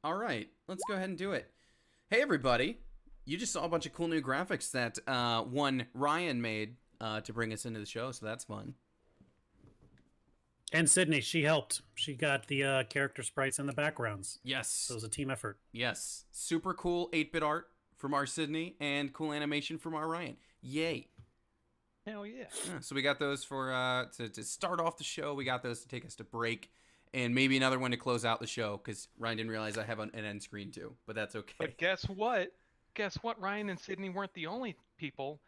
All right, let's go ahead and do it. Hey, everybody. You just saw a bunch of cool new graphics that one Ryan made to bring us into the show, so that's fun. And Sydney, she helped. She got the character sprites and the backgrounds. Yes. So it was a team effort. Yes. Super cool 8-bit art from our Sydney and cool animation from our Ryan. Yay. Hell yeah. So we got those for to start off the show. We got those to take us to break. And maybe another one to close out the show, because Ryan didn't realize I have an end screen too. But that's okay. But guess what? Ryan and Sydney weren't the only people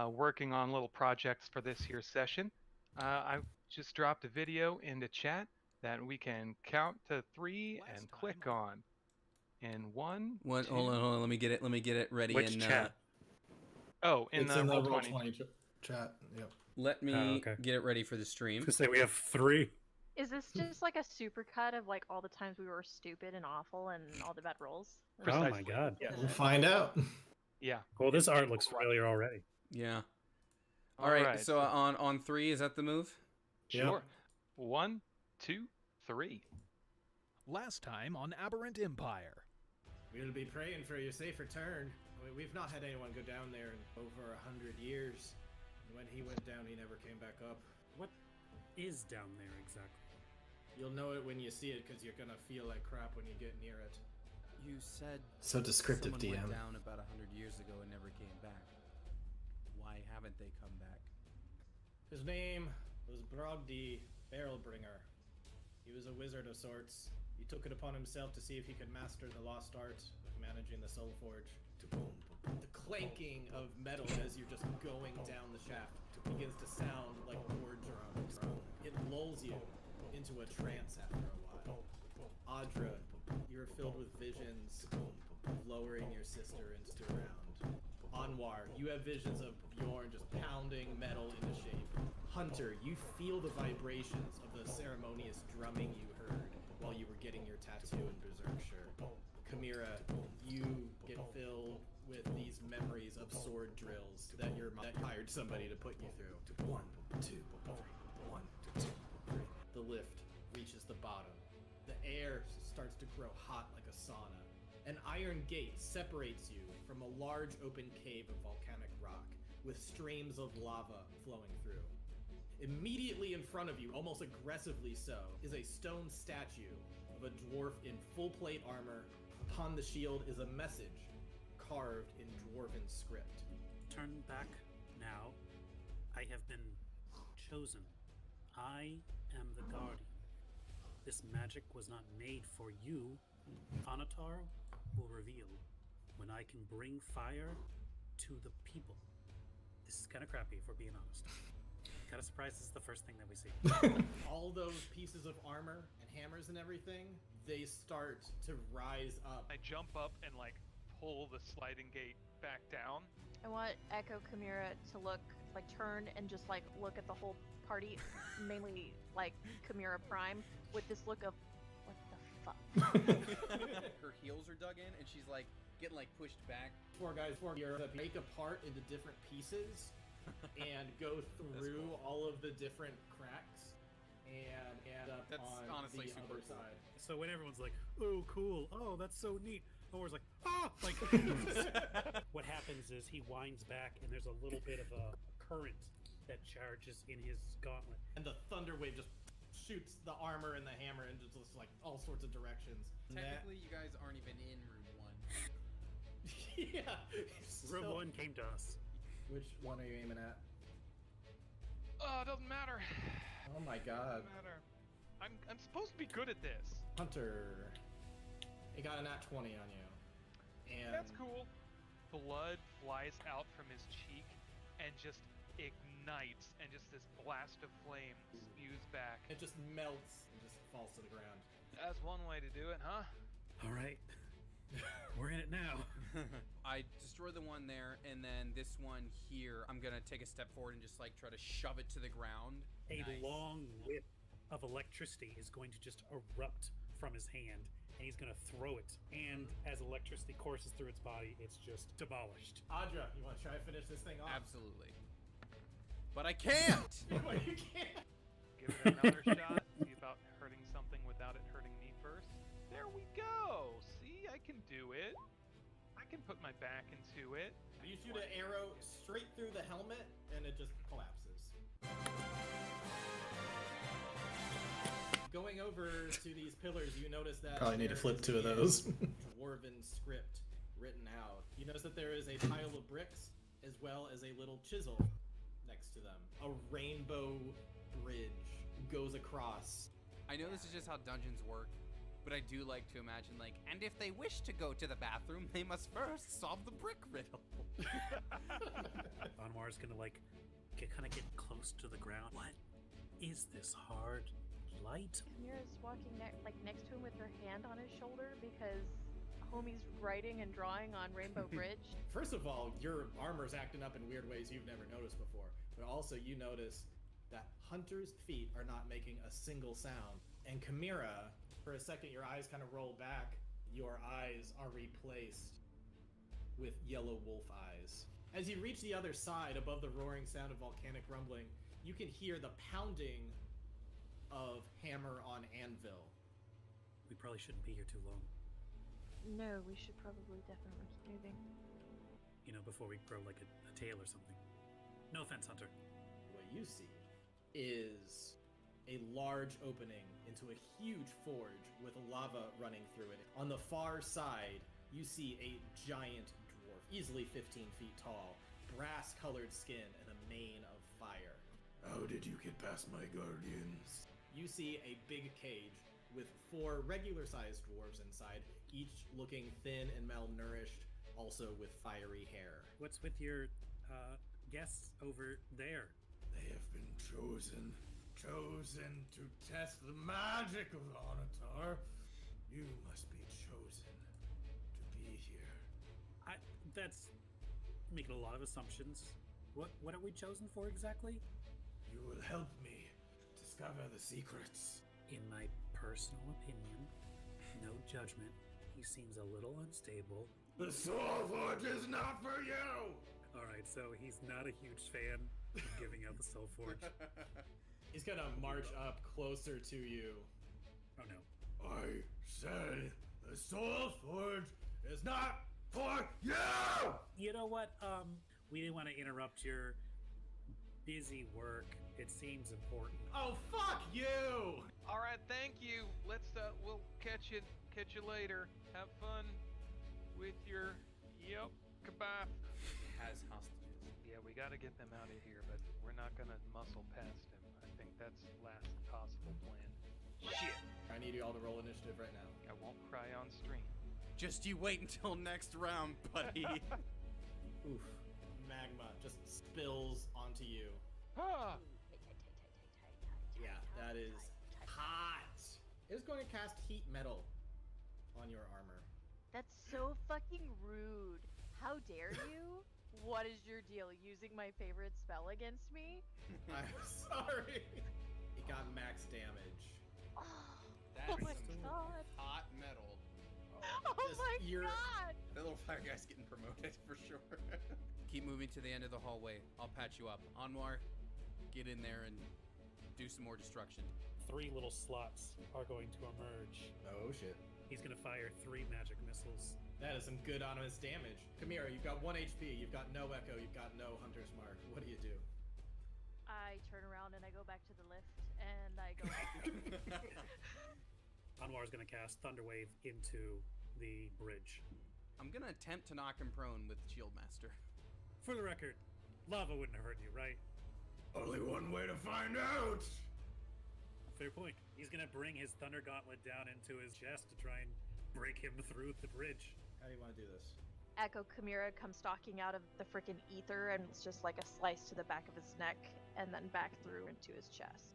working on little projects for this here session. I just dropped a video into chat that we can count to 3 and click on. In 1, What? 2... Hold on. Let me get it ready. Which chat? Oh, It's in the Roll20 chat. Yep. Let me get it ready for the stream. To say we have 3. Is this just like a supercut of like all the times we were stupid and awful and all the bad rolls? Oh my god. Yes. We'll find out. Yeah. Well, this art looks familiar already. Yeah. All right. So on 3, is that the move? Sure. 1, 2, 3. Last time on Aberrant Empire. We'll be praying for your safe return. We've not had anyone go down there in over 100 years. And when he went down, he never came back up. What is down there exactly? You'll know it when you see it, because you're gonna feel like crap when you get near it. You said So descriptive, someone DM. went down about 100 years ago and never came back. Why haven't they come back? His name was Brogdi Barrelbringer. He was a wizard of sorts. He took it upon himself to see if he could master the lost art of managing the Soul Forge. The clanking of metal as you're just going down the shaft begins to sound like war drums. It lulls you into a trance after a while. Audra, you're filled with visions of lowering your sister into the ground. Anwar, you have visions of Bjorn just pounding metal into shape. Hunter, you feel the vibrations of the ceremonious drumming you heard while you were getting your tattoo in Berserkshire. Chimera, you get filled with these memories of sword drills that your mom hired somebody to put you through. 1, 2, 3. 1, 2, 3. The lift reaches the bottom. The air starts to grow hot like a sauna. An iron gate separates you from a large open cave of volcanic rock with streams of lava flowing through. Immediately in front of you, almost aggressively so, is a stone statue of a dwarf in full plate armor. Upon the shield is a message carved in dwarven script. Turn back now. I have been chosen. I am the guardian. This magic was not made for you. Anatar will reveal when I can bring fire to the people. This is kind of crappy, if we're being honest. Kind of surprised this is the first thing that we see. All those pieces of armor and hammers and everything, they start to rise up. I jump up and like pull the sliding gate back down. I want Echo Chimera to turn and just like look at the whole party, mainly like Chimera Prime, with this look of, what the fuck? Her heels are dug in, and she's like getting like pushed back. Four you're break apart into different pieces and go through cool. all of the different cracks and end up That's on honestly the super other cool. side. So when everyone's like, oh, cool, oh, that's so neat, Omar's like, ah! Like, what happens is he winds back, and there's a little bit of a current that charges in his gauntlet. And the thunder wave just shoots the armor and the hammer into just like all sorts of directions. Technically, you guys aren't even in room 1. Yeah. Room 1 came to us. Which one are you aiming at? Oh, it doesn't matter. Oh my god. Doesn't matter. I'm supposed to be good at this. Hunter. He got a nat 20 on you. And That's cool. Blood flies out from his cheek and just ignites, and just this blast of flame spews back. it just melts and just falls to the ground. That's one way to do it, huh? All right. We're in it now. I destroyed the one there, and then this one here, I'm gonna take a step forward and just like try to shove it to the ground. A Nice. long whip of electricity is going to just erupt from his hand, and he's going to throw it. And as electricity courses through its body, it's just demolished. Audra, you want to try to finish this thing off? Absolutely. But I can't! Well, you can't. Give it another shot. See about hurting something without it hurting me first. There we go. See? I can do it. I can put my back into it. You shoot an arrow straight through the helmet, and it just collapses. Going over to these pillars, you notice that Probably need to there flip is 2 of a those. dwarven script written out. You notice that there is a pile of bricks as well as a little chisel next to them. A rainbow bridge goes across. I know this is just how dungeons work, but I do like to imagine, like, and if they wish to go to the bathroom, they must first solve the brick riddle. Anwar's gonna like get close to the ground. What is this hard light? Chimera's walking next to him with her hand on his shoulder because homie's writing and drawing on Rainbow Bridge. First of all, your armor's acting up in weird ways you've never noticed before. But also, you notice that Hunter's feet are not making a single sound. And Chimera, for a second, your eyes kind of roll back. Your eyes are replaced with yellow wolf eyes. As you reach the other side, above the roaring sound of volcanic rumbling, you can hear the pounding of hammer on anvil. We probably shouldn't be here too long. No, we should probably definitely keep moving. You know, before we grow like a tail or something. No offense, Hunter. What you see is a large opening into a huge forge with lava running through it. On the far side, you see a giant dwarf, easily 15 feet tall, brass-colored skin and a mane of fire. How did you get past my guardians? You see a big cage with 4 regular-sized dwarves inside, each looking thin and malnourished, also with fiery hair. What's with your guests over there? They have been chosen to test the magic of Onatar. You must be chosen to be here. That's making a lot of assumptions. What are we chosen for exactly? You will help me discover the secrets. In my personal opinion, no judgment, he seems a little unstable. The Soul Forge is not for you! Alright, so he's not a huge fan of giving out the Soul Forge. He's gonna march up closer to you. Oh no. I said the Soul Forge is not for you! You know what? We didn't want to interrupt your busy work. It seems important. Oh, fuck you! All right, thank you. Let's we'll catch you later. Have fun with your goodbye. Has hostages. Yeah, we got to get them out of here, but we're not gonna muscle past him. I think that's last possible plan. Shit. I need you all to roll initiative right now. I won't cry on stream. Just you wait until next round, buddy. Oof. Magma just spills onto you. Ah! Yeah, that is hot. It's going to cast heat metal on your armor. That's so fucking rude. How dare you? What is your deal? Using my favorite spell against me? I'm sorry. It got max damage. Oh, That's oh my some god. hot metal. Oh Just my your- god. That little fire guy's getting promoted for sure. Keep moving to the end of the hallway. I'll patch you up. Anwar, get in there and do some more destruction. 3 little slots are going to emerge. Oh shit. He's gonna fire 3 magic missiles. That is some good honest damage. Chimera, you've got 1 HP, you've got no echo, you've got no hunter's mark. What do you do? I turn around and I go back to the lift and I go back. Anwar's gonna cast Thunderwave into the bridge. I'm gonna attempt to knock him prone with Shieldmaster. For the record, lava wouldn't have hurt you, right? Only one way to find out! Fair point. He's gonna bring his Thunder Gauntlet down into his chest to try and break him through the bridge. How do you want to do this? Echo Chimera comes stalking out of the freaking ether and it's just like a slice to the back of his neck and then back through into his chest.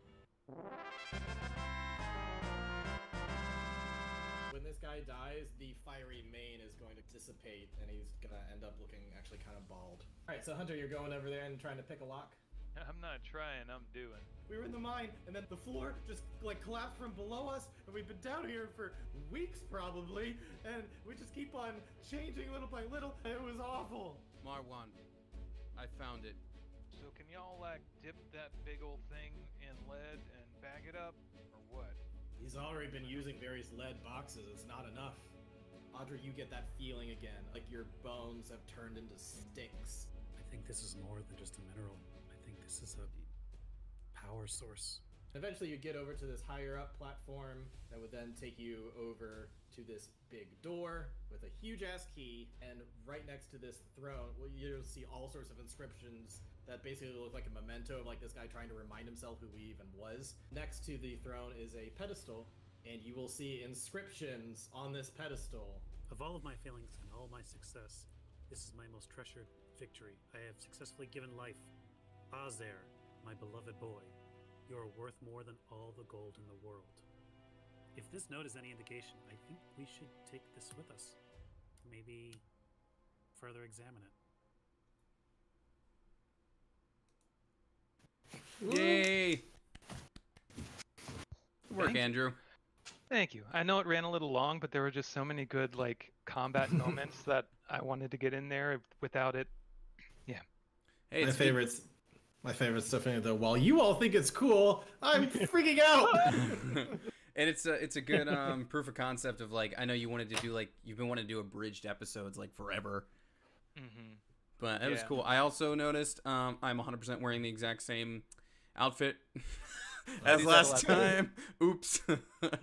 When this guy dies, the fiery mane is going to dissipate and he's gonna end up looking actually kind of bald. Alright, so Hunter, you're going over there and trying to pick a lock? I'm not trying, I'm doing. We were in the mine, and then the floor just like collapsed from below us, and we've been down here for weeks probably, and we just keep on changing little by little, and it was awful. Marwan, I found it. So can y'all like dip that big old thing in lead and bag it up, or what? He's already been using various lead boxes, it's not enough. Audra, you get that feeling again, like your bones have turned into sticks. I think this is more than just a mineral. I think this is a power source. Eventually you get over to this higher up platform that would then take you over to this big door with a huge ass key, and right next to this throne, well, you'll see all sorts of inscriptions that basically look like a memento of like this guy trying to remind himself who he even was. Next to the throne is a pedestal, and you will see inscriptions on this pedestal. Of all of my failings and all my success, this is my most treasured victory. I have successfully given life. Azer, my beloved boy, you are worth more than all the gold in the world. If this note is any indication, I think we should take this with us. Maybe further examine it. Yay! Good work, Thanks. Andrew. Thank you. I know it ran a little long, but there were just so many good like combat moments that I wanted to get in there without it. Yeah. Hey, My it's favorite's definitely the, while you all think it's cool, I'm freaking out! and it's a good proof of concept of like, I know you wanted to do like, you've been wanting to do abridged episodes like forever, Mm-hmm. but it was Yeah. cool. I also noticed I'm 100% wearing the exact same outfit as These last are the last- time. Oops.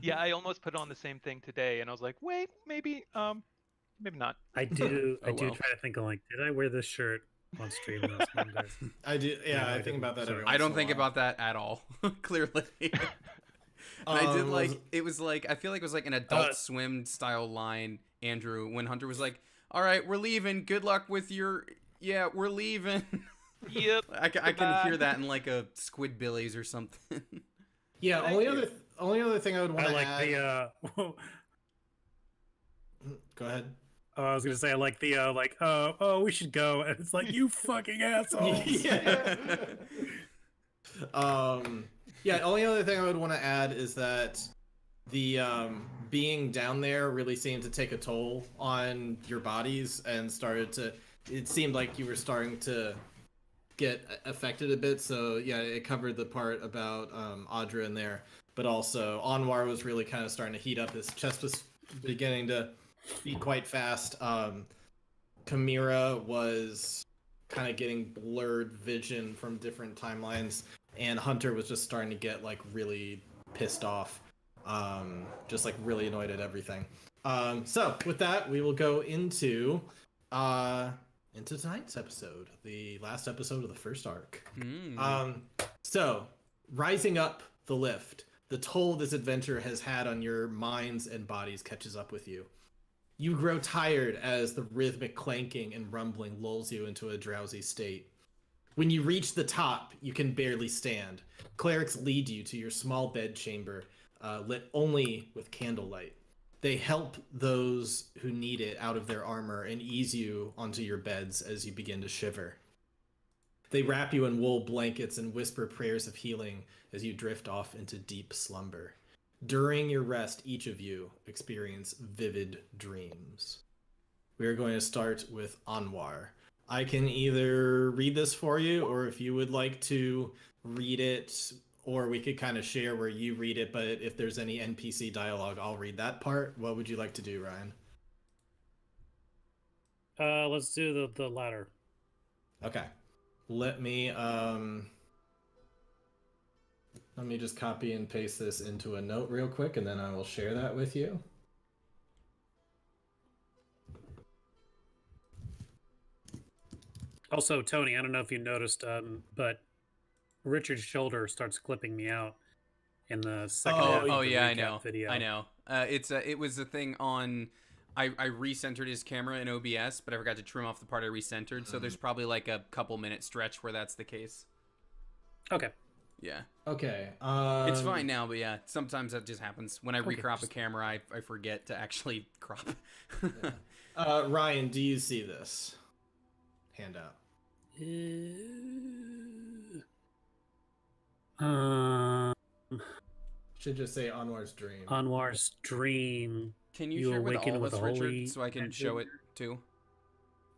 Yeah, I almost put on the same thing today, and I was like, wait, maybe not. I do Oh, well. try to think of like, did I wear this shirt on stream last Monday? I do, Yeah, I I think didn't. about that Sorry. every I once don't in a think while. about that at all. Clearly. And I did like, it was like, I feel like it was like an Adult Swim style line, Andrew, when Hunter was like, all right, we're leaving. Good luck with your, yeah, we're leaving. Yep. I can Goodbye. hear that in like a Squidbillies or something. Yeah, Thank only other thing I would want I to like add. the Go ahead. I was gonna say I like the oh we should go, and it's like, you fucking assholes. Yeah. Yeah, only other thing I would want to add is that the being down there really seemed to take a toll on your bodies and it seemed like you were starting to get affected a bit. So yeah, it covered the part about Audra in there, but also Anwar was really kind of starting to heat up. His chest was beginning to beat quite fast. Chimera was kind of getting blurred vision from different timelines, and Hunter was just starting to get like really pissed off, just like really annoyed at everything. So with that, we will go into tonight's episode, the last episode of the first arc. So rising up the lift, the toll this adventure has had on your minds and bodies catches up with you. You grow tired as the rhythmic clanking and rumbling lulls you into a drowsy state. When you reach the top, you can barely stand. Clerics lead you to your small bed chamber, lit only with candlelight. They help those who need it out of their armor and ease you onto your beds as you begin to shiver. They wrap you in wool blankets and whisper prayers of healing as you drift off into deep slumber. During your rest, each of you experience vivid dreams. We are going to start with Anwar. I can either read this for you, or if you would like to read it, or we could kind of share where you read it, but if there's any NPC dialogue, I'll read that part. What would you like to do, Ryan? Let's do the latter. Okay. Let me just copy and paste this into a note real quick, and then I will share that with you. Also, Tony, I don't know if you noticed, but Richard's shoulder starts clipping me out in the second half of the yeah, I recap know. video. I know. It was a thing on. I recentered his camera in OBS, but I forgot to trim off the part I recentered. So there's probably like a couple minute stretch where that's the case. Okay. Yeah. Okay. It's fine now, but yeah, sometimes that just happens. When I Okay, recrop a just- camera, I forget to actually crop. Ryan, do you see this handout? Should just say Anwar's dream. Anwar's dream. Can you You share with awaken all of with us, a holy Richard, so I can show it too?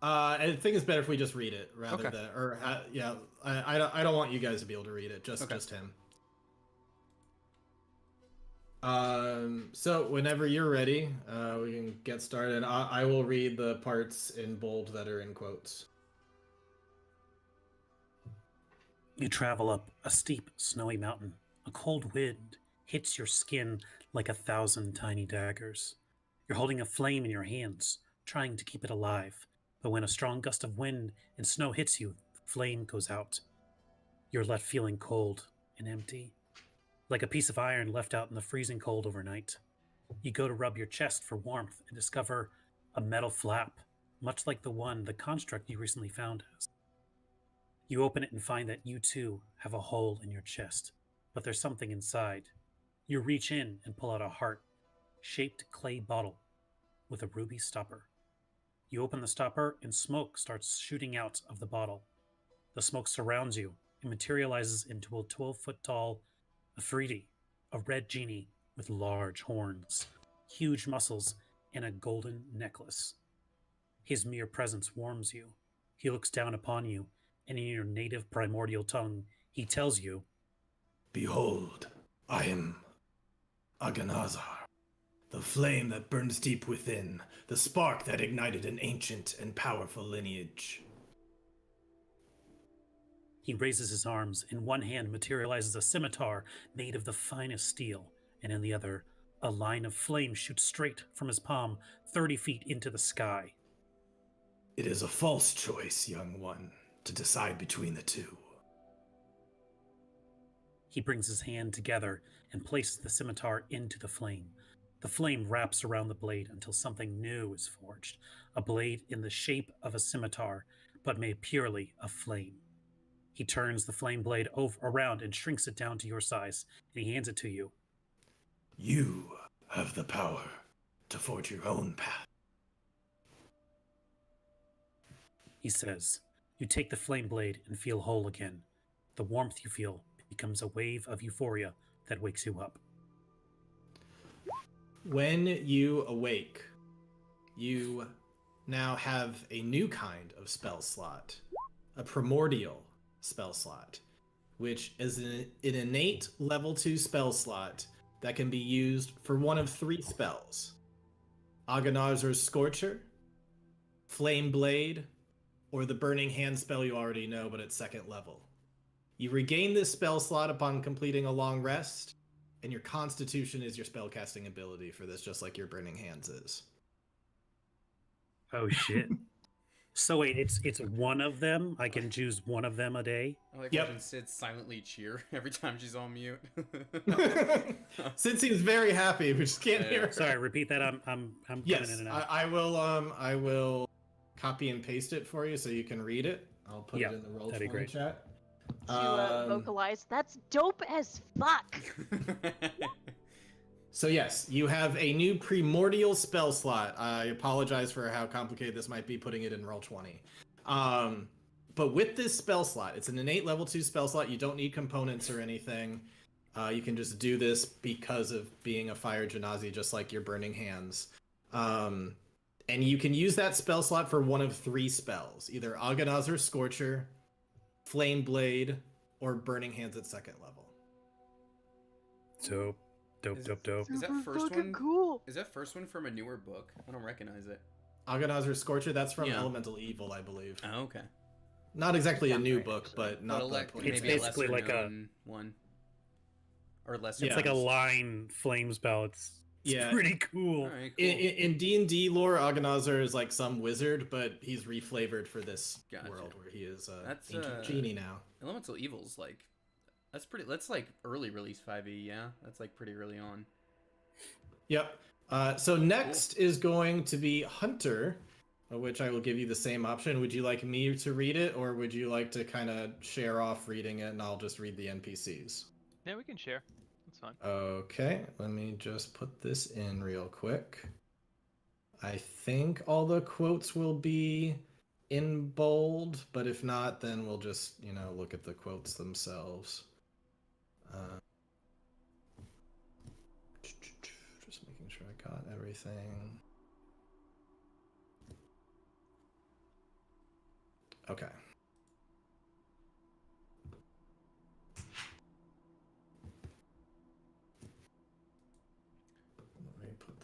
I think it's better if we just read it rather Okay. than, or yeah. I don't want you guys to be able to read it. Just Okay. just him. So whenever you're ready, we can get started. I will read the parts in bold that are in quotes. You travel up a steep, snowy mountain. A cold wind hits your skin like 1,000 tiny daggers. You're holding a flame in your hands, trying to keep it alive. But when a strong gust of wind and snow hits you, the flame goes out. You're left feeling cold and empty, like a piece of iron left out in the freezing cold overnight. You go to rub your chest for warmth and discover a metal flap, much like the one the construct you recently found has. You open it and find that you too have a hole in your chest, but there's something inside. You reach in and pull out a heart-shaped clay bottle with a ruby stopper. You open the stopper and smoke starts shooting out of the bottle. The smoke surrounds you and materializes into a 12-foot tall Afridi, a red genie with large horns, huge muscles, and a golden necklace. His mere presence warms you. He looks down upon you, and in your native primordial tongue, he tells you, Behold, I am Aganazar, the flame that burns deep within, the spark that ignited an ancient and powerful lineage. He raises his arms. In one hand materializes a scimitar made of the finest steel, and in the other, a line of flame shoots straight from his palm 30 feet into the sky. It is a false choice, young one, to decide between the two. He brings his hand together and places the scimitar into the flame. The flame wraps around the blade until something new is forged, a blade in the shape of a scimitar, but made purely of flame. He turns the flame blade around and shrinks it down to your size, and he hands it to you. You have the power to forge your own path. He says. You take the flame blade and feel whole again. The warmth you feel becomes a wave of euphoria that wakes you up. When you awake, you now have a new kind of spell slot, a primordial spell slot, which is an innate level 2 spell slot that can be used for one of 3 spells: Aganazar's Scorcher, Flame Blade, or the Burning Hand spell you already know, but at 2nd level. You regain this spell slot upon completing a long rest, and your Constitution is your spellcasting ability for this, just like your Burning Hands is. Oh shit. So wait, it's one of them? I can choose one of them a day? I like Yep. watching Sid silently cheer every time she's on mute. Sid seems very happy, we just can't Yeah. hear her. Sorry, repeat that. I'm coming Yes, in and out. I will copy and paste it for you so you can read it. I'll put Yeah, it in the roll that'd be 20 great. chat. To vocalize, that's dope as fuck. So yes, you have a new primordial spell slot. I apologize for how complicated this might be putting it in roll 20. But with this spell slot, it's an innate level 2 spell slot. You don't need components or anything. You can just do this because of being a fire genasi, just like your Burning Hands. And you can use that spell slot for one of 3 spells, either Aganazar's Scorcher, Flame Blade, or Burning Hands at 2nd level. Dope. Dope. Is that first Fucking one? cool. Is that first one from a newer book? I don't recognize it. Aganazar's Scorcher, that's from Yeah. Elemental Evil, I believe. Oh, okay. Not exactly a Sounds new right, book, actually. but not But the point. It's maybe basically a like a- lesser-known one. Or lesser. Yeah. It's like a line flame spell. It's Yeah. pretty cool. All right, cool. In D&D lore, Aganazar is like some wizard, but he's reflavored for this Gotcha. world where he is a That's, ancient genie now. Elemental Evil's like that's like early release 5e, yeah? That's like pretty early on. Yep. So next is going to be Hunter, which I will give you the same option. Would you like me to read it, or would you like to kind of share off reading it and I'll just read the NPCs? Yeah, we can share. That's fine. Okay, let me just put this in real quick. I think all the quotes will be in bold, but if not, then we'll just, look at the quotes themselves. Just making sure I got everything. Okay.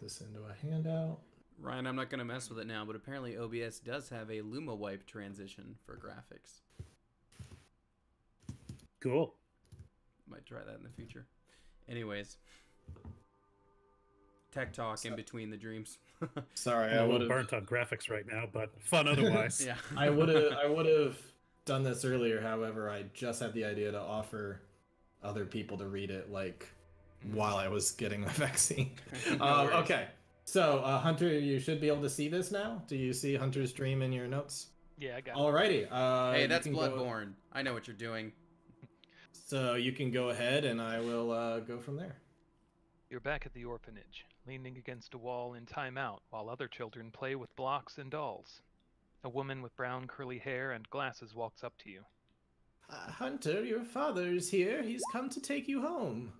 this into a handout. Ryan, I'm not going to mess with it now, but apparently OBS does have a Luma wipe transition for graphics. Cool. Might try that in the future. Anyways. Tech talk in between the dreams. Sorry, I'm I a would little have. burnt on graphics right now, but fun otherwise. Yeah. I would have done this earlier. However, I just had the idea to offer other people to read it, like while I was getting the vaccine. No worries. Okay, so Hunter, you should be able to see this now. Do you see Hunter's dream in your notes? Yeah, I got it. Alrighty. Hey, you that's can go- Bloodborne. I know what you're doing. So you can go ahead, and I will go from there. You're back at the orphanage, leaning against a wall in timeout while other children play with blocks and dolls. A woman with brown curly hair and glasses walks up to you. Hunter, your father is here. He's come to take you home.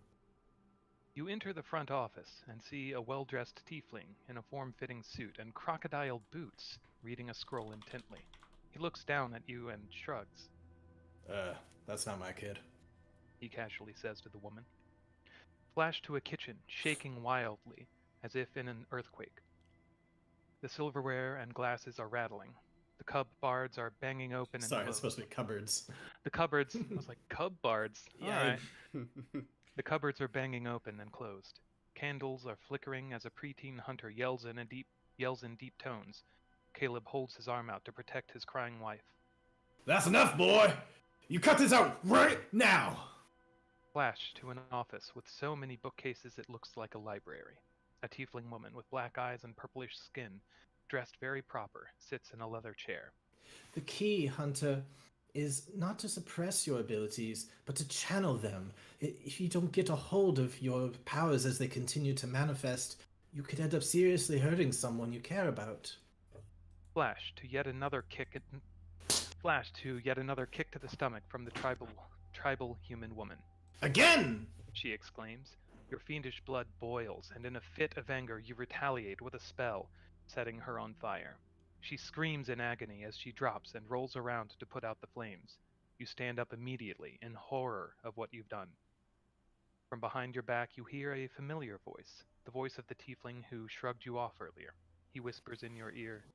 You enter the front office and see a well-dressed tiefling in a form-fitting suit and crocodile boots reading a scroll intently. He looks down at you and shrugs. That's not my kid. He casually says to the woman. Flash to a kitchen, shaking wildly, as if in an earthquake. The silverware and glasses are rattling. The cupboards are banging open and Sorry, closed. it's supposed to be cupboards. The cupboards, I was like, cupboards? Yeah, Alright. The cupboards are banging open and closed. Candles are flickering as a preteen hunter yells in deep tones. Caleb holds his arm out to protect his crying wife. That's enough, boy! You cut this out right now! Flash to an office with so many bookcases it looks like a library. A tiefling woman with black eyes and purplish skin, dressed very proper, sits in a leather chair. The key, Hunter, is not to suppress your abilities, but to channel them. If you don't get a hold of your powers as they continue to manifest, you could end up seriously hurting someone you care about. Flash to yet another kick to the stomach from the tribal human woman. Again! She exclaims. Your fiendish blood boils, and in a fit of anger you retaliate with a spell, setting her on fire. She screams in agony as she drops and rolls around to put out the flames. You stand up immediately, in horror of what you've done. From behind your back you hear a familiar voice, the voice of the tiefling who shrugged you off earlier. He whispers in your ear.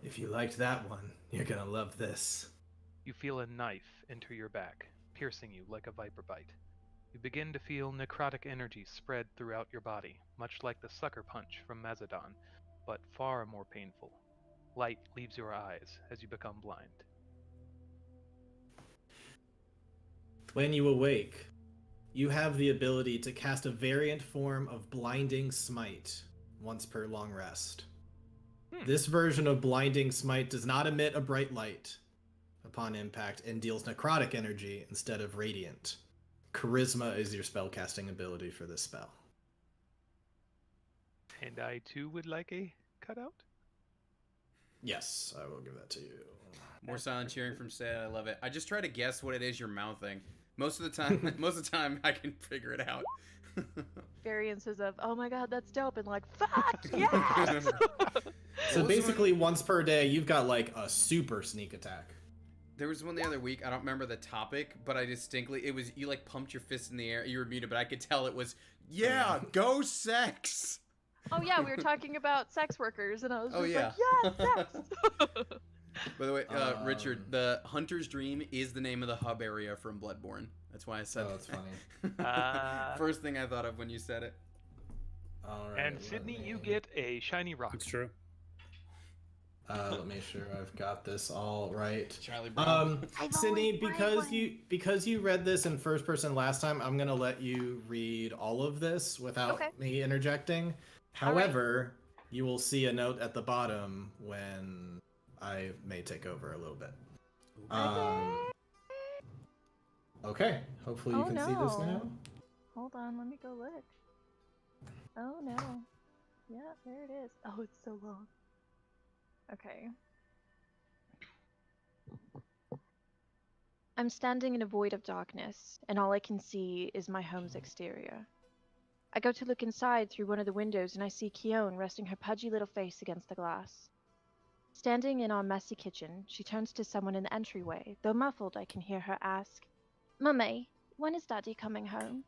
If you liked that one, you're gonna love this. You feel a knife enter your back, piercing you like a viper bite. You begin to feel necrotic energy spread throughout your body, much like the sucker punch from Mazadon, but far more painful. Light leaves your eyes as you become blind. When you awake, you have the ability to cast a variant form of Blinding Smite once per long rest. This version of Blinding Smite does not emit a bright light upon impact and deals necrotic energy instead of radiant. Charisma is your spellcasting ability for this spell. And I too would like a cutout? Yes, I will give that to you. More silent cheering from Sad. I love it. I just try to guess what it is you're mouthing. Most of the time, I can figure it out. Variances of, oh my god, that's dope, and like, fuck, yes! So basically, once per day, you've got like a super sneak attack. There was one the other week. I don't remember the topic, but I distinctly it was you like pumped your fist in the air. You were muted, but I could tell it was go sex. Oh yeah, we were talking about sex workers, and I was just yeah. like, yes, sex! By the way, Richard, the Hunter's Dream is the name of the hub area from Bloodborne. That's why I said Oh, that's funny. First thing I thought of when you said it. All right, And Sydney, you get a shiny rock. It's true. Let me make sure I've got this all right. Charlie Brown. Sydney, always wanted because you read this in first person last time, I'm gonna let you read all of this without Okay. me interjecting. All right. However, you will see a note at the bottom when I may take over a little bit. Okay. Hopefully you Oh, can see this no. now. Hold on, let me go look. Oh no. Yeah, there it is. Oh, it's so long. Okay. I'm standing in a void of darkness, and all I can see is my home's exterior. I go to look inside through one of the windows, and I see Keone resting her pudgy little face against the glass. Standing in our messy kitchen, she turns to someone in the entryway. Though muffled, I can hear her ask, "Mummy, when is Daddy coming home?"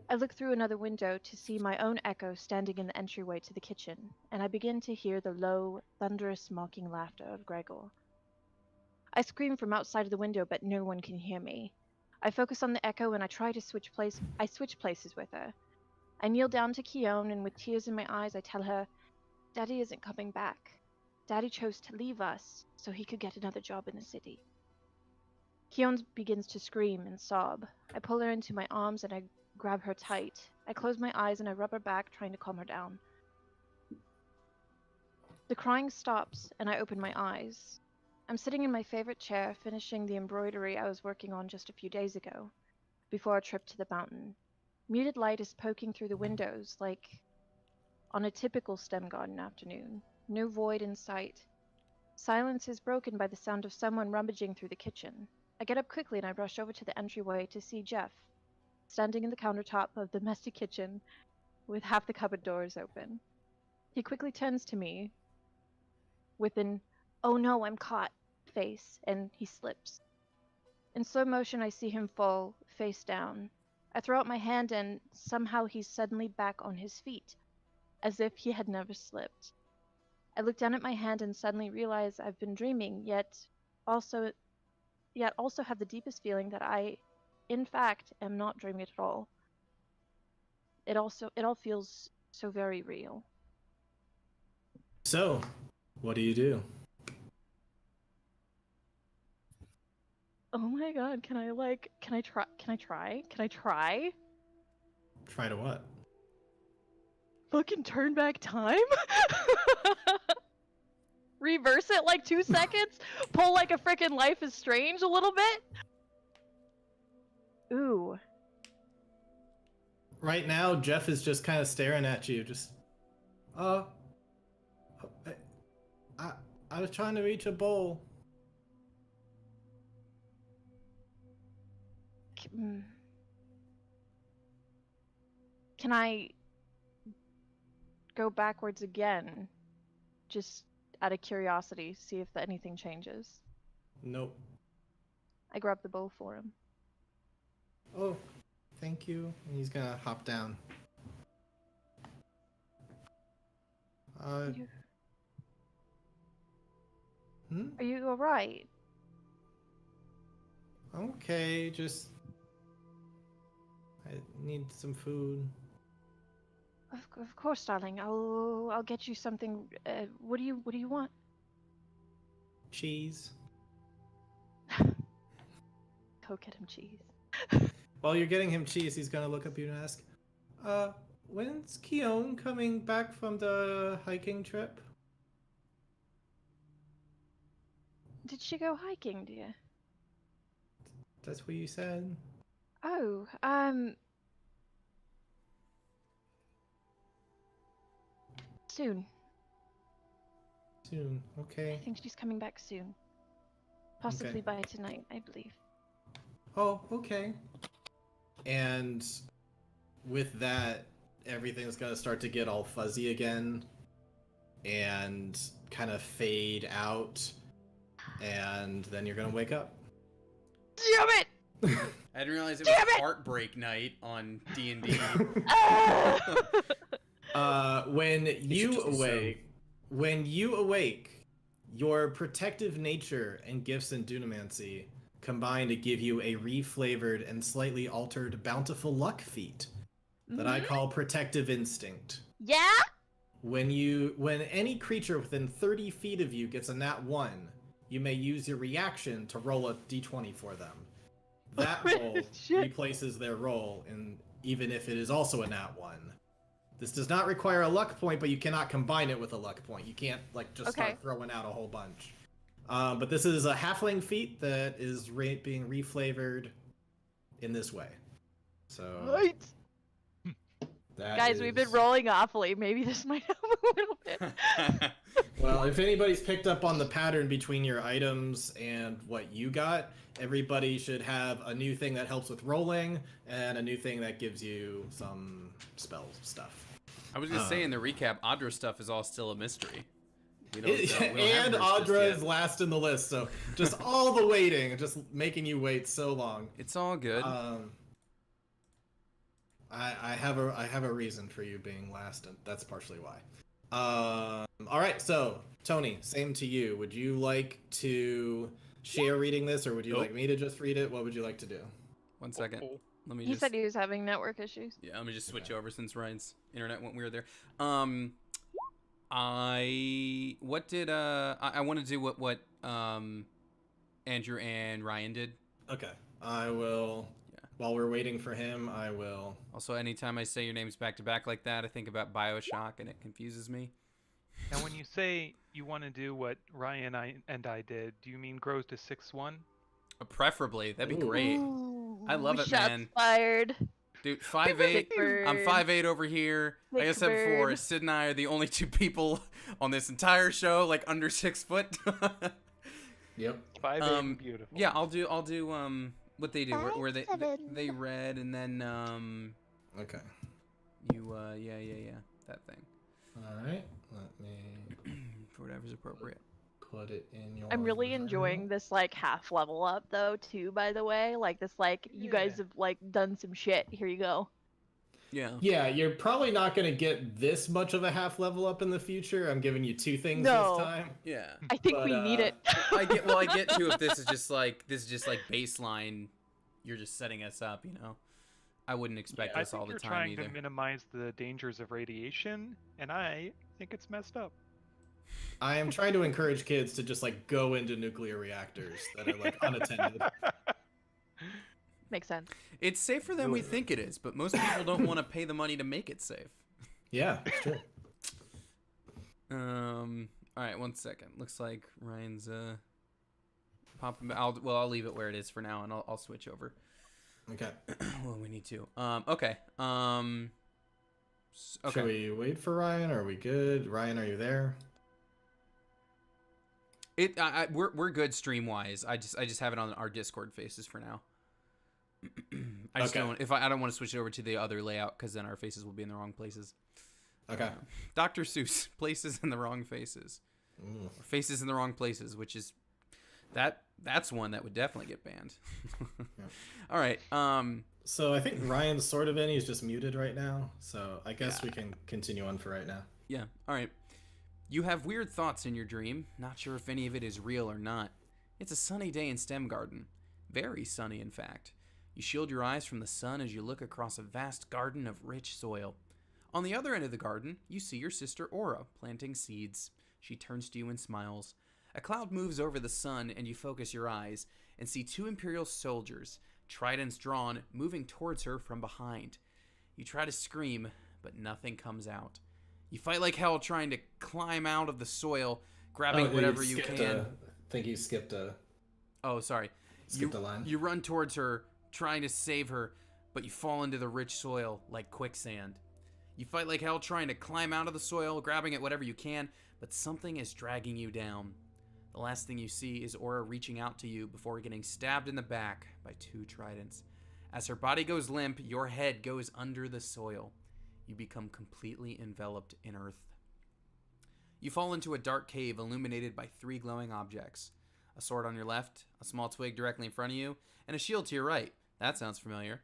I look through another window to see my own echo standing in the entryway to the kitchen, and I begin to hear the low, thunderous, mocking laughter of Gregor. I scream from outside of the window, but no one can hear me. I focus on the echo and I try to switch places with her. I kneel down to Keone, and with tears in my eyes, I tell her, Daddy isn't coming back. Daddy chose to leave us so he could get another job in the city. Keone begins to scream and sob. I pull her into my arms and I grab her tight. I close my eyes and I rub her back, trying to calm her down. The crying stops and I open my eyes. I'm sitting in my favorite chair, finishing the embroidery I was working on just a few days ago, before our trip to the mountain. Muted light is poking through the windows, like on a typical STEM garden afternoon. No void in sight. Silence is broken by the sound of someone rummaging through the kitchen. I get up quickly and I rush over to the entryway to see Jeff, standing in the countertop of the messy kitchen with half the cupboard doors open. He quickly turns to me with an, "Oh no, I'm caught," face, and he slips. In slow motion, I see him fall, face down. I throw out my hand and somehow he's suddenly back on his feet, as if he had never slipped. I look down at my hand and suddenly realize I've been dreaming, yet also have the deepest feeling that I, in fact, am not dreaming at all. It all feels so very real. So, what do you do? Oh my god, can I try? Try to what? Fucking turn back time? Reverse it like 2 seconds? Pull like a frickin' Life is Strange a little bit? Ooh. Right now, Jeff is just kind of staring at you, just, I was trying to reach a bowl. Can I go backwards again? Just out of curiosity, see if anything changes. Nope. I grab the bowl for him. Oh, thank you. And he's gonna hop down. Are you alright? Okay, just... I need some food. Of course, darling. I'll get you something. What do you want? Cheese. Go get him cheese. While you're getting him cheese, he's gonna look up you and ask, when's Keone coming back from the hiking trip? Did she go hiking, dear? That's what you said. Oh, soon. Soon, okay. I think she's coming back soon. Possibly by tonight, I believe. Oh, okay. And with that, everything's gonna start to get all fuzzy again and kind of fade out, and then you're gonna wake up. Damn it! I didn't realize it was Heartbreak Night on D&D. When you awake, your protective nature and gifts in Dunamancy combine to give you a reflavored and slightly altered bountiful luck feat that I call Protective Instinct. Yeah? When any creature within 30 feet of you gets a nat 1, you may use your reaction to roll a d20 for them. That roll replaces their roll, and even if it is also a nat 1. This does not require a luck point, but you cannot combine it with a luck point. You can't start throwing out a whole bunch. But this is a halfling feat that is being reflavored in this way. So, Right. Guys, we've been rolling awfully. Maybe this might help a little bit. Well, if anybody's picked up on the pattern between your items and what you got, everybody should have a new thing that helps with rolling and a new thing that gives you some spell stuff. I was gonna say in the recap, Audra's stuff is all still a mystery. And Audra is last in the list, so just all the waiting, just making you wait so long. It's all good. I have a reason for you being last, and that's partially why. All right, so Tony, same to you. Would you like to share reading this, or would you like me to just read it? What would you like to do? 1 second. Let me He just. said he was having network issues. Yeah, let me just switch Okay. over since Ryan's internet went weird there. What did I want to do what Andrew and Ryan did. Okay, I will. Yeah. While we're waiting for him, I will. Also, anytime I say your names back to back like that, I think about BioShock and it confuses me. Now, when you say you want to do what Ryan and I did, do you mean grows to 6'1"? Preferably, that'd be Ooh. great. Ooh, I love it, shots man. fired. Dude, 5'8". bird. I'm 5'8" over here. Like I Big said before, bird. Sid and I are the only two people on this entire show like under 6 foot. Yep. 5'8" and beautiful. Yeah, I'll do what they do where they 5'7". they read and then Okay. you yeah that thing All right. Let me for whatever's appropriate. put it in your. I'm really enjoying this like half level up though too, by the way. Like this like you guys Yeah. have like done some shit. Here you go. Yeah. Yeah, you're probably not gonna get this much of a half level up in the future. I'm giving you 2 things No. this time. Yeah. I think But, we need it. I get to if this is just like baseline. You're just setting us up, you know. I wouldn't expect I this think all the you're time trying either. to minimize the dangers of radiation, and I think it's messed up. I am trying to encourage kids to just like go into nuclear reactors that are like unattended. Makes sense. It's safer than we think it is, but most people don't want to pay the money to make it safe. Yeah, it's true. All right, 1 second. Looks like Ryan's popping. I'll leave it where it is for now, and I'll switch over. Okay. Well, we need to. Okay. Okay. Should we wait for Ryan? Are we good? Ryan, are you there? We're good stream wise. I just have it on our Discord faces for now. I just Okay. don't. I don't want to switch it over to the other layout because then our faces will be in the wrong places. Okay. Dr. Seuss, places in the wrong faces, Ooh. or faces in the wrong places, which is that's one that would definitely get banned. Yeah. All right. So I think Ryan's sort of in. He's just muted right now. So I guess Yeah. we can continue on for right now. Yeah. All right. You have weird thoughts in your dream. Not sure if any of it is real or not. It's a sunny day in Stem Garden. Very sunny, in fact. You shield your eyes from the sun as you look across a vast garden of rich soil. On the other end of the garden, you see your sister Aura planting seeds. She turns to you and smiles. A cloud moves over the sun, and you focus your eyes and see 2 Imperial soldiers, tridents drawn, moving towards her from behind. You try to scream, but nothing comes out. You fight like hell trying to climb out of the soil, grabbing whatever you can. I think you skipped a Oh, sorry. skipped a line. You run towards her, trying to save her, but you fall into the rich soil like quicksand. You fight like hell trying to climb out of the soil, grabbing at whatever you can, but something is dragging you down. The last thing you see is Aura reaching out to you before getting stabbed in the back by 2 tridents. As her body goes limp, your head goes under the soil. You become completely enveloped in earth. You fall into a dark cave illuminated by 3 glowing objects. A sword on your left, a small twig directly in front of you, and a shield to your right. That sounds familiar.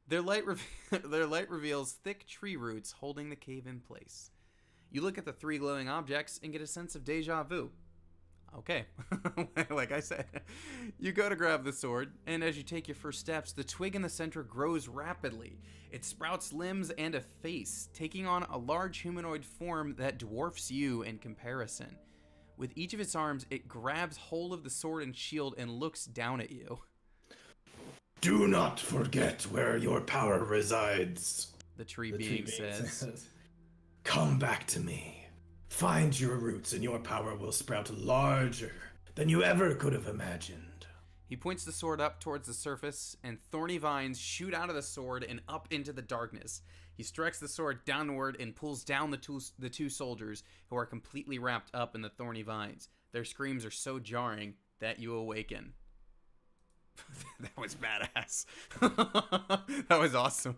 Their light reveals thick tree roots holding the cave in place. You look at the 3 glowing objects and get a sense of deja vu. Okay, like I said, you go to grab the sword, and as you take your first steps, the twig in the center grows rapidly. It sprouts limbs and a face, taking on a large humanoid form that dwarfs you in comparison. With each of its arms, it grabs hold of the sword and shield and looks down at you. Do not forget where your power resides. The tree The being tree says. Come back to me. Find your roots and your power will sprout larger than you ever could have imagined. He points the sword up towards the surface, and thorny vines shoot out of the sword and up into the darkness. He strikes the sword downward and pulls down the two soldiers, who are completely wrapped up in the thorny vines. Their screams are so jarring that you awaken. That was badass. That was awesome.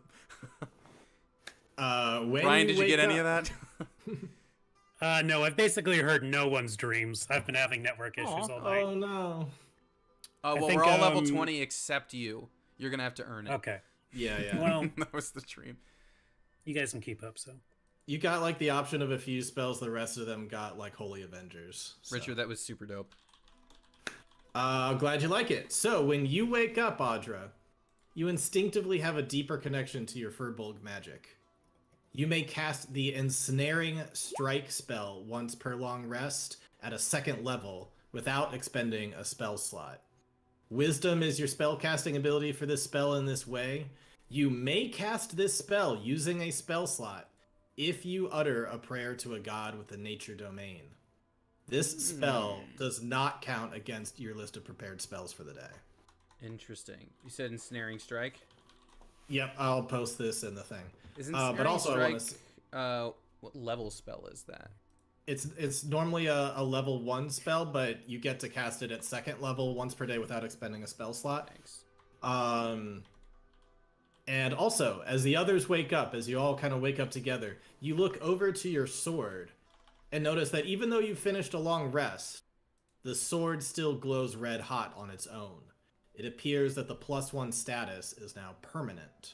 Ryan, did you get any of that? No, I've basically heard no one's dreams. I've been having network issues all night. Oh no. Oh, well, think, we're all level 20 except you. You're going to have to earn it. Okay. Yeah, yeah. Well, That was the dream. You guys can keep up, so. You got like the option of a few spells. The rest of them got like Holy Avengers. So. Richard, that was super dope. Glad you like it. So when you wake up, Audra, you instinctively have a deeper connection to your Furbolg magic. You may cast the Ensnaring Strike spell once per long rest at a 2nd level without expending a spell slot. Wisdom is your spellcasting ability for this spell in this way. You may cast this spell using a spell slot if you utter a prayer to a god with a nature domain. This spell does not count against your list of prepared spells for the day. Interesting. You said Ensnaring Strike? Yep, I'll post this in the thing. Is Ensnaring but also Strike, I want to... what level spell is that? It's normally a level 1 spell, but you get to cast it at 2nd level once per day without expending a spell slot. Thanks. And also, as the others wake up, as you all kind of wake up together, you look over to your sword and notice that even though you finished a long rest, the sword still glows red hot on its own. It appears that the +1 status is now permanent.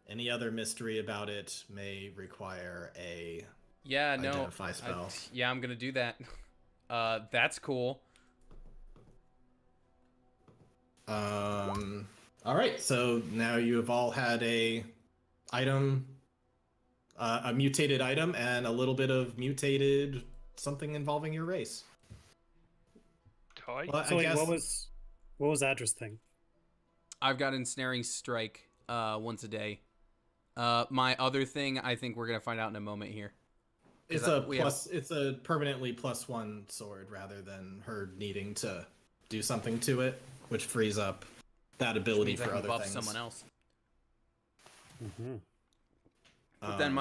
Any other mystery about it may require a identify spell. Yeah, I'm gonna do that. That's cool. All right, so now you have all had a item, a mutated item, and a little bit of mutated something involving your race. Toy. Well, So I wait, guess... what was Adra's thing? I've got Ensnaring Strike once a day. My other thing, I think we're gonna find out in a moment here. It's it's a permanently +1 sword rather than her needing to do something to it, which frees up that ability for other buff things. someone else. Mm-hmm. But then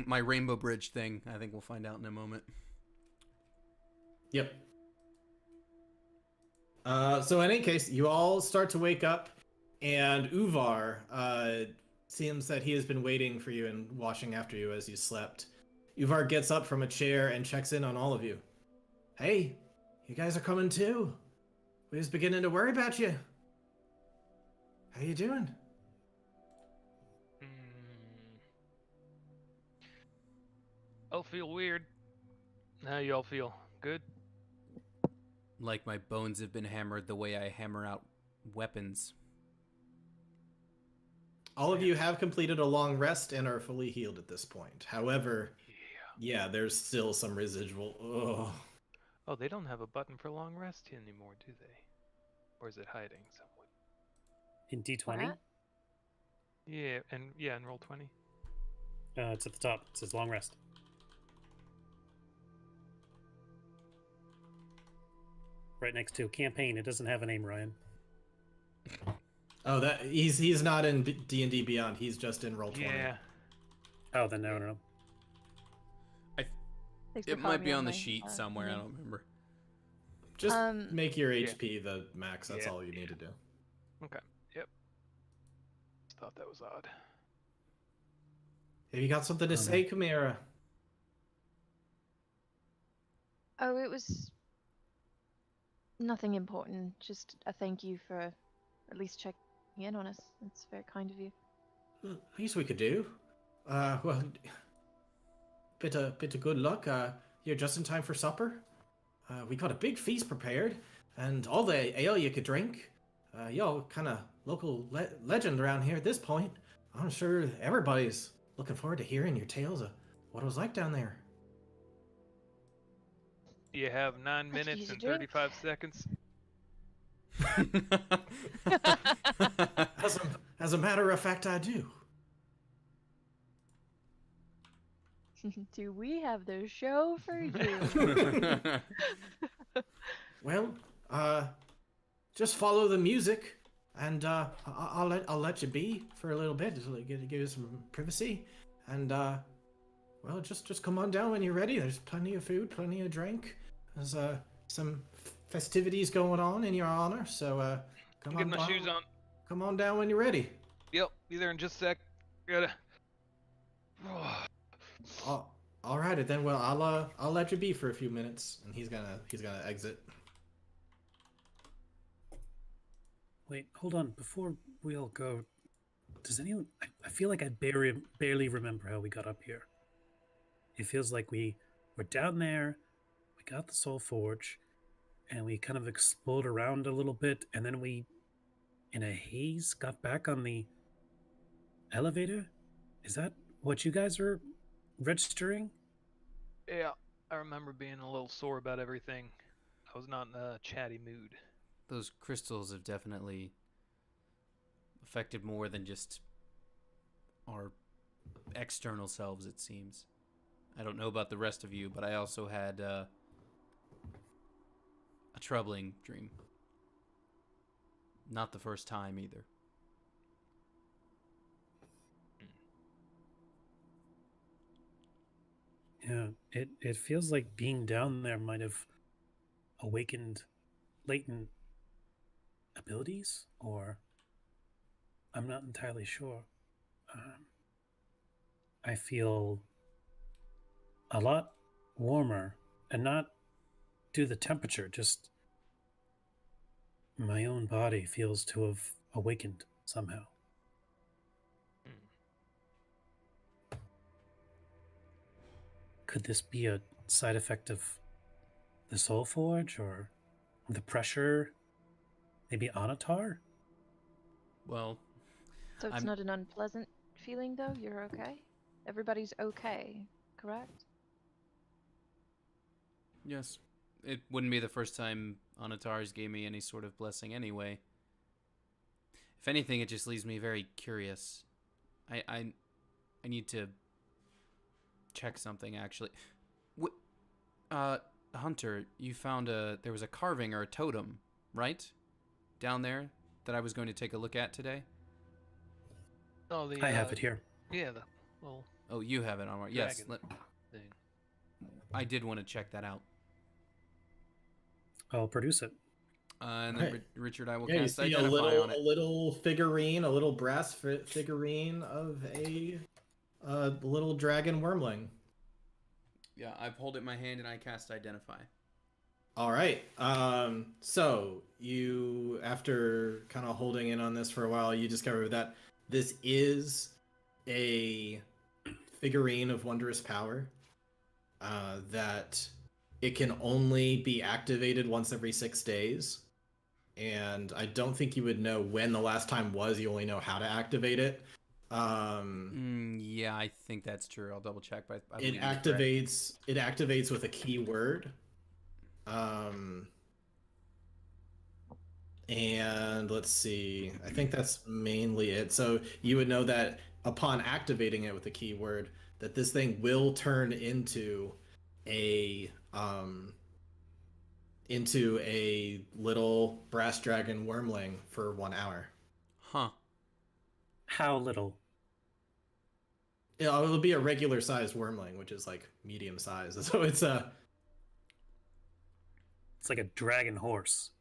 my Rainbow Bridge thing, I think we'll find out in a moment. Yep. So in any case, you all start to wake up, and Uvar seems that he has been waiting for you and watching after you as you slept. Uvar gets up from a chair and checks in on all of you. Hey, you guys are coming too. We was beginning to worry about you. How you doing? I'll feel weird. How y'all feel? Good? Like my bones have been hammered the way I hammer out weapons. All of you have completed a long rest and are fully healed at this point. However, yeah, there's still some residual. Ugh. Oh, they don't have a button for long rest anymore, do they? Or is it hiding somewhere? In D20? What? Yeah, and roll 20. It's at the top. It says long rest. Right next to campaign. It doesn't have a name, Ryan. Oh, that he's not in D&D Beyond. He's just in Roll 20. Yeah. Oh, then no. It might be on the sheet somewhere. I don't remember. Just make your HP the max. That's Yeah. all you need to do. Okay. Yep. Thought that was odd. Have you got something to say, Chimera? Oh, it was nothing important. Just a thank you for at least checking in on us. It's very kind of you. Least we could do. Well, bit of good luck. You're just in time for supper. We got a big feast prepared, and all the ale you could drink. Y'all kind of local legend around here at this point. I'm sure everybody's looking forward to hearing your tales of what it was like down there. You have 9 could minutes use a and drink. 35 seconds. As a matter of fact, I do. Do we have the show for you? Well, just follow the music, and I'll let you be for a little bit to give you some privacy, and well, just come on down when you're ready. There's plenty of food, plenty of drink. There's some festivities going on in your honor, so come on Get my down. shoes on. Come on down when you're ready. Yep, be there in just a sec. Gotta. All right, then. Well, I'll let you be for a few minutes, and he's gonna exit. Wait, hold on. Before we all go, Does anyone? I feel like I barely remember how we got up here. It feels like we were down there, we got the Soul Forge, and we kind of explored around a little bit, and then we, in a haze, got back on the elevator. Is that what you guys are registering? Yeah, I remember being a little sore about everything. I was not in a chatty mood. Those crystals have definitely affected more than just our external selves, it seems. I don't know about the rest of you, but I also had a troubling dream. Not the first time either. Yeah, it feels like being down there might have awakened latent abilities, or I'm not entirely sure. I feel a lot warmer, and not due to the temperature, just my own body feels to have awakened somehow. Could this be a side effect of the Soul Forge, or the pressure? Maybe Anatar? Well, So it's not an unpleasant feeling, though? You're okay? Everybody's okay, correct? yes. It wouldn't be the first time Anatars gave me any sort of blessing anyway. If anything, it just leaves me very curious. I need to check something, actually. Hunter, you found there was a carving or a totem, right? Down there that I was going to take a look at today? Oh, I have it here. Yeah, the little Oh, you have it on. Yes, dragon thing. I did want to check that out. I'll produce it. And then Right. Richard, I will Yeah, you cast see Identify on it. a little figurine, a little brass figurine of a little dragon wormling. Yeah, I hold it in my hand and I cast Identify. All right. So you, after kind of holding in on this for a while, you discover that this is a figurine of wondrous power. That it can only be activated once every 6 days. And I don't think you would know when the last time was. You only know how to activate it. Yeah, I think that's true. I'll double check, but I It believe you're correct. activates with a keyword. And let's see. I think that's mainly it. So you would know that upon activating it with a keyword, that this thing will turn into a little brass dragon wormling for 1 hour. Huh. How little? It'll be a regular sized wormling, which is like medium size. So it's It's like a dragon horse.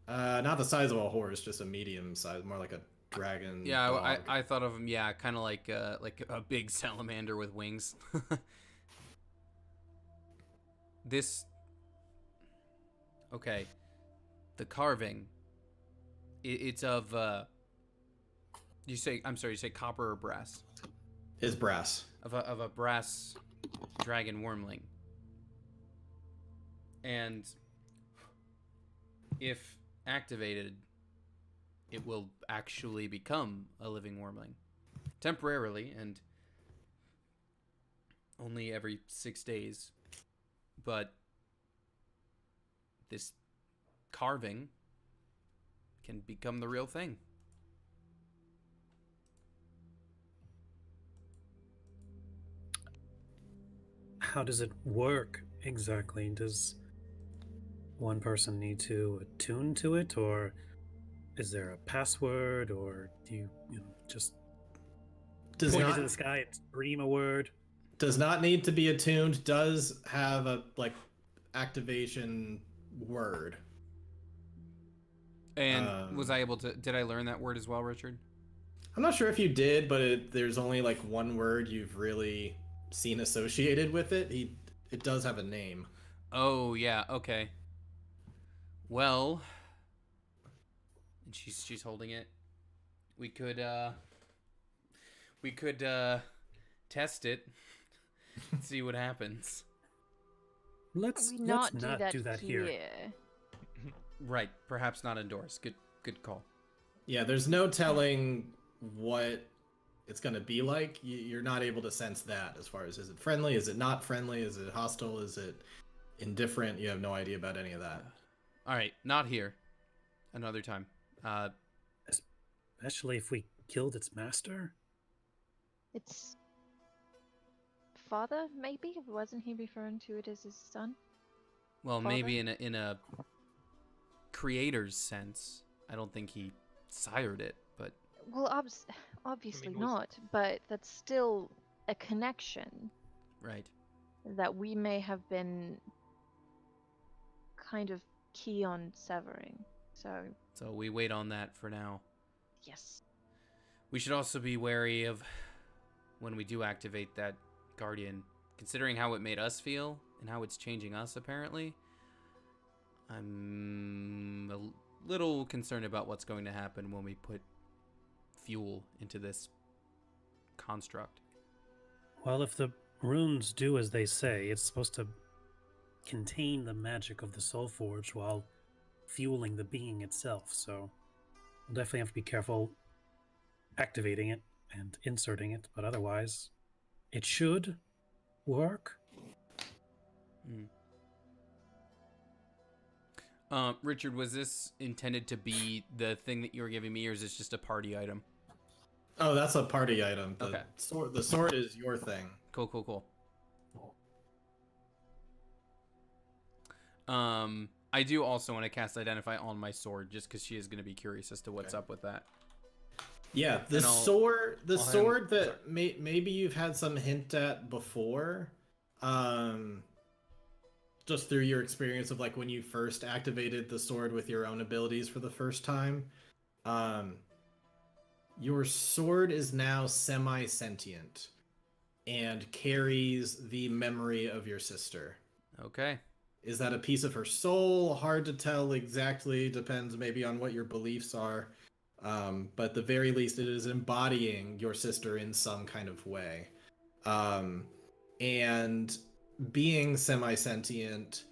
not the size of a horse, just a medium size, more like a dragon. Yeah, dog. I thought of him. Yeah, kind of like a big salamander with wings. This. Okay, the carving. It's of. You say? I'm sorry. You say copper or brass? Is brass. Of a brass dragon wormling. And if activated, it will actually become a living wormling. Temporarily, and only every 6 days. But this carving can become the real thing. How does it work exactly? Does one person need to attune to it, or is there a password, or do you just point it to the sky and scream a word? Does not need to be attuned. Does have a activation word. And was I able to? Did I learn that word as well, Richard? I'm not sure if you did, but there's only one word you've really seen associated with it. It does have a name. Oh yeah. Okay. Well, and she's holding it. We could test it, see what happens. Let's We not not do that here. Right, perhaps not indoors. Good call. Yeah, there's no telling what it's going to be like. You're not able to sense that as far as, is it friendly, is it not friendly, is it hostile, is it indifferent? You have no idea about any of that. All right, not here. Another time. Especially if we killed its master. Its father, maybe? Wasn't he referring to it as his son? Well, Father? maybe in a creator's sense. I don't think he sired it, but Well, obviously was- not, but that's still a connection right. that we may have been kind of key on severing. So, We wait on that for now. yes. We should also be wary of when we do activate that guardian, considering how it made us feel and how it's changing us apparently. I'm a little concerned about what's going to happen when we put fuel into this construct. Well, if the runes do as they say, it's supposed to contain the magic of the Soul Forge while fueling the being itself, so we'll definitely have to be careful activating it and inserting it, but otherwise, it should work. Richard, was this intended to be the thing that you were giving me, or is this just a party item? Oh, that's a party item. Okay. The sword is your thing. Cool. I do also want to cast Identify on my sword, just because she is going to be curious as to what's up with that. Yeah, the And sword I'll that maybe you've had some hint at before, just through your experience of like when you first activated the sword with your own abilities for the first time. Your sword is now semi-sentient and carries the memory of your sister. Okay. Is that a piece of her soul? Hard to tell exactly. Depends maybe on what your beliefs are. But at the very least, it is embodying your sister in some kind of way. And being semi-sentient,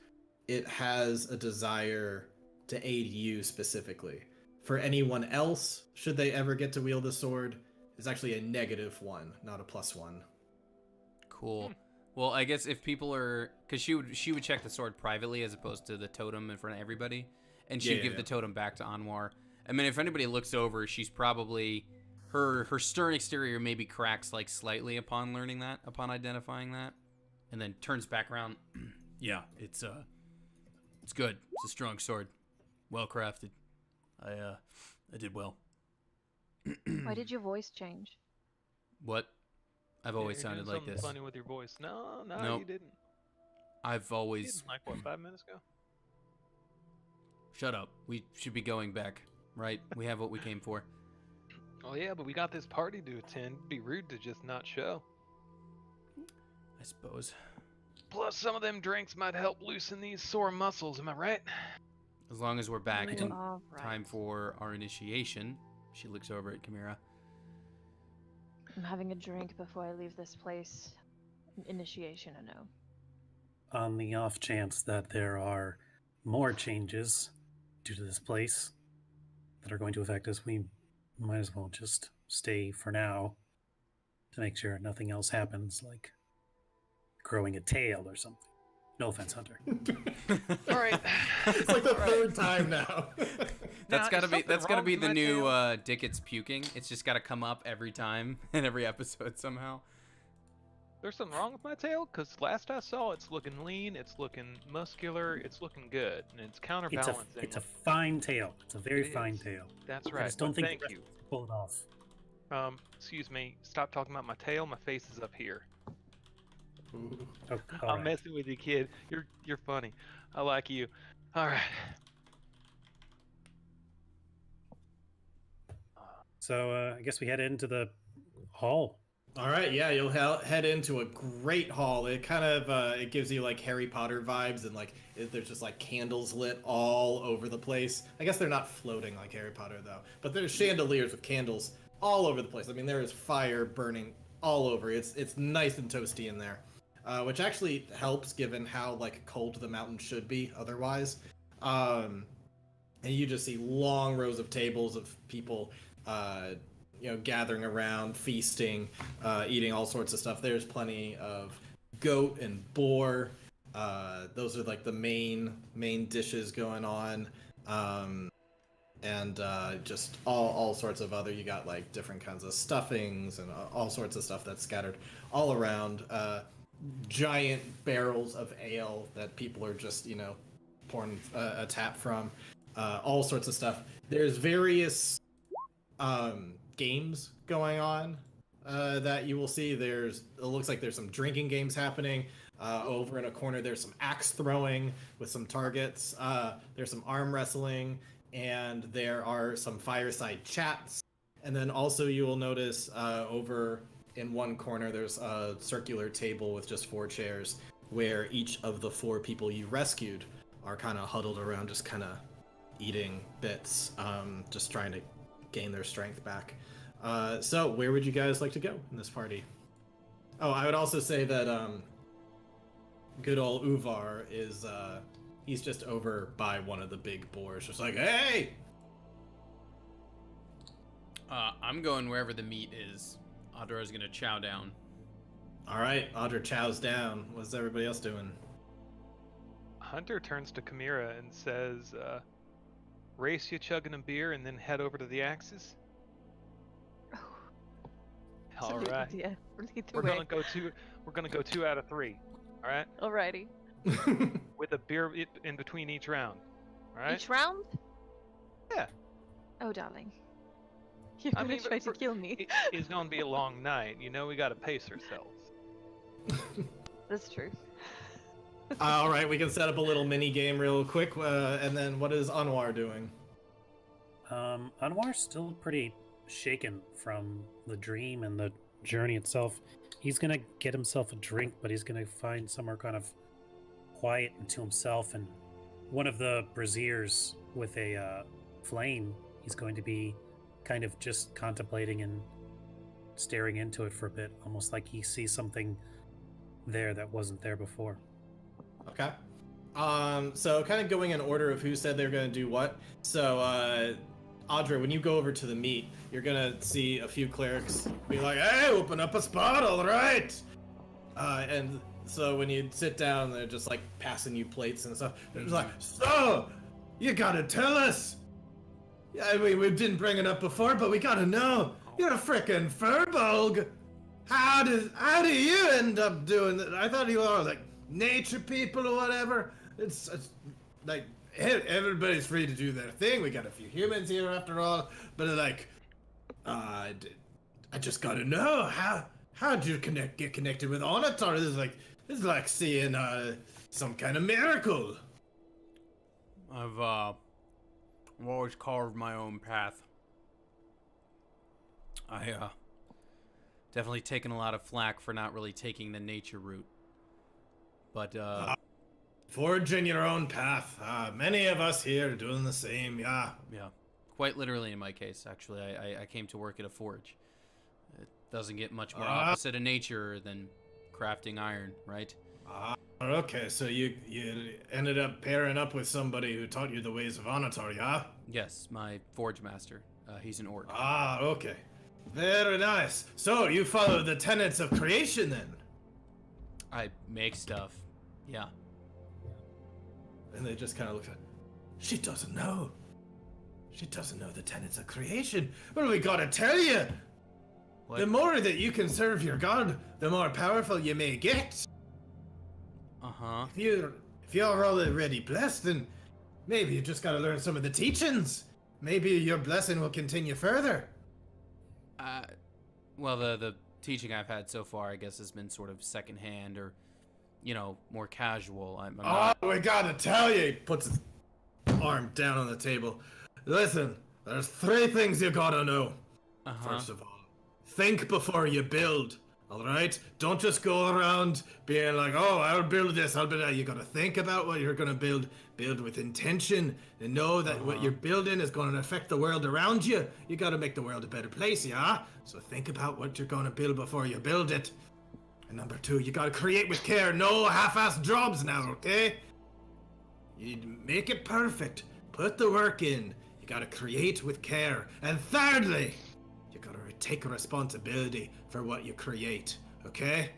it has a desire to aid you specifically. For anyone else, should they ever get to wield the sword, it's actually a -1, not a +1. Cool. Well, I guess if people are, because she would check the sword privately as opposed to the totem in front of everybody, and she'd give the totem back to Anwar. I mean, if anybody looks over, she's probably her stern exterior maybe cracks like slightly upon learning that, upon identifying that, and then turns back around. Yeah, it's good. It's a strong sword, well crafted. I did well. Why did your voice change? What? I've always You're sounded doing like something this. funny with your voice. No, Nope. you didn't. I've You always. didn't, like what, 5 minutes ago? Shut up. We should be going back, right? We have what we came for. Oh yeah, but we got this party to attend. It'd be rude to just not show. I suppose. Plus, some of them drinks might help loosen these sore muscles. Am I right? As long as we're back You in are right. time for our initiation. She looks over at Chimera. I'm having a drink before I leave this place. Initiation, I know. On the off chance that there are more changes due to this place that are going to affect us, we might as well just stay for now to make sure nothing else happens, like growing a tail or something. No offense, Hunter. All right. It's like the third time now. That's Now, gotta is be something gotta wrong be with the my new tail? Dickens puking. It's just gotta come up every time in every episode somehow. There's something wrong with my tail? Because last I saw, it's looking lean, it's looking muscular, it's looking good, and it's counterbalancing. It's a fine tail. It's a very It fine is. tail. That's I right. just don't but think thank the rest you. of us pull it off. Excuse me. Stop talking about my tail. My face is up here. Oh, all I'm right. messing with you, kid. You're funny. I like you. All right. So I guess we head into the hall. All right, yeah, you'll head into a great hall. It kind of it gives you like Harry Potter vibes, and like there's just like candles lit all over the place. I guess they're not floating like Harry Potter though, but there's chandeliers with candles all over the place. I mean, there is fire burning all over. It's nice and toasty in there, which actually helps given how like cold the mountain should be otherwise. And you just see long rows of tables of people. Gathering around, feasting, eating all sorts of stuff. There's plenty of goat and boar. Those are like the main dishes going on. And just all sorts of other, you got like different kinds of stuffings and all sorts of stuff that's scattered all around. Giant barrels of ale that people are just, pouring a tap from. All sorts of stuff. There's various games going on that you will see. It looks like there's some drinking games happening. Over in a corner, there's some axe throwing with some targets. There's some arm wrestling, and there are some fireside chats. And then also you will notice over in one corner, there's a circular table with just 4 chairs where each of the 4 people you rescued are kind of huddled around, just kind of eating bits, just trying to gain their strength back. So where would you guys like to go in this party? Oh, I would also say that good old Uvar is he's just over by one of the big boars, just like, hey! I'm going wherever the meat is. Adra's gonna chow down. Alright, Audra chows down. What's everybody else doing? Hunter turns to Chimera and says, race you chugging a beer and then head over to the axes? All right. Yeah, We're gonna go 2 out of 3. All right. Alrighty. With a beer in between each round. All right. Each round? Yeah. Oh, darling. You're gonna try to kill me. It's gonna be a long night. We gotta pace ourselves. That's true. All right, we can set up a little mini game real quick, and then what is Anwar doing? Anwar's still pretty shaken from the dream and the journey itself. He's gonna get himself a drink, but he's gonna find somewhere kind of quiet and to himself, and one of the braziers with a flame, he's going to be kind of just contemplating and staring into it for a bit, almost like he sees something there that wasn't there before. Okay. So kind of going in order of who said they're going to do what. So, Audra, when you go over to the meat, you're going to see a few clerics be like, hey, open up a spot, all right. And so when you sit down, they're just like passing you plates and stuff. They're just like, so, you got to tell us. Yeah, I mean, we didn't bring it up before, but we got to know. You're a frickin' furbolg. How do you end up doing that? I thought you were all like nature people or whatever. It's like everybody's free to do their thing. We got a few humans here after all, but like, I just gotta know how'd you get connected with Onatar? This is like seeing some kind of miracle. I've always carved my own path. I definitely taken a lot of flack for not really taking the nature route. But forging your own path. Many of us here are doing the same, yeah. Yeah, quite literally in my case, actually. I came to work at a forge. It doesn't get much more opposite of nature than crafting iron, right? Okay, so you ended up pairing up with somebody who taught you the ways of Onatar, yeah? Yes, my forge master. He's an orc. Okay. Very nice. So you follow the tenets of creation then? I make stuff. Yeah. And they just kind of look at, she doesn't know. She doesn't know the tenets of creation. Well, we gotta tell you. What? The more that you can serve your god, the more powerful you may get. Uh-huh. If you're already blessed, then maybe you just gotta learn some of the teachings. Maybe your blessing will continue further. Well, the teaching I've had so far, I guess, has been sort of secondhand or, more casual. I'm not... we gotta tell you. He puts his arm down on the table. Listen, there's 3 things you gotta know. Uh-huh. First of all, think before you build. All right? Don't just go around being like, oh, I'll build this, I'll build that. You gotta think about what you're gonna build. Build with intention and know that what you're building is going to affect the world around you. You gotta make the world a better place, yeah? So think about what you're gonna build before you build it. And number 2, you gotta create with care. No half-assed jobs now, okay? You make it perfect. Put the work in. You gotta create with care. And thirdly, you gotta take responsibility for what you create, okay?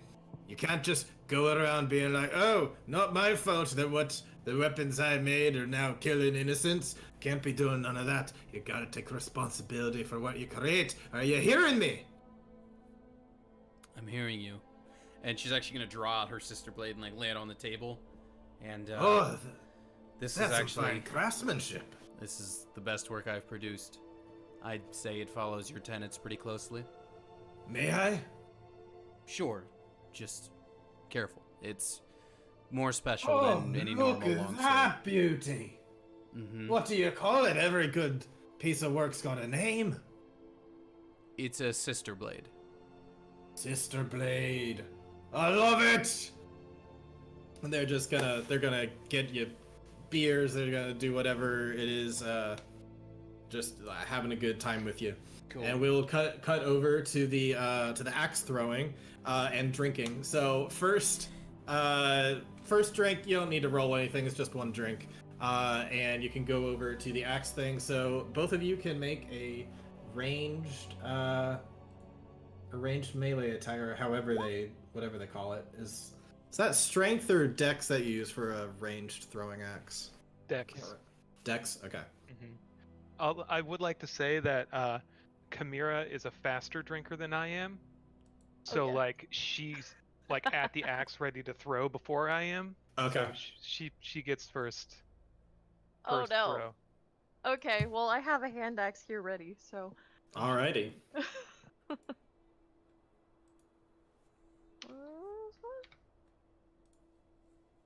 You can't just go around being like, oh, not my fault that what the weapons I made are now killing innocents. Can't be doing none of that. You gotta take responsibility for what you create. Are you hearing me? I'm hearing you. And she's actually gonna draw out her sister blade and like lay it on the table. And this that's is actually some fine craftsmanship. This is the best work I've produced. I'd say it follows your tenets pretty closely. May I? Sure, just careful. It's more special than any look normal at longsword. that beauty. Mm-hmm. What do you call it? Every good piece of work's got a name. It's a sister blade. Sister blade. I love it. And they're gonna get you beers. They're gonna do whatever it is. Just having a good time with you. Cool. And we'll cut over to the axe throwing and drinking. So first drink, you don't need to roll anything. It's just one drink. And you can go over to the axe thing. So both of you can make a ranged melee attack, or whatever they call it. Is that strength or dex that you use for a ranged throwing axe? Dex. Dex. Okay. I would like to say that Chimera is a faster drinker than I am. So Okay. like she's like at the axe ready to throw before I am. Okay. So she gets first. Oh first no. throw. Okay, well I have a hand axe here ready, so. Alrighty.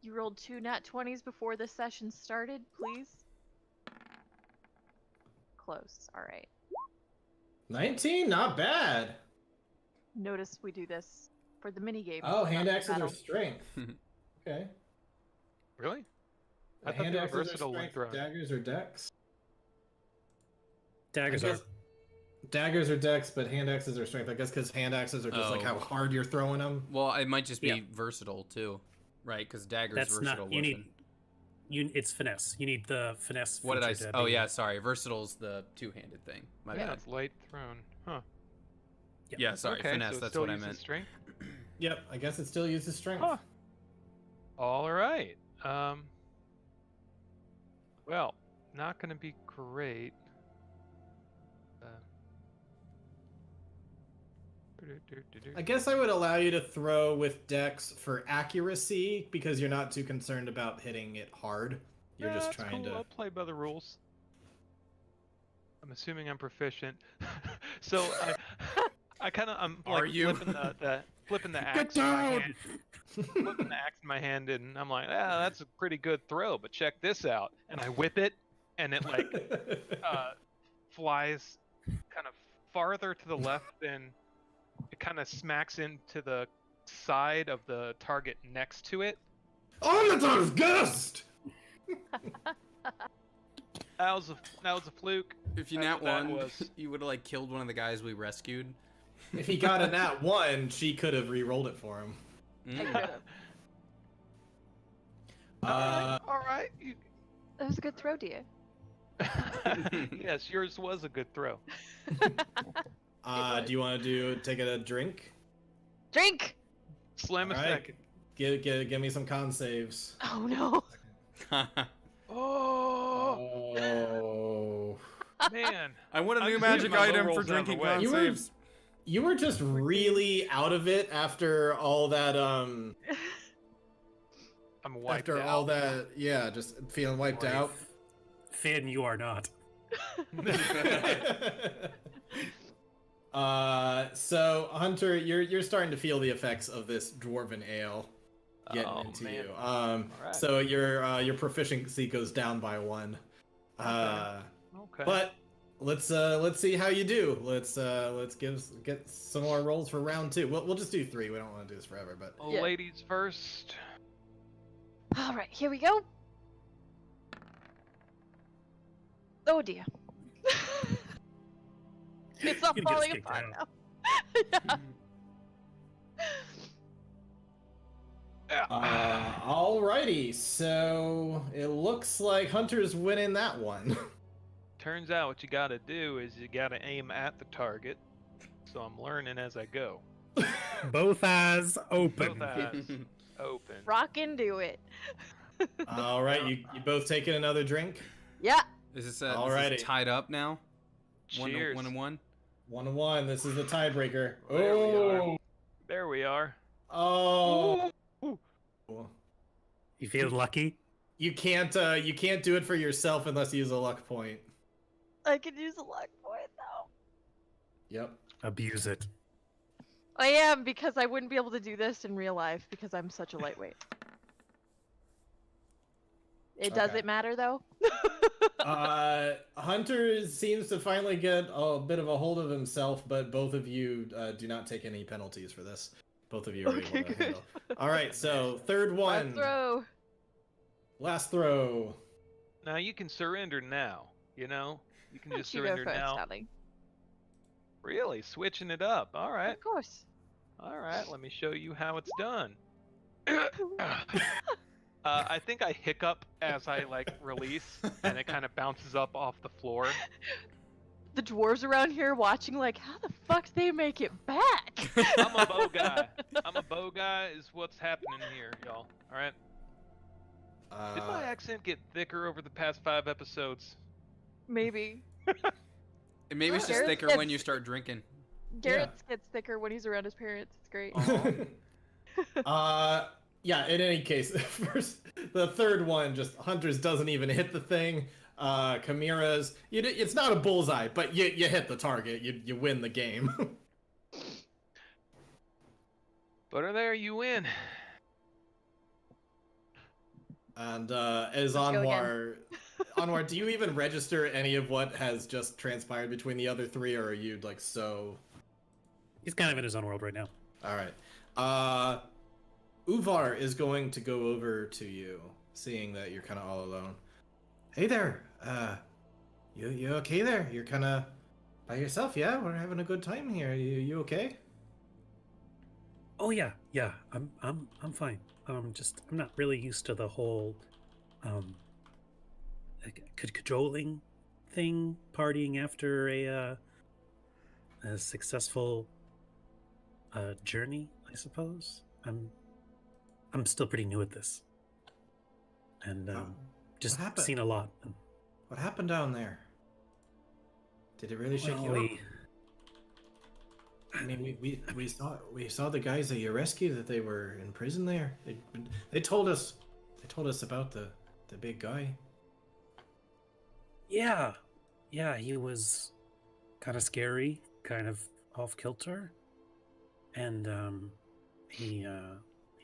You rolled 2 nat 20s before the session started, please. Close. All right. 19, not bad. Notice we do this for the minigame. Oh, not hand the axes are battle. strength. Okay. Really? I thought Hand they were axes are versatile when strength, thrown. daggers are dex. Daggers I are. guess daggers are dex, but hand axes are strength. I guess because hand axes are just like Oh. how hard you're throwing them. Well, it might just be Yeah. versatile too, right? Because dagger's That's versatile not. You weapon. need. It's finesse. You need the finesse. What did I? feature Say? to Oh be- yeah, sorry. Versatile's the two-handed thing. My Yeah, bad. it's light thrown. Huh. Yeah, sorry. Okay, Finesse. so it That's still what I uses meant. Strength? Yep, I guess it still uses strength. Huh. All right. Well, not going to be great. I guess I would allow you to throw with dex for accuracy because you're not too concerned about hitting it hard. You're just that's trying cool. to. I'll play by the rules. I'm assuming I'm proficient. So I kind of I'm Are like you? flipping the Get axe in my down! hand, flipping the axe in my hand, and I'm like, that's a pretty good throw. But check this out, and I whip it, and it like flies kind of farther to the left than it kind of smacks into the side of the target next to it. Oliver's ghost! That was a fluke. If you That's nat what that one, was. you would have like killed one of the guys we rescued. If he got a nat 1, she could have re-rolled it for him. I Mm. could've. All right. You... That was a good throw, dear. Yes, yours was a good throw. Do you want to take a drink? Drink! Slam a All right. second. Give me some con saves. Oh no. Oh Oh. man! I want a I'm new just getting magic my low item for rolls out of the drinking way. con You were- saves. You were just really out of it after all that I'm wiped after out. all that, yeah, just feeling wiped out. Finn, you are not. So Hunter, you're starting to feel the effects of this dwarven ale getting Oh, into man. you. Alright. So your proficiency goes down by 1. Okay. But let's see how you do. Let's get some more rolls for round 2. We'll just do 3. We don't want to do this forever, but Oh, Yeah. ladies first. All right, here we go. Oh dear. It's all You're gonna get us falling kicked apart out. now. alrighty. So it looks like Hunter's winning that one. Turns out what you gotta do is you gotta aim at the target. So I'm learning as I go. Both eyes open. Both eyes open. Rock into it. All right, you both taking another drink? Yeah. Is this Alrighty. tied up now? Cheers. 1-1. 1-1. This is the tiebreaker. There we are. Oh. There we are. Oh. You feel lucky? You can't do it for yourself unless you use a luck point. I could use a luck point though. Yep. Abuse it. I am, because I wouldn't be able to do this in real life because I'm such a lightweight. It Okay. doesn't matter though. Hunter seems to finally get a bit of a hold of himself, but both of you do not take any penalties for this. Both of you are Okay, able to good. handle. All right, so third one. Last throw. Last throw. Now you can surrender now. You know, you can just You go surrender first, now. darling. Really, switching it up. All right. Of course. All right. Let me show you how it's done. I think I hiccup as I like release, and it kind of bounces up off the floor. The dwarves around here watching like, how the fuck did they make it back? I'm a bow guy. I'm a bow guy is what's happening here, y'all. All right. Did my accent get thicker over the past 5 episodes? Maybe. And maybe it's just Garrett thicker gets- when you start drinking. Garrett's gets thicker when he's around his parents. It's great. Yeah, in any case, the third one, just Hunter's doesn't even hit the thing. Chimera's, it's not a bullseye, but you hit the target. You win the game. But there you win. And as Let's go Anwar, do you even register any of what has just transpired between the other 3, or are you like so? He's kind of in his own world right now. All right. Uvar is going to go over to you, seeing that you're kind of all alone. Hey there. You okay there? You're kind of by yourself, yeah? We're having a good time here. You okay? Oh yeah, I'm fine. I'm not really used to the whole cajoling thing, partying after a successful journey, I suppose. I'm still pretty new at this, and just happened? seen a lot. What happened down there? Did it really shake you up? I mean, we saw the guys that you rescued, that they were in prison there. They told us about the big guy. Yeah, he was kind of scary, kind of off kilter, and he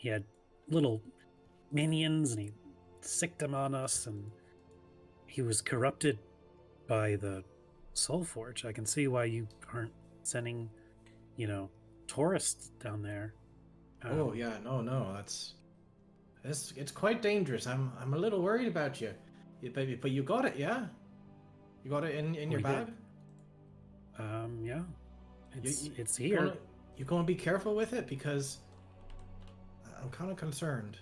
had little minions, and he sicked them on us, and he was corrupted by the Soul Forge. I can see why you aren't sending, tourists down there. Oh yeah, no, it's quite dangerous. I'm a little worried about you. Baby, but you got it, yeah? You got it in your We bag? did. Yeah. It's here. You're gonna be careful with it, because I'm kind of concerned.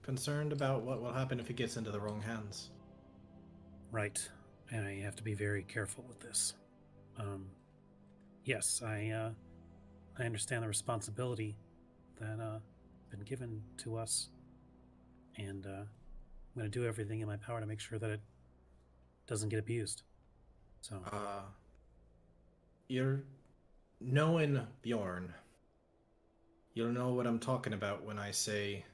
Concerned about what will happen if it gets into the wrong hands. Right. And I have to be very careful with this. Yes, I understand the responsibility that been given to us, and I'm going to do everything in my power to make sure that it doesn't get abused. So You're knowing Bjorn. You'll know what I'm talking about when I say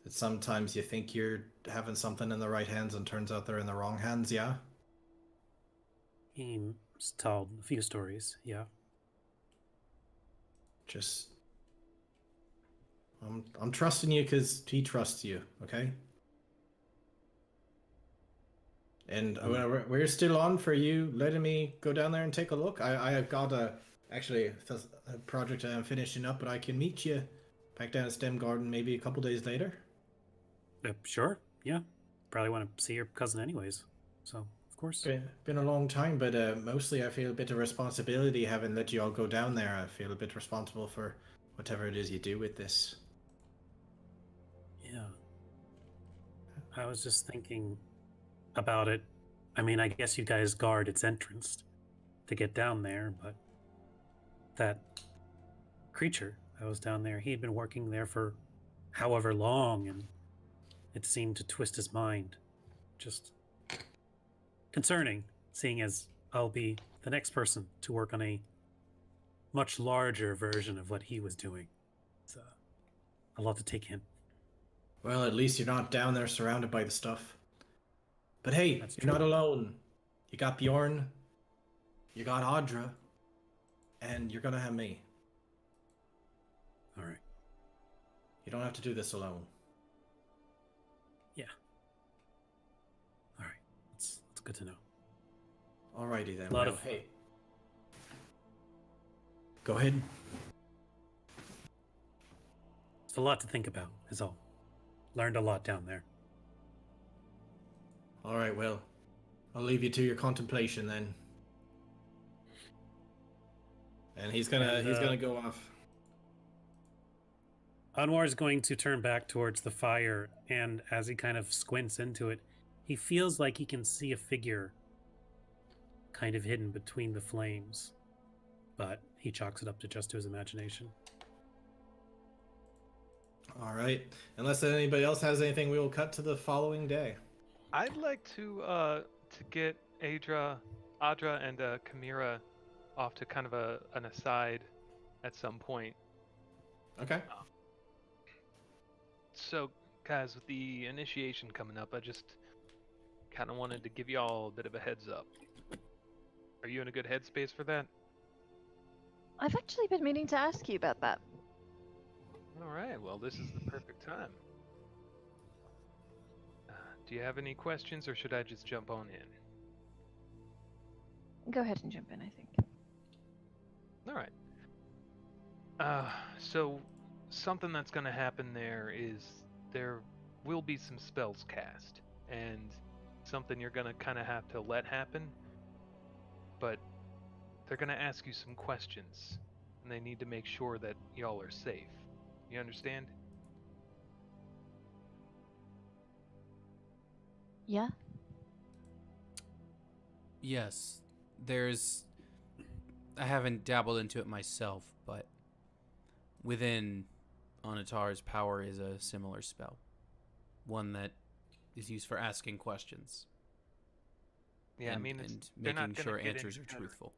that sometimes you think you're having something in the right hands and turns out they're in the wrong hands, yeah? he's told a few stories, yeah. Just I'm trusting you because he trusts you, okay? And we're still on for you letting me go down there and take a look. I have got a project I'm finishing up, but I can meet you back down at STEM Garden maybe a couple days later. Sure. Yeah. Probably want to see your cousin anyways. So, of course. Been a long time, but mostly I feel a bit of responsibility having let you all go down there. I feel a bit responsible for whatever it is you do with this. Yeah. I was just thinking about it. I mean, I guess you guys guard its entrance to get down there, but that creature that was down there, he had been working there for however long, and it seemed to twist his mind. Just concerning, seeing as I'll be the next person to work on a much larger version of what he was doing. It's a lot to take in. Well, at least you're not down there surrounded by the stuff. But hey, That's you're true. not alone. You got Bjorn, you got Audra, and you're gonna have me. All right. You don't have to do this alone. Yeah. All right. That's good to know. Alrighty then. A lot well, of- hey. Go ahead. It's a lot to think about, is all. Learned a lot down there. Alright, well, I'll leave you to your contemplation then. And he's gonna go off. Anwar is going to turn back towards the fire, and as he kind of squints into it, he feels like he can see a figure kind of hidden between the flames. But he chalks it up to just to his imagination. Alright. Unless anybody else has anything, we will cut to the following day. I'd like to get Adra and Chimera off to kind of an aside at some point. Okay. So, guys, with the initiation coming up, I just kind of wanted to give you all a bit of a heads up. Are you in a good headspace for that? I've actually been meaning to ask you about that. All right, well, this is the perfect time. Do you have any questions, or should I just jump on in? Go ahead and jump in, I think. All right. So something that's going to happen there is there will be some spells cast, and something you're going to kind of have to let happen, but they're going to ask you some questions, and they need to make sure that y'all are safe. You understand? Yeah? Yes, I haven't dabbled into it myself, but within Onatar's power is a similar spell. One that is used for asking questions. Yeah, and, I mean, and they're not making gonna sure get answers any are better. truthful.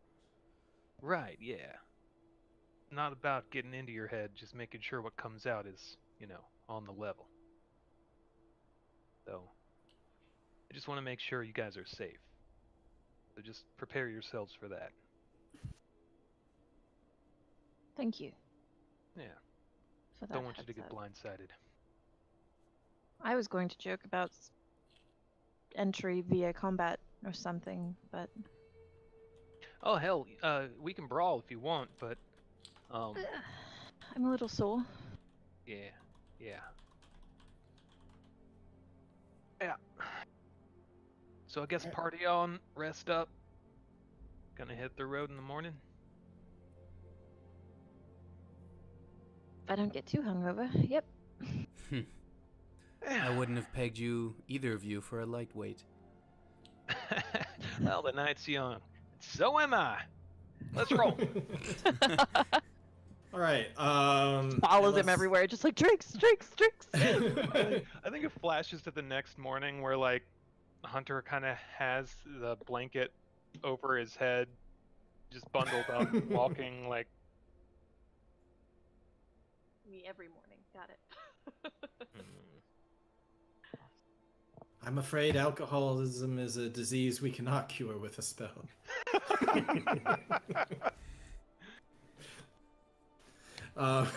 Right, yeah. Not about getting into your head, just making sure what comes out is, on the level. So, I just want to make sure you guys are safe. So just prepare yourselves for that. Thank you Yeah, for that don't want you to heads get up. blindsided. I was going to joke about entry via combat or something, but Oh hell, we can brawl if you want, but I'm a little sore. yeah. So I guess party on, rest up. Gonna hit the road in the morning. If I don't get too hungover, yep. I wouldn't have pegged either of you for a lightweight. Well, the night's young. So am I. Let's roll. All right. Follows him everywhere, just like drinks. I think it flashes to the next morning where like Hunter kind of has the blanket over his head, just bundled up, walking like. Me every morning. Got it. I'm afraid alcoholism is a disease we cannot cure with a spell. That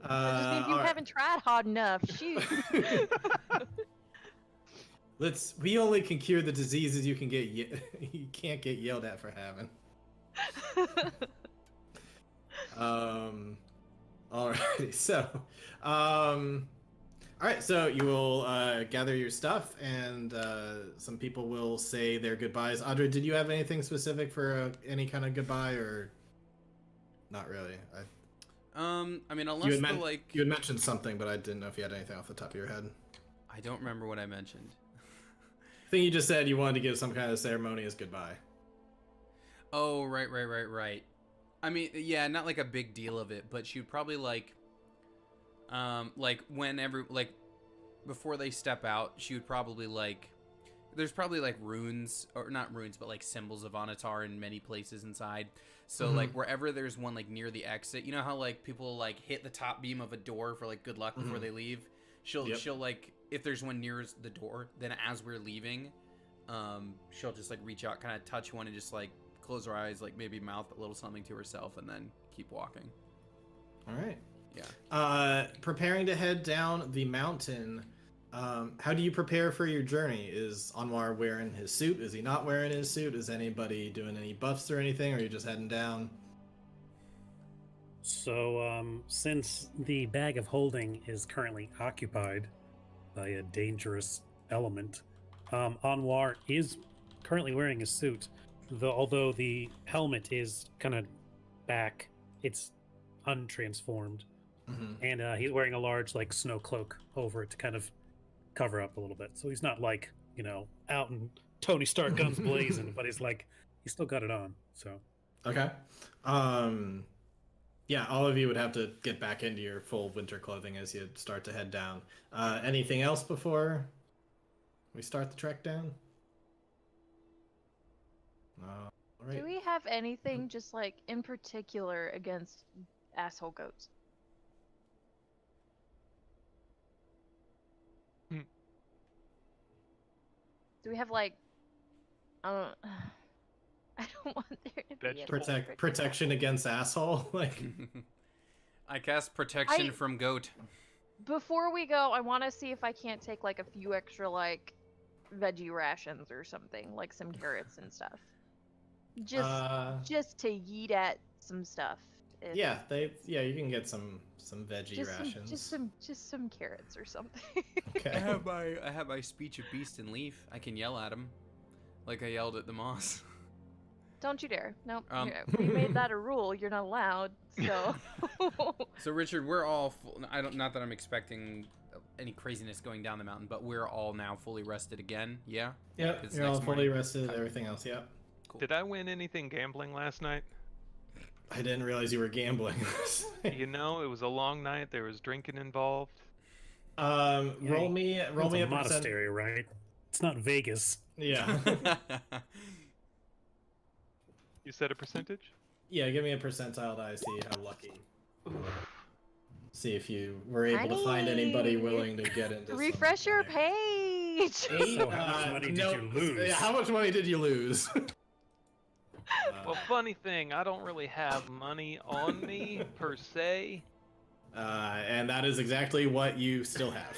just means you haven't tried hard enough. Shoot. We only can cure the diseases you can get. You can't get yelled at for having. Alrighty. So, all right. So you will gather your stuff, and some people will say their goodbyes. Audrey, did you have anything specific for any kind of goodbye, or not really? I mean, unless you had mentioned something, but I didn't know if you had anything off the top of your head. I don't remember what I mentioned. I think you just said you wanted to give some kind of ceremonious goodbye. Oh, right. I mean, yeah, not like a big deal of it, but she would probably like whenever, like, before they step out, she would probably like, there's probably like runes, or not runes, but like symbols of Anatar in many places inside. So like wherever there's one like near the exit, you know how like people like hit the top beam of a door for like good luck before they leave? She'll like, if there's one near the door, then as we're leaving, she'll just like reach out, kind of touch one, and just like close her eyes, like maybe mouth a little something to herself, and then keep walking. All right. Yeah. Preparing to head down the mountain. How do you prepare for your journey? Is Anwar wearing his suit? Is he not wearing his suit? Is anybody doing any buffs or anything? Or are you just heading down? So, since the bag of holding is currently occupied by a dangerous element, Anwar is currently wearing a suit, although the helmet is kind of back. It's untransformed. And he's wearing a large, like, snow cloak over it to kind of cover up a little bit. So he's not, like, you know, out in Tony Stark guns blazing, but he's still got it on, so. Okay. Yeah, all of you would have to get back into your full winter clothing as you start to head down. Anything else before we start the trek down? All right. Do we have anything just like in particular against asshole goats? Do we have like, I don't want there to be protection against asshole? Like, I cast protection from goat. Before we go, I want to see if I can't take like a few extra like veggie rations or something, like some carrots and stuff. Just to yeet at some stuff. Yeah, you can get some veggie rations. Just some carrots or something. Okay. I have my speech of beast and leaf. I can yell at him, like I yelled at the moss. Don't you dare! Nope. We made that a rule. You're not allowed. So. So Richard, we're all full. Not that I'm expecting any craziness going down the mountain, but we're all now fully rested again. Yeah. Yep. You're all fully rested. Everything else. Yep. Cool. Did I win anything gambling last night? I didn't realize you were gambling. You know, it was a long night. There was drinking involved. Roll me a monastery, right? It's not Vegas. Yeah. You said a percentage? Yeah, give me a percentile die. See how lucky. See if you were able to find anybody willing to get into. Refresh your page. So how much money did you lose? How much money did you lose? Well, funny thing, I don't really have money on me, per se. And that is exactly what you still have.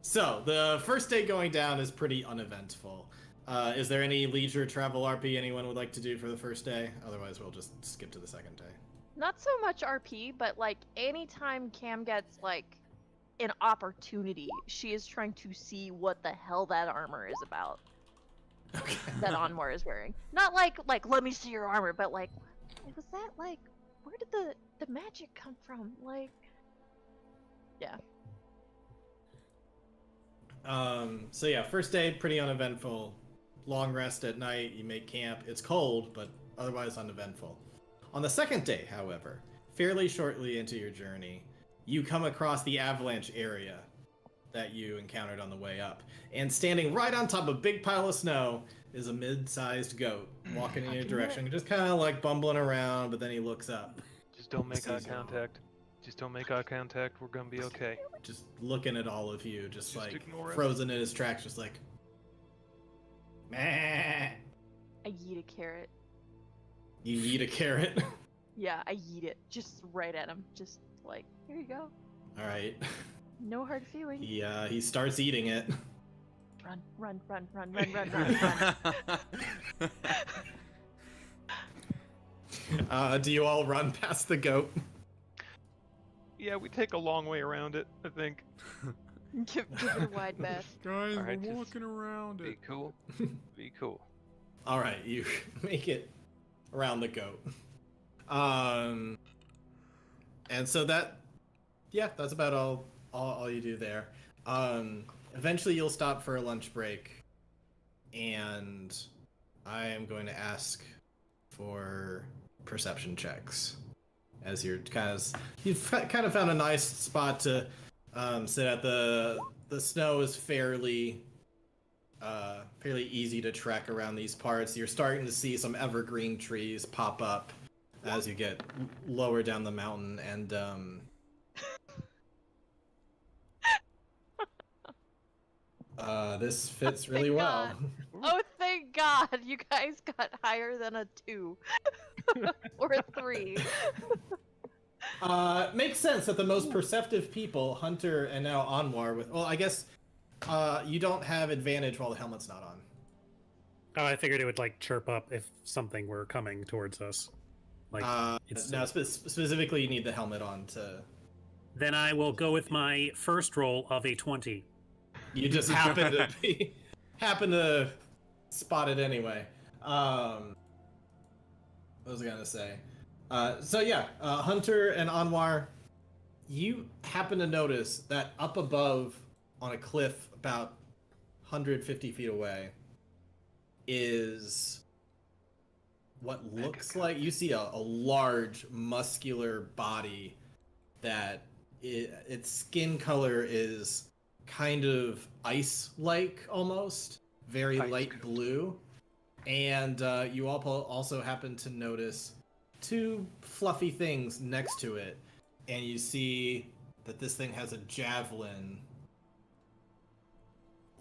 So, the first day going down is pretty uneventful. Is there any leisure travel RP anyone would like to do for the first day? Otherwise, we'll just skip to the second day. Not so much RP, but like anytime Cam gets like an opportunity, she is trying to see what the hell that armor is about. Okay. That Anwar is wearing. Not like let me see your armor, but like, was that like, where did the magic come from? Like, yeah. So yeah, first day pretty uneventful. Long rest at night. You make camp. It's cold, but otherwise uneventful. On the second day, however, fairly shortly into your journey, you come across the avalanche area that you encountered on the way up. And standing right on top of a big pile of snow is a mid-sized goat walking in your direction, just kind of like bumbling around, but then he looks up. Just don't make eye contact. Just don't make eye contact. We're gonna be okay. Just looking at all of you, just like frozen in his tracks, just like, meh. I yeet a carrot. You eat a carrot? Yeah, I yeet it just right at him. Just like, here you go. All right. No hard feelings. He starts eating it. Run, run, run, run, run, run, run, run. Do you all run past the goat? Yeah, we take a long way around it, I think. Give it a wide bet. Guys, All right, we're just walking around Be it. cool. Be cool. All right, you make it around the goat. And so that's about all you do there. Eventually you'll stop for a lunch break, and I am going to ask for perception checks as you've kind of found a nice spot to sit at. The snow is fairly easy to trek around these parts. You're starting to see some evergreen trees pop up as you get lower down the mountain, and this fits really Thank well. God. Oh, thank God! You guys got higher than a 2 or a 3. Makes sense that the most perceptive people, Hunter and now Anwar, I guess you don't have advantage while the helmet's not on. Oh, I figured it would like chirp up if something were coming towards us. Like No, specifically you need the helmet on to. Then I will go with my first roll of a 20. You just happen to spot it anyway. What was I gonna say? Hunter and Anwar, you happen to notice that up above on a cliff about 150 feet away is what looks like, you see a large muscular body that its skin color is kind of ice-like almost, very light blue. And you all also happen to notice 2 fluffy things next to it, and you see that this thing has a javelin,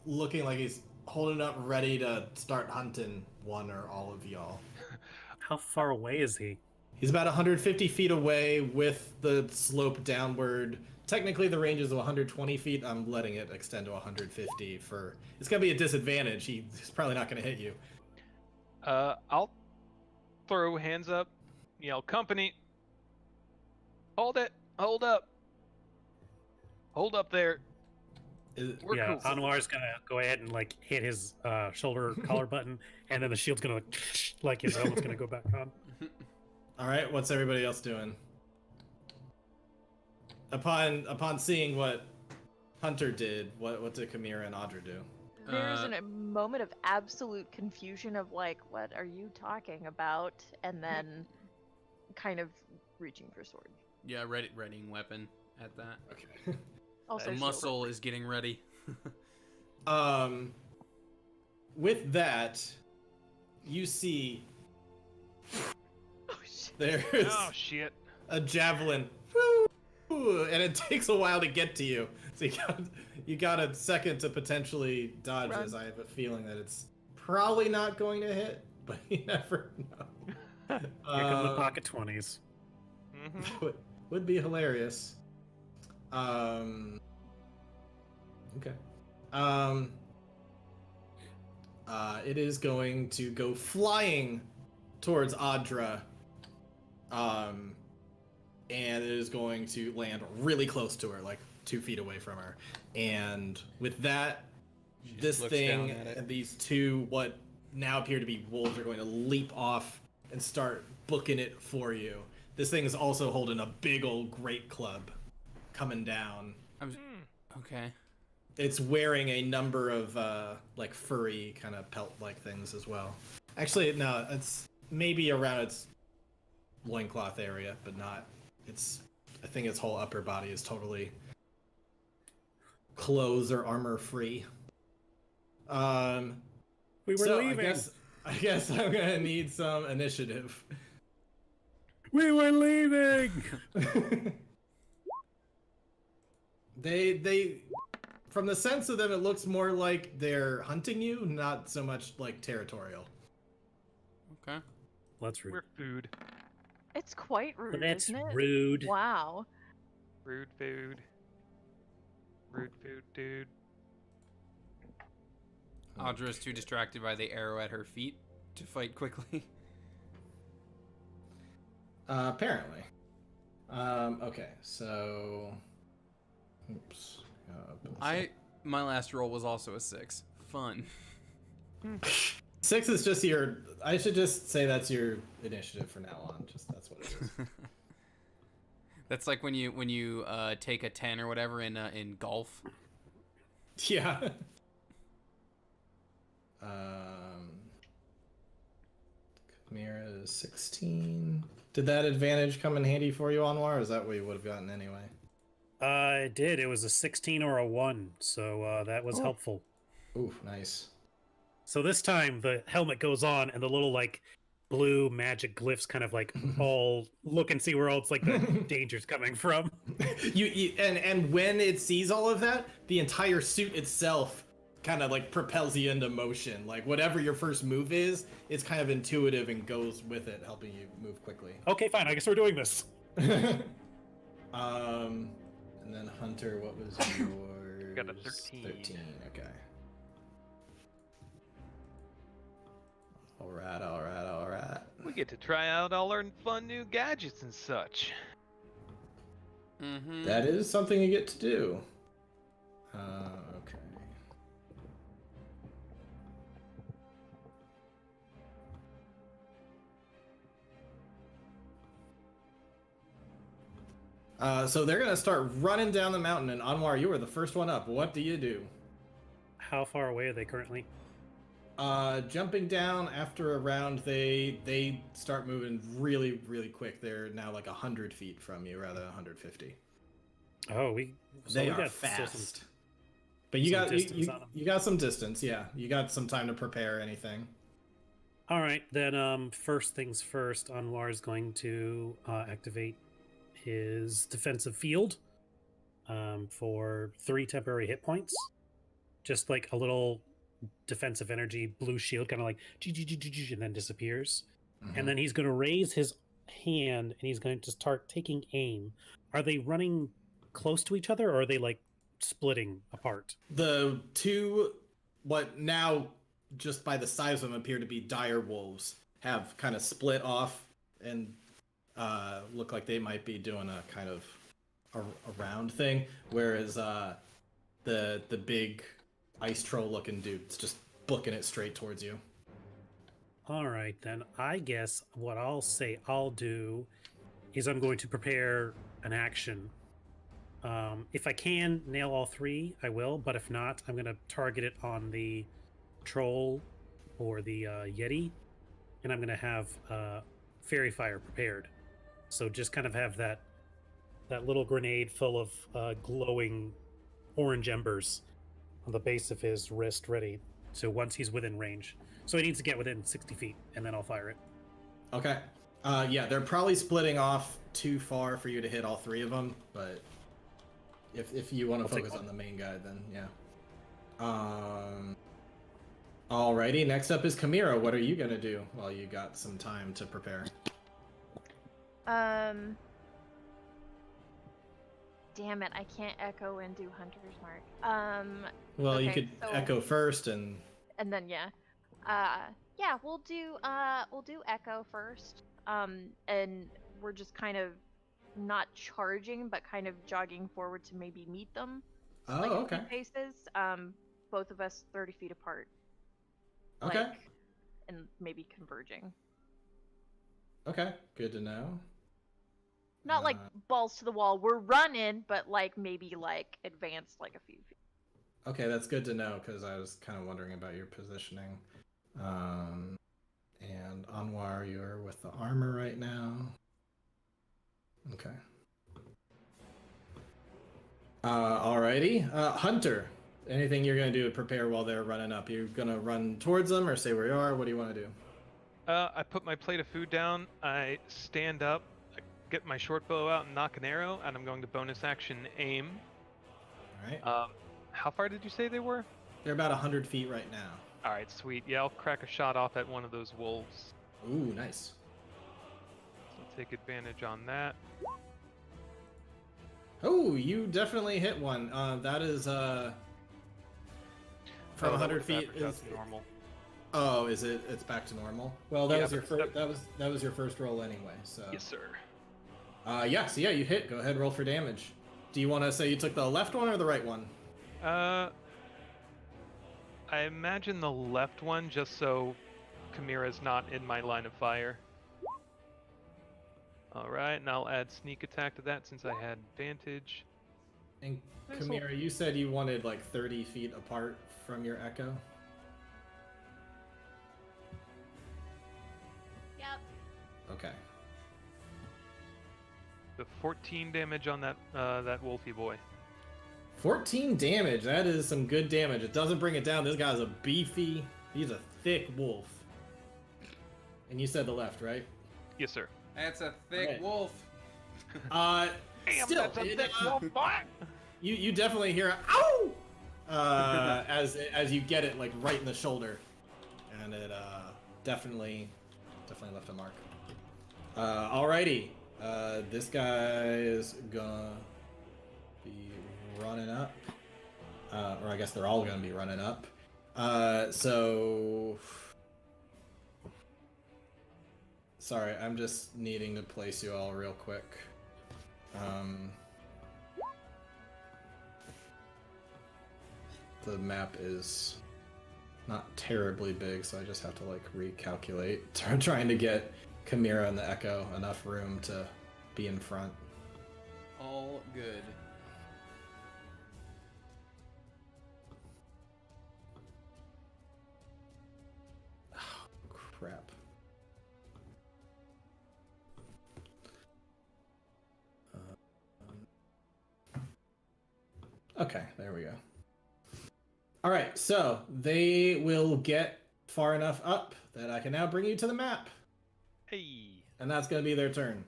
looking like he's holding up ready to start hunting one or all of y'all. How far away is he? He's about 150 feet away with the slope downward. Technically the range is 120 feet. I'm letting it extend to 150 for... It's going to be a disadvantage. He's probably not going to hit you. I'll throw hands up, yell, company. Hold it. Hold up. Hold up there. We're cool. Anwar's gonna go ahead and like hit his shoulder collar button, and then the shield's gonna like his helmet's gonna go back on. All right, what's everybody else doing? Upon seeing what Hunter did, what did Kamira and Audra do? There's a moment of absolute confusion of like, what are you talking about? And then kind of reaching for sword. Yeah, readying weapon at that. Okay. Also, muscle is getting ready. With that, you see Oh shit. there's Oh shit. a javelin, and it takes a while to get to you. So you got a second to potentially dodge Run. this. I have a feeling that it's probably not going to hit, but you never know. Here come the pocket 20s. Mm-hmm. Would be hilarious. Okay. It is going to go flying towards Audra. And it is going to land really close to her, like 2 feet away from her. And with that, this thing and these 2 what now appear to be wolves are going to leap off and start booking it for you. This thing is also holding a big old great club coming down. Okay. It's wearing a number of like furry kind of pelt-like things as well. Actually, no, it's maybe around its loincloth area, but not. I think its whole upper body is totally clothes or armor free. We were leaving. I guess I'm gonna need some initiative. We were leaving. They from the sense of them, it looks more like they're hunting you, not so much like territorial. Okay. That's rude. We're food. It's quite rude, That's isn't it? rude. Wow. Rude food. Rude food, dude. Audra is too distracted by the arrow at her feet to fight quickly. Apparently. Okay, so... Oops. My last roll was also a 6. Fun. 6 is just your... I should just say that's your initiative from now on. Just that's what it is. That's like when you take a 10 or whatever in golf. Yeah. Chimera is 16. Did that advantage come in handy for you, Anwar, or is that what you would have gotten anyway? It did. It was a 16 or a 1, so that was helpful. Ooh, nice. So this time the helmet goes on, and the little like blue magic glyphs kind of like all look and see where all it's like the danger's coming from. And when it sees all of that, the entire suit itself kind of like propels you into motion. Like whatever your first move is, it's kind of intuitive and goes with it, helping you move quickly. Okay, fine. I guess we're doing this. And then Hunter, what was yours? Got a 13. 13, okay. Alright. We get to try out all our fun new gadgets and such. Mm-hmm. That is something you get to do. Okay. So they're gonna start running down the mountain, and Anwar, you were the first one up. What do you do? How far away are they currently? Jumping down after a round, they start moving really, really quick. They're now like 100 feet from you, rather than 150. Oh, They are fast. But you got some distance, yeah. You got some time to prepare anything. All right, then first things first, Anwar is going to activate his defensive field for 3 temporary hit points. Just like a little defensive energy blue shield, kind of like and then disappears. And then he's going to raise his hand and he's going to start taking aim. Are they running close to each other, or are they like splitting apart? The two, what now just by the size of them appear to be dire wolves, have kind of split off and look like they might be doing a kind of a round thing, whereas the big ice troll looking dude's just booking it straight towards you. All right, then I guess what I'll do is I'm going to prepare an action. If I can nail all 3, I will, but if not, I'm going to target it on the troll or the Yeti, and I'm going to have fairy fire prepared. So just kind of have that little grenade full of glowing orange embers on the base of his wrist ready. So once he's within range. So he needs to get within 60 feet, and then I'll fire it. Okay. Yeah, they're probably splitting off too far for you to hit all 3 of them, but if you want to focus on the main guy, then yeah. Alrighty, next up is Chimera. What are you gonna do while you got some time to prepare? Damn it, I can't echo and do Hunter's Mark. Well, okay, you could echo first and then we'll do echo first. And we're just kind of not charging, but kind of jogging forward to maybe meet them. Oh, like okay. A few paces. Both of us 30 feet apart. Okay. And maybe converging. Okay, good to know. Not like balls to the wall. We're running, but like maybe like advanced like a few feet. Okay, that's good to know because I was kind of wondering about your positioning. And Anwar, you're with the armor right now. Okay. Alrighty. Hunter, anything you're gonna do to prepare while they're running up? You're gonna run towards them or stay where you are? What do you want to do? I put my plate of food down. I stand up, I get my short bow out and knock an arrow, and I'm going to bonus action aim. All right. How far did you say they were? They're about 100 feet right now. All right, sweet. Yeah, I'll crack a shot off at one of those wolves. Ooh, nice. So take advantage on that. Oh, you definitely hit one. That is from 100 feet is normal. Oh, is it? It's back to normal. Well, that Yeah, was your but first. That was your first roll anyway. So. Yes, sir. Yeah. So yeah, you hit. Go ahead, roll for damage. Do you want to say you took the left one or the right one? I imagine the left one, just so Chimera's not in my line of fire. All right, and I'll add sneak attack to that since I had advantage. And Nice Chimera, you said you wanted like 30 feet apart from your echo. Yep. Okay. The 14 damage on that that wolfy boy. 14 damage. That is some good damage. It doesn't bring it down. This guy's a beefy. He's a thick wolf. And you said the left, right? Yes, sir. That's a thick Right. wolf. Damn, Still, that's a it, thick wolf boy! You definitely hear a ow as you get it like right in the shoulder, and it definitely left a mark. Alrighty, this guy is gonna be running up, or I guess they're all gonna be running up. So sorry, I'm just needing to place you all real quick. The map is not terribly big, so I just have to like recalculate. Trying to get Chimera and the Echo enough room to be in front. All good. Oh, crap. Okay, there we go. All right, so they will get far enough up that I can now bring you to the map. Hey. And that's going to be their turn.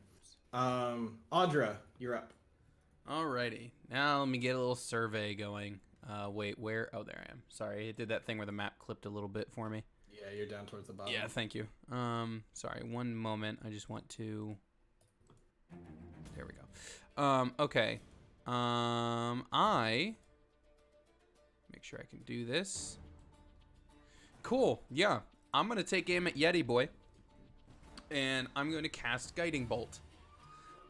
Audra, you're up. Alrighty. Now let me get a little survey going. Wait, where? Oh, there I am. Sorry, it did that thing where the map clipped a little bit for me. Yeah, you're down towards the bottom. Yeah, thank you. Sorry, one moment. I just want to... There we go. Okay. I... Make sure I can do this. Cool. Yeah. I'm going to take aim at Yeti Boy. And I'm going to cast Guiding Bolt.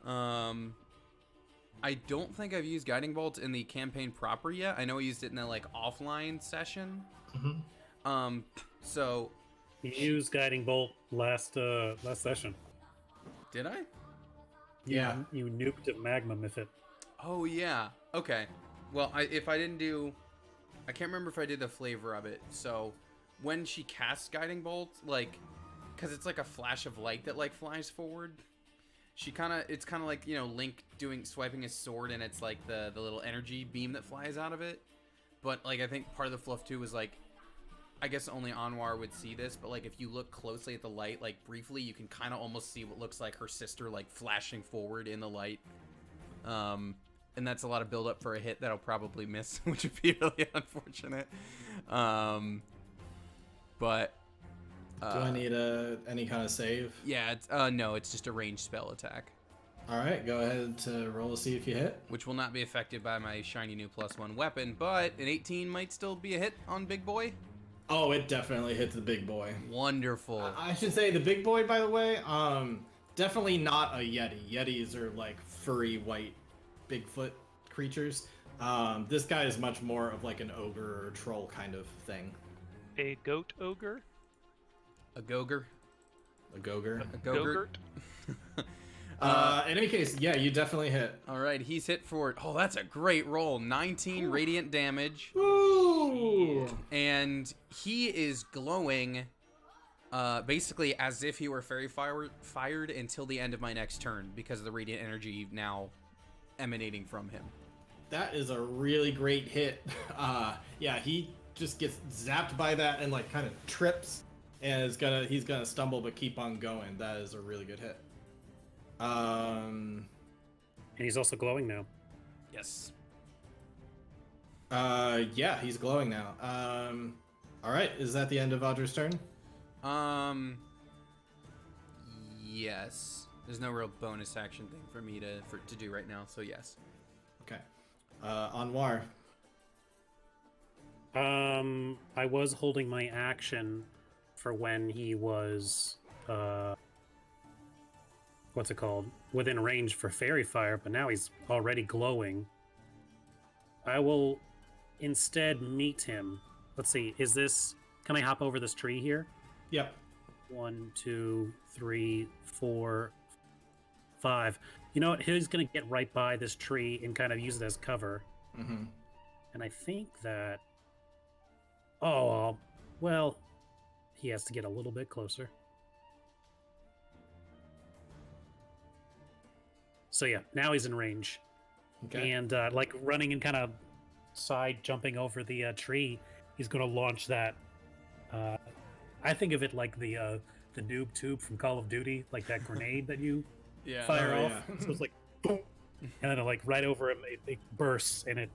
I don't think I've used Guiding Bolt in the campaign proper yet. I know I used it in the like offline session. Mm-hmm. So You used Guiding Bolt last session. did I? Yeah. You nuked a Magma Mythic. Oh yeah. Okay. Well, if I didn't do, I can't remember if I did the flavor of it. So when she casts Guiding Bolt, like, because it's like a flash of light that like flies forward. It's kind of like, you know, Link swiping his sword, and it's like the little energy beam that flies out of it. But like I think part of the fluff too was like, I guess only Anwar would see this, but like if you look closely at the light, like briefly, you can kind of almost see what looks like her sister like flashing forward in the light. And that's a lot of build up for a hit that'll probably miss, which would be really unfortunate. But Do I need any kind of save? yeah, it's, no, it's just a ranged spell attack, All right, go ahead to roll to see if you hit. which will not be affected by my shiny new +1 weapon, but an 18 might still be a hit on Big Boy. Oh, it definitely hits the big boy. Wonderful. I should say the big boy, by the way, definitely not a Yeti. Yetis are like furry white Bigfoot creatures. This guy is much more of like an ogre or troll kind of thing. A goat ogre? A Gogre. A gogre. A Gogurt. In any case, yeah, you definitely hit. All right, he's hit for, oh, that's a great roll. 19 radiant damage. Ooh! And he is glowing basically as if he were fairy fired until the end of my next turn because of the radiant energy now emanating from him. That is a really great hit. Yeah, he just gets zapped by that and like kind of trips, and he's gonna stumble but keep on going. That is a really good hit. And he's also glowing now. Yes. Yeah, he's glowing now. All right, is that the end of Audra's turn? Yes. There's no real bonus action thing for me to do right now, so yes. Anwar. I was holding my action for when he was, what's it called? Within range for fairy fire, but now he's already glowing. I will instead meet him. Let's see, can I hop over this tree here? Yep. 1, 2, 3, 4, 5. You know what? He's gonna get right by this tree and kind of use it as cover. Mm-hmm. And I think that. Oh, well, he has to get a little bit closer. So yeah, now he's in range. Okay. And like running and kind of side jumping over the tree, he's gonna launch that. I think of it like the noob tube from Call of Duty, like that grenade that you fire Oh, off. yeah. So it's like boom, and then like right over him, it bursts and it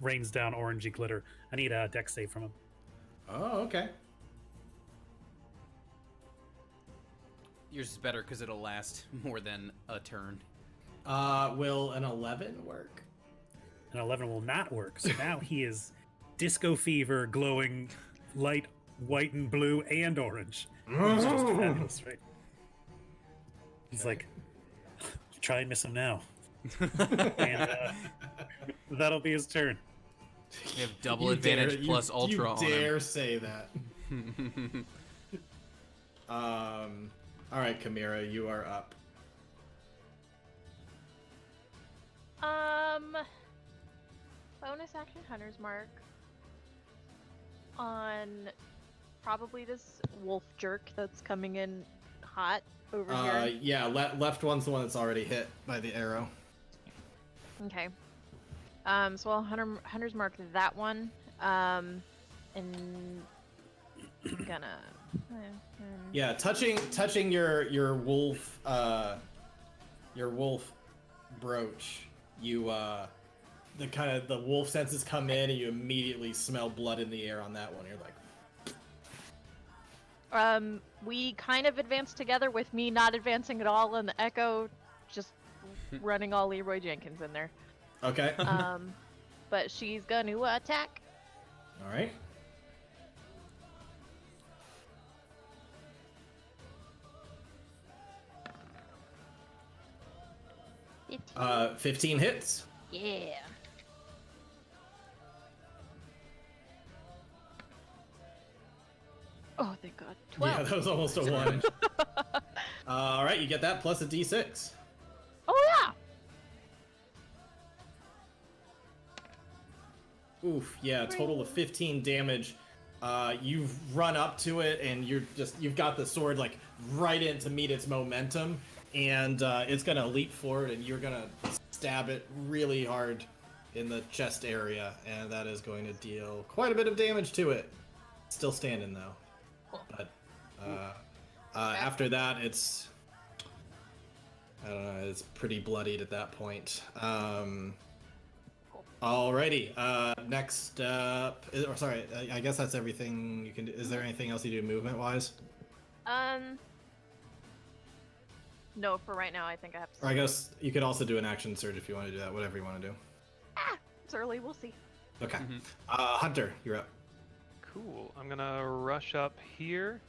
rains down orangey glitter. I need a dex save from him. Oh, okay. Yours is better because it'll last more than a turn. Will an 11 work? An 11 will not work. So now he is disco fever, glowing light white and blue and orange. It's just fabulous, right? He's like, try and miss him now. And that'll be his turn. We have double You advantage dare- plus you, ultra you on dare him. say that. All right, Chimera, you are up. Bonus action Hunter's Mark on probably this wolf jerk that's coming in hot over here. Yeah, left one's the one that's already hit by the arrow. Okay. So I'll Hunter's Mark that one. And I'm gonna. Yeah, touching your wolf brooch, you the wolf senses come in and you immediately smell blood in the air on that one. You're like, We kind of advance together with me not advancing at all, and the Echo just running all Leroy Jenkins in there. okay. But she's gonna attack. All right. It- 15 hits. Yeah. Oh, thank God. 12. Yeah, that was almost a 1. All right, you get that plus a d6. Oh, yeah. Oof, yeah, total of 15 damage. You've run up to it and you've got the sword like right in to meet its momentum, and it's gonna leap forward and you're gonna stab it really hard in the chest area, and that is going to deal quite a bit of damage to it. Still standing though. But after that, it's I don't know, it's pretty bloodied at that point. Alrighty, next up, sorry, I guess that's everything you can do. Is there anything else you do movement-wise? No, for right now, I think I have to. Or I guess you could also do an action surge if you want to do that, whatever you want to do. It's early, we'll see. Okay. Hunter, you're up. Cool. I'm gonna rush up here,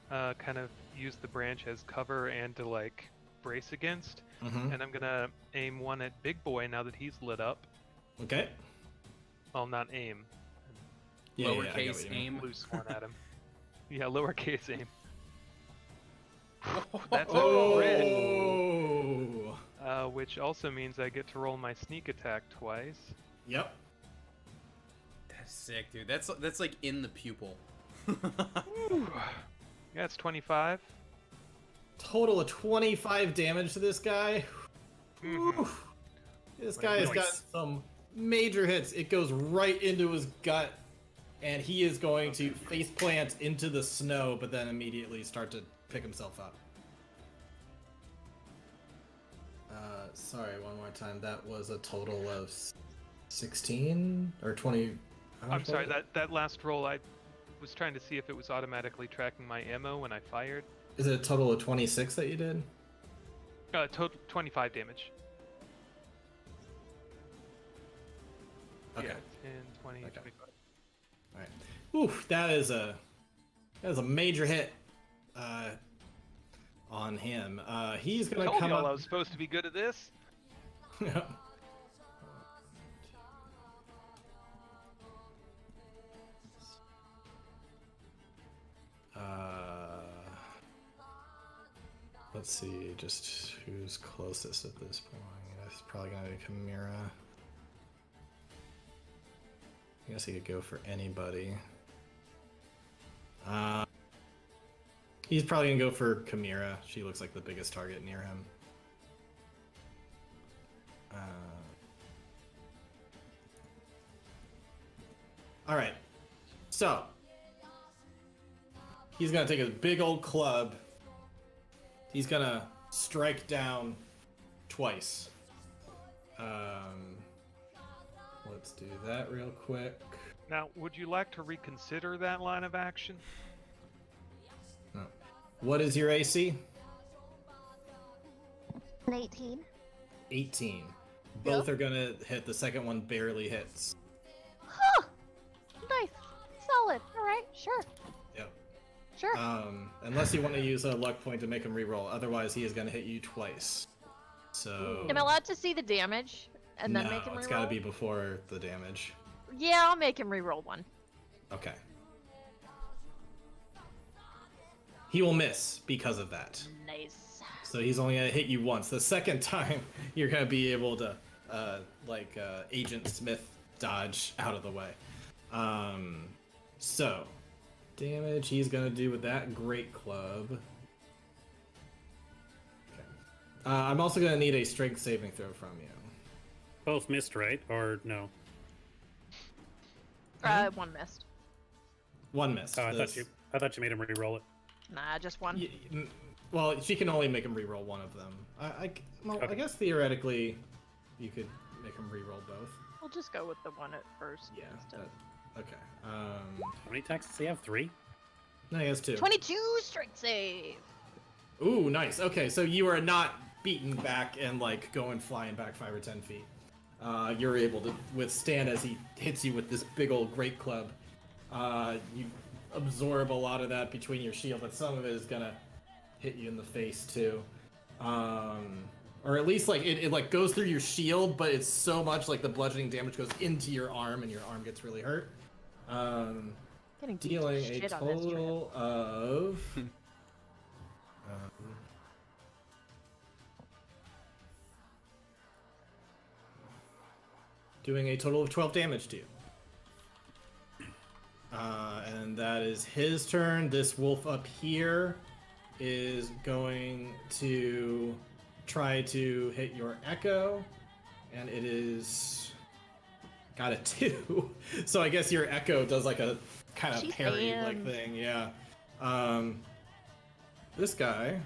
kind of use the branch as cover and to like brace against, and I'm gonna aim one at Big Boy now that he's lit up. Okay. Well, not aim. Yeah, I get Lowercase what you mean. aim. Loose one at him. Yeah, lowercase aim. That's a crit, Oh. which also means I get to roll my sneak attack twice. Yep. That's sick, dude. That's like in the pupil. Yeah, it's 25. Total of 25 damage to this guy. Whew. This guy has got some major hits. It goes right into his gut, and he is going to face plant into the snow, but then immediately start to pick himself up. Sorry, one more time. That was a total of 16 or 20. I'm sorry, that last roll, I was trying to see if it was automatically tracking my ammo when I fired. Is it a total of 26 that you did? Total 25 damage. Okay. Yeah, 10, 20, Okay. 25. All right. Oof, that is a major hit on him. He's I gonna told come y'all I up. was supposed to be good at this. Let's see, just who's closest at this point. It's probably gonna be Chimera. I guess he could go for anybody. He's probably gonna go for Chimera. She looks like the biggest target near him. All right, so he's gonna take a big old club. He's gonna strike down twice. Let's do that real quick. Now, would you like to reconsider that line of action? Oh. What is your AC? An 18. 18. Both are gonna hit. The second one barely hits. Huh! Nice. Solid. Alright, sure. Yep. Sure. Unless you want to use a luck point to make him reroll. Otherwise, he is gonna hit you twice. So. Am I allowed to see the damage and then no, make him reroll? it's gotta be before the damage. Yeah, I'll make him reroll one. Okay. He will miss because of that. Nice. So he's only gonna hit you once. The second time, you're gonna be able to, Agent Smith dodge out of the way. So, damage he's gonna do with that great club. Okay. I'm also gonna need a strength saving throw from you. Both missed, right? Or no? One missed. One miss. Oh, I thought you made him re-roll it. Nah, just one. Well, she can only make him reroll one of them. I Okay. guess theoretically, you could make him reroll both. We'll just go with the one at first. Yeah. instead. Okay. How many attacks does he have? 3? No, he has 2. 22 strength save. Ooh, nice. Okay, so you are not beaten back and like going flying back 5 or 10 feet. You're able to withstand as he hits you with this big old great club. You absorb a lot of that between your shield, but some of it is gonna hit you in the face too. Or at least like it like goes through your shield, but it's so much like the bludgeoning damage goes into your arm and your arm gets really hurt. Getting beat to Dealing a shit on this trip. total of doing a total of 12 damage to you. And that is his turn. This wolf up here is going to try to hit your echo, and it is got a 2. So I guess your echo does like a kind of She's parry like damned. thing, yeah. This guy.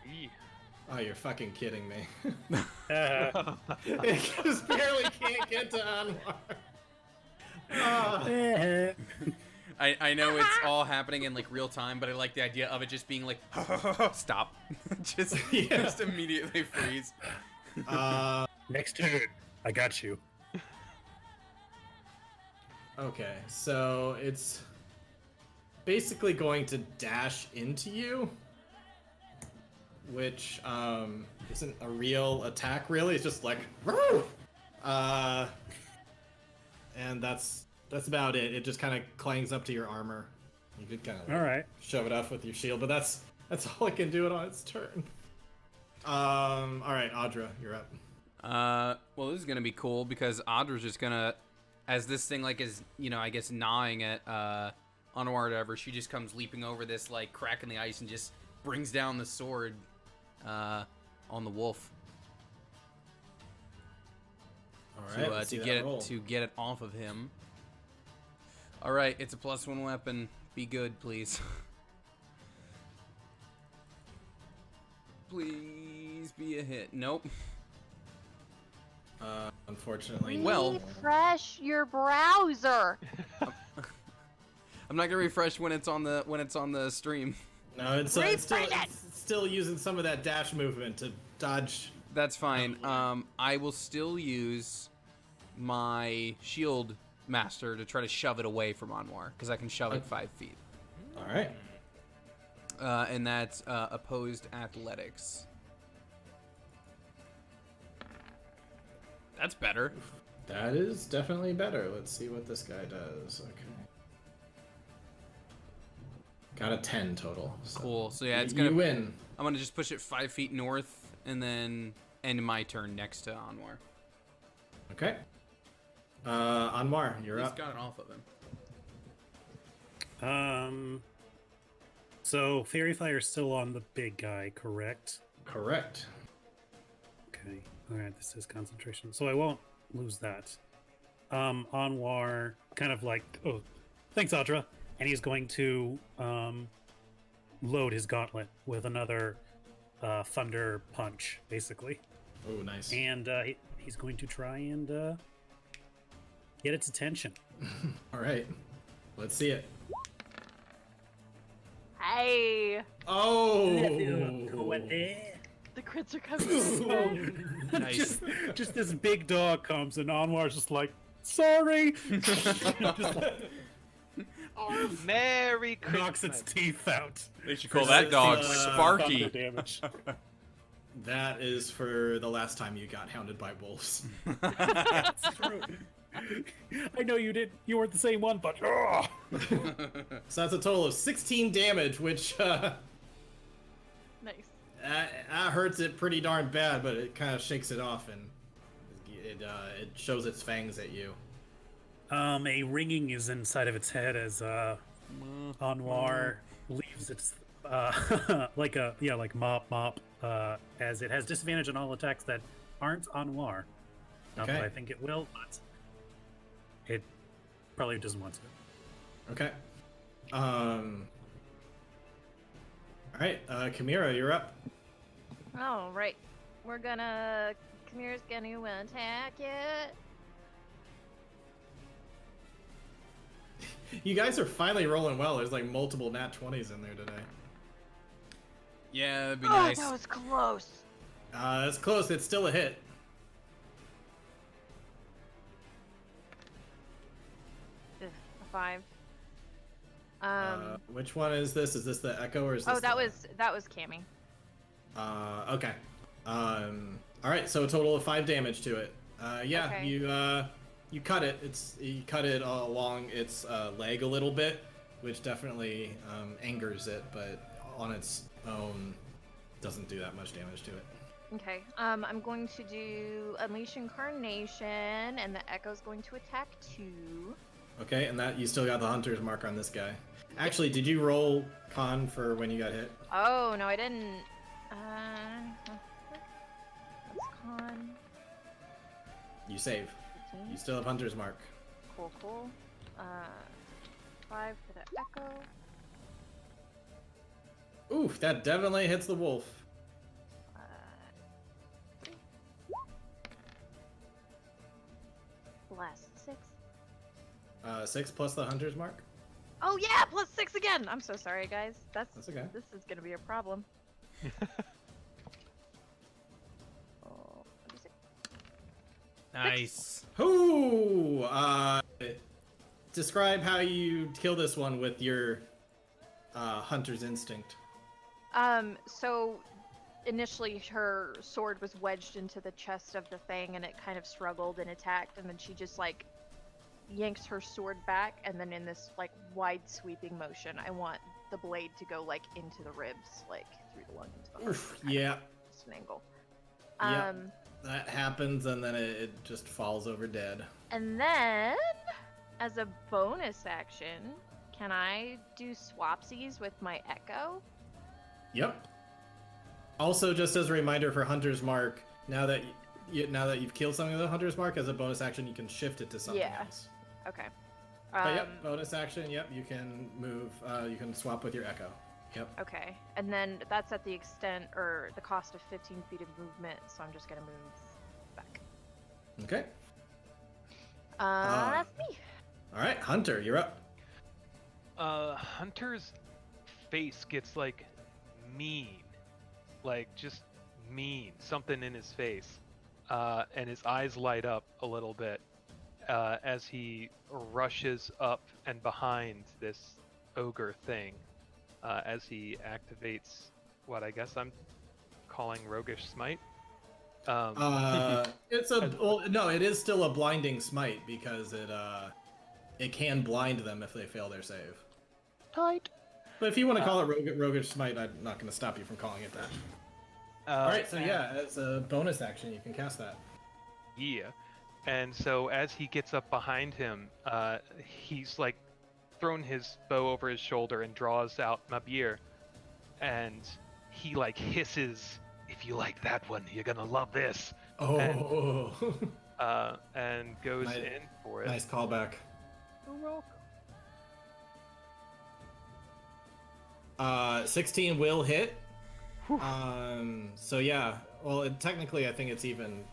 Eee. Oh, you're fucking kidding me. Uh, It just barely can't get to Anwar. Ah. I know it's all happening in like real time, but I like the idea of it just being like stop. just Yeah. just immediately freeze. Next turn. I got you. Okay, so it's basically going to dash into you, which isn't a real attack really. It's just like "Woo!" And that's about it. It just kind of clangs up to your armor. You could kind of All right. shove it off with your shield, but that's all it can do it on its turn. All right, Audra, you're up. Well, this is gonna be cool because Audra's just gonna, as this thing like is, you know, I guess gnawing at Anwar or whatever, she just comes leaping over this like crack in the ice and just brings down the sword on the wolf All right, let's see that roll. to get it off of him. All right, it's a +1 weapon. Be good, please. Please be a hit. Nope. Unfortunately, Well- Refresh your browser. I'm not gonna refresh when it's on the stream. No, it's still using some of that dash movement to dodge. That's fine. I will still use my shield master to try to shove it away from Anwar because I can shove it 5 feet. All right. And that's opposed athletics. That's better. That is definitely better. Let's see what this guy does. Okay. Got a 10 total. So Cool. So yeah, it's you gonna win. I'm gonna just push it 5 feet north and then end my turn next to Anwar. Okay. Anwar, you're He's up. got it off of him. So Fairy Fire's still on the big guy, correct? Correct. Okay. Alright, this is concentration. So I won't lose that. Anwar kind of like, oh, thanks, Audra. And he's going to load his gauntlet with another thunder punch, basically. Oh, nice. And he's going to try and get its attention. All right. Let's see it. Hey, Oh! the crits are coming. Nice. just this big dog comes and Anwar's just like, sorry. Just like, Merry Christmas. knocks its teeth out. They should call that dog Thunder Sparky. damage. That is for the last time you got hounded by wolves. That's true. I know you weren't the same one, but So that's a total of 16 damage, which Nice. that hurts it pretty darn bad, but it kind of shakes it off and it shows its fangs at you. a ringing is inside of its head as Anwar leaves its like mop as it has disadvantage on all attacks that aren't Anwar. Not that Okay. I think it will, but it probably doesn't want to. Okay. All right, Chimera, you're up. All right. Chimera's gonna attack it. You guys are finally rolling well. There's like multiple nat 20s in there today. Yeah, that'd be Oh, nice. that was close. It's close. It's still a hit. Ugh, a 5. Which one is this? Is this the Echo or is this? Oh, that was Cammy. Okay. All right. So a total of 5 damage to it. Yeah. Okay. You cut it. You cut it along its leg a little bit, which definitely angers it, but on its own doesn't do that much damage to it. Okay. I'm going to do Unleash Incarnation, and the Echo's going to attack 2. Okay, and that you still got the hunter's mark on this guy. Actually, did you roll con for when you got hit? Oh no, I didn't. That's con. You save. 15. You still have hunter's mark. Cool. 5 for the Echo. Oof, that definitely hits the wolf. 3. Blast 6. 6 plus the hunter's mark. Oh yeah, plus 6 again. I'm so sorry, guys. That's okay. This is gonna be a problem. Oh, 36. Nice. Ooh, describe how you kill this one with your hunter's instinct. So initially her sword was wedged into the chest of the thing and it kind of struggled and attacked, and then she just like yanks her sword back, and then in this like wide sweeping motion I want the blade to go like into the ribs, like through the lung into the heart. Oof, yeah. Just an angle. Yep. That happens and then it just falls over dead. And then as a bonus action, can I do swapsies with my Echo? Yep. Also, just as a reminder for Hunter's Mark, now that you've killed something with a Hunter's Mark, as a bonus action, you can shift it to something else. Okay. But yep, bonus action. Yep, you can move. You can swap with your Echo. Yep. Okay, and then that's at the extent or the cost of 15 feet of movement, so I'm just gonna move back. Okay. That's me. All right, Hunter, you're up. Hunter's face gets like mean, like just mean, something in his face, and his eyes light up a little bit as he rushes up and behind this ogre thing, as he activates what I guess I'm calling Roguish Smite. It's no, it is still a blinding smite because it can blind them if they fail their save. Tight. But if you want to call it Roguish Smite, I'm not going to stop you from calling it that. Alright, so yeah, as a bonus action, you can cast that. Yeah. And so as he gets up behind him, he's like thrown his bow over his shoulder and draws out Mabir. And he like hisses, "If you like that one, you're gonna love this." Oh. And goes in for it. Nice callback. You're welcome. 16 will hit. So yeah, well, technically I think it's even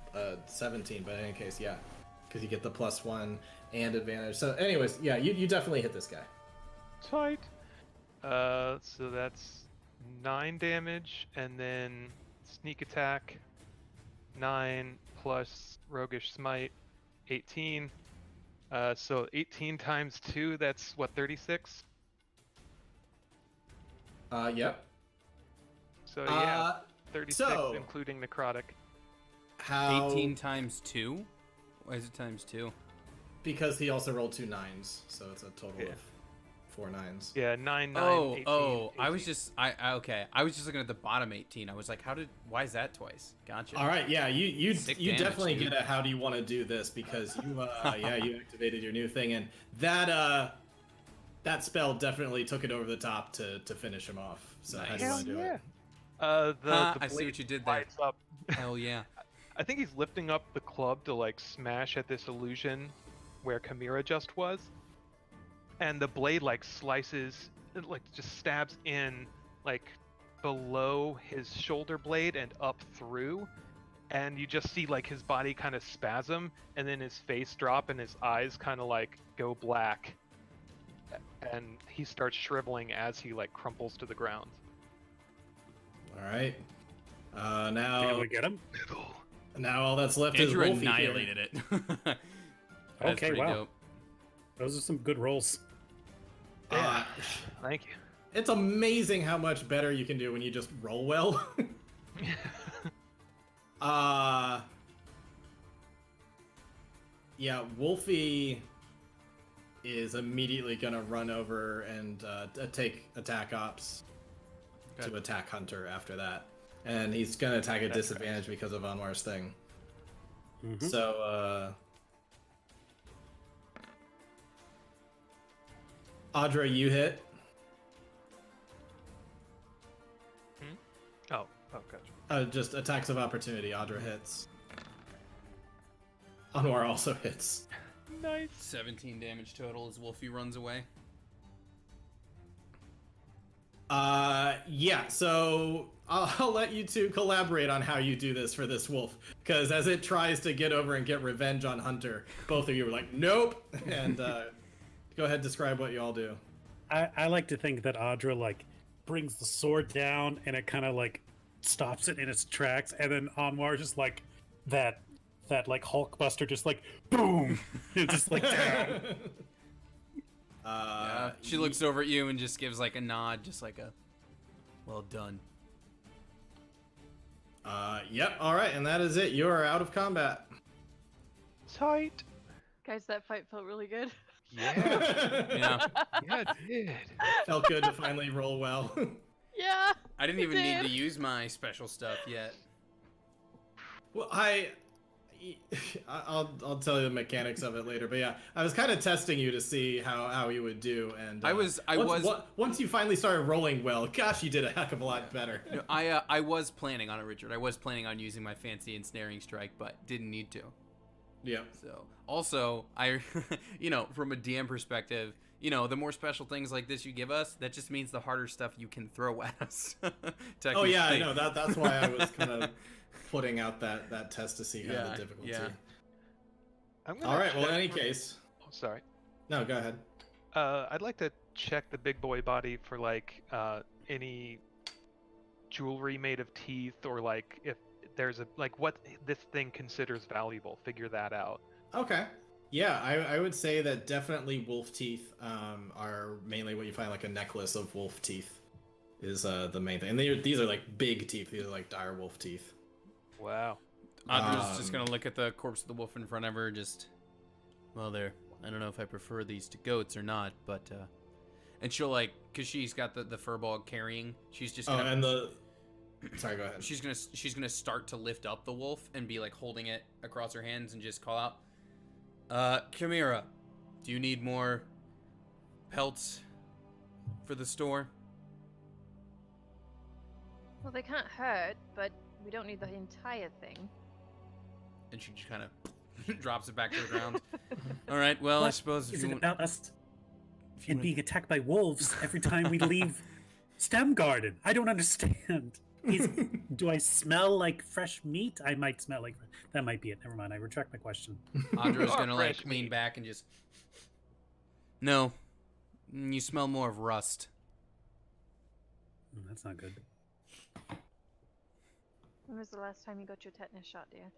17, but in any case, yeah, because you get the +1 and advantage. So anyways, yeah, you definitely hit this guy. Tight. So that's 9 damage, and then sneak attack 9 plus roguish smite 18. So 18 times 2, that's what, 36? Yep. So yeah, 36 including necrotic. How 18 times 2? Why is it times 2? Because he also rolled 2 9s, so it's a total of 4 9s. Yeah, 9 9 Oh, 18, oh, 18. I was just okay. I was just looking at the bottom 18. I was like, why is that twice? Gotcha. All right, yeah, you Damage, definitely dude. get a how do you want to do this because you you activated your new thing, and that spell definitely took it over the top to finish him off. So how do you want to do it? The I see blade what you did there. slides up. Hell yeah. I think he's lifting up the club to like smash at this illusion where Chimera just was, and the blade like slices, it, like just stabs in like below his shoulder blade and up through, and you just see like his body kind of spasm, and then his face drop, and his eyes kind of like go black, and he starts shriveling as he like crumples to the ground. All right. Now Can we get him? Now all that's left Andrew is Wolfie here. annihilated it. That's Okay, pretty wow. dope. Those are some good rolls. Thank you. It's amazing how much better you can do when you just roll well. Yeah, Wolfie is immediately gonna run over and take attack ops to attack Hunter after that, and he's gonna attack at disadvantage because of Anwar's thing. Mhm. So Audra, you hit. Oh, gotcha. Just attacks of opportunity. Audra hits. Anwar also hits. Nice. 17 damage total as Wolfie runs away. Yeah, so I'll let you two collaborate on how you do this for this wolf, because as it tries to get over and get revenge on Hunter, both of you are like, nope, and go ahead, describe what you all do. I like to think that Audra like brings the sword down and it kind of like stops it in its tracks, and then Anwar just like that like Hulkbuster just like boom, it's just like down. Yeah, she looks over at you and just gives like a nod, just like a well done. Yep, all right, and that is it. You are out of combat. Tight. Guys, that fight felt really good. Yeah. Yeah. Yeah, it did. Felt good to finally roll well. Yeah. I didn't it even need did. to use my special stuff yet. Well, I'll tell you the mechanics of it later, but yeah, I was kind of testing you to see how you would do, and once you finally started rolling well, gosh, you did a heck of a lot better. No, I was planning on it, Richard. I was planning on using my fancy ensnaring strike, but didn't need to. Yeah. So also, from a DM perspective, the more special things like this you give us, that just means the harder stuff you can throw at us. Oh yeah, I know that's why I was kind of putting out that test to see the difficulty. Yeah. All right. Well, in any case. Oh, sorry. No, go ahead. I'd like to check the big boy body for like any jewelry made of teeth, or like if there's a like what this thing considers valuable. Figure that out. Okay. Yeah, I would say that definitely wolf teeth are mainly what you find, like a necklace of wolf teeth is the main thing. And these are like big teeth. These are like dire wolf teeth. Wow. Audra's just gonna look at the corpse of the wolf in front of her, just, well, there. I don't know if I prefer these to goats or not, but, and she'll like, cause she's got the furball carrying, she's just gonna... Sorry, go ahead. She's gonna start to lift up the wolf and be like holding it across her hands and just call out, Chimera, do you need more pelts for the store? Well, they can't hurt, but we don't need the entire thing. And she just kind of drops it back to the ground. All right, well, I suppose is it about us and being attacked by wolves every time we leave Stem Garden? I don't understand. Do I smell like fresh meat? I might smell like... That might be it. Never mind. I retract my question. Audra's gonna like fresh lean meat. back and just... No. You smell more of rust. That's not good. When was the last time you got your tetanus shot, dear?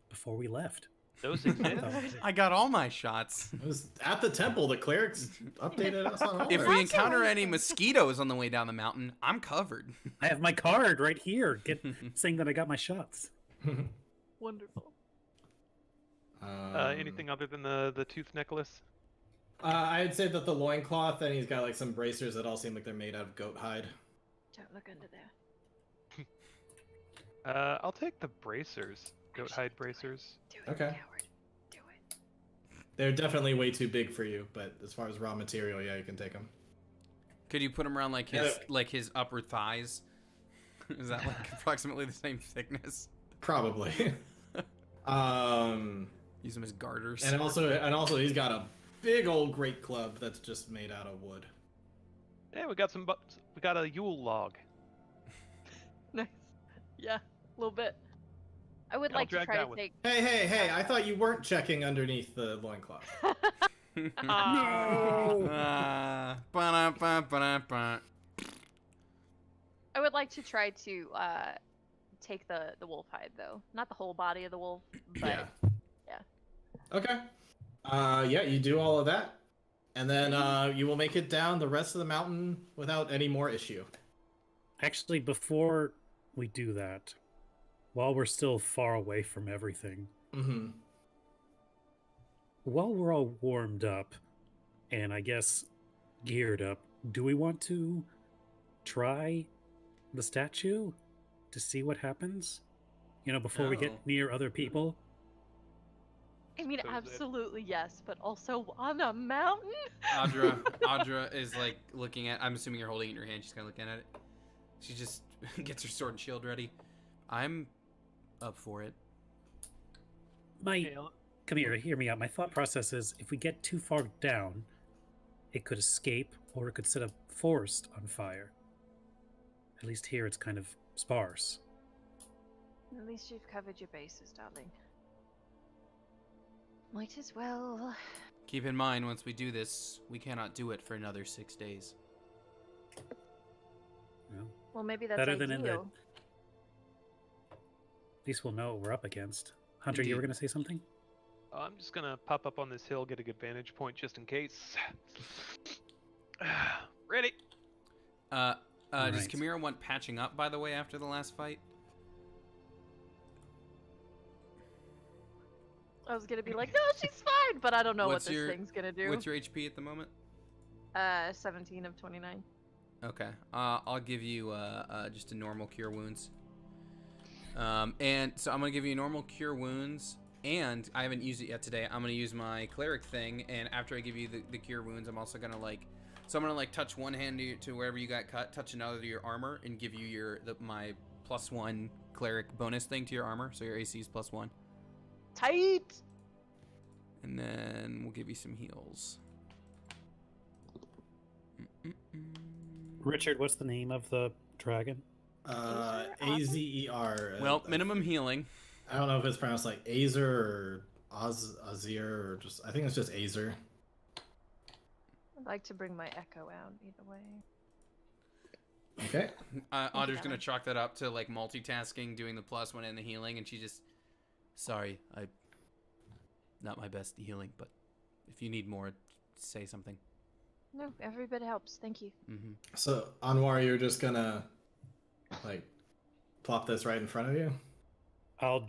Before we left. Those exist. I got all my shots. It was at the temple. The clerics updated us on all If that. we encounter any mosquitoes on the way down the mountain, I'm covered. I have my card right here, saying that I got my shots. Wonderful. Anything other than the tooth necklace? I'd say that the loincloth, and he's got like some bracers that all seem like they're made out of goat hide. Don't look under there. I'll take the bracers. Goat hide bracers. Do it, Okay. coward. Do it. They're definitely way too big for you, but as far as raw material, yeah, you can take them. Could you put him around like his upper thighs? Is that like approximately the same thickness? Probably. Use them as garters. And also, he's got a big old great club that's just made out of wood. Yeah, we got a Yule log. Nice. Yeah, a little bit. I would I'll like to drag try that to one. take. Hey! I thought you weren't checking underneath the loincloth. No! Ba-da-ba-ba-da-ba. I would like to try to take the wolf hide though, not the whole body of the wolf, but yeah. Okay. Yeah, you do all of that, and then you will make it down the rest of the mountain without any more issue. Actually, before we do that, while we're still far away from everything, Mm-hmm. while we're all warmed up and I guess geared up, do we want to try the statue to see what happens? You know, before we No. get near other people? I mean, So is it- absolutely yes, but also on a mountain. Audra is like looking at. I'm assuming you're holding it in your hand. She's kind of looking at it. She just gets her sword and shield ready. I'm up for it. Come here, hear me out. My thought process is if we get too far down, it could escape or it could set a forest on fire. At least here it's kind of sparse. At least you've covered your bases, darling. Might as well. Keep in mind, once we do this, we cannot do it for another 6 days. Well, Well, maybe that's better ideal. than in the... At least we'll know what we're up against. Hunter, you were Indeed. going to say something? I'm just gonna pop up on this hill, get a good vantage point just in case. Ready? Does Right. Chimera want patching up, by the way, after the last fight? I was gonna be like, no, she's fine, but I don't know What's what this your- thing's gonna do. What's your HP at the moment? 17 of 29. Okay. I'll give you just a normal cure wounds. And so I'm gonna give you normal cure wounds, and I haven't used it yet today. I'm gonna use my cleric thing, and after I give you the cure wounds, I'm also gonna so I'm gonna touch one hand to wherever you got cut, touch another to your armor, and give you my +1 cleric bonus thing to your armor, so your AC is +1. Tight! And then we'll give you some heals. Richard, what's the name of the dragon? Azer. Well, minimum healing. I don't know if it's pronounced like Azer or Azir or just. I think it's just Azer. like to bring my echo out either way. Okay. Audra's gonna chalk that up to like multitasking, doing the +1 and the healing, and she just, sorry, not my best healing, but if you need more, say something. No, every bit helps. Thank you. Mm-hmm. So, Anwar, you're just gonna, like, plop this right in front of you? I'll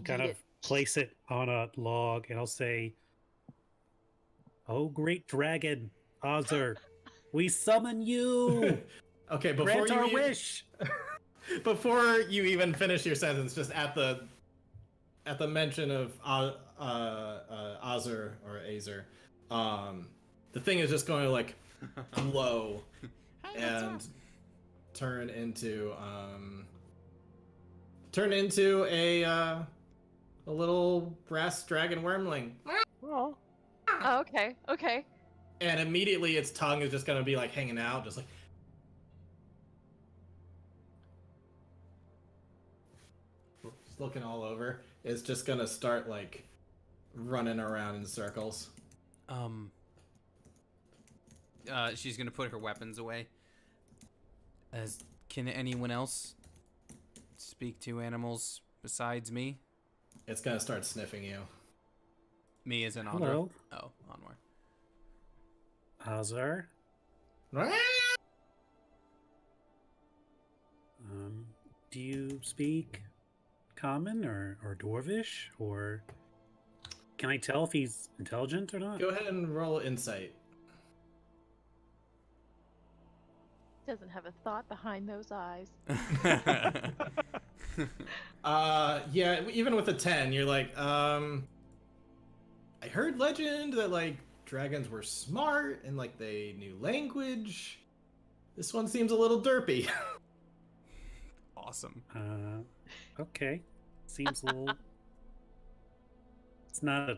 kind of place it on a log, and I'll say, "Oh, great dragon, Ozzer, we summon you. Okay, before Grant you our wish." before you even finish your sentence, just at the mention of Ozzer or Azer, the thing is just going to like glow and turn into a little brass dragon wormling. Oh, okay, okay. And immediately its tongue is just gonna be like hanging out, just like. Just looking all over. It's just gonna start like running around in circles. She's gonna put her weapons away. Can anyone else speak to animals besides me? It's gonna start sniffing you. Me as an Andra? Hello. Oh, Anwar. Ozzer, do you speak Common or Dwarvish, or can I tell if he's intelligent or not? Go ahead and roll insight. Doesn't have a thought behind those eyes. Yeah, even with a 10, you're like, I heard legend that like dragons were smart and like they knew language. This one seems a little derpy. Awesome. Okay. Seems a little. It's not a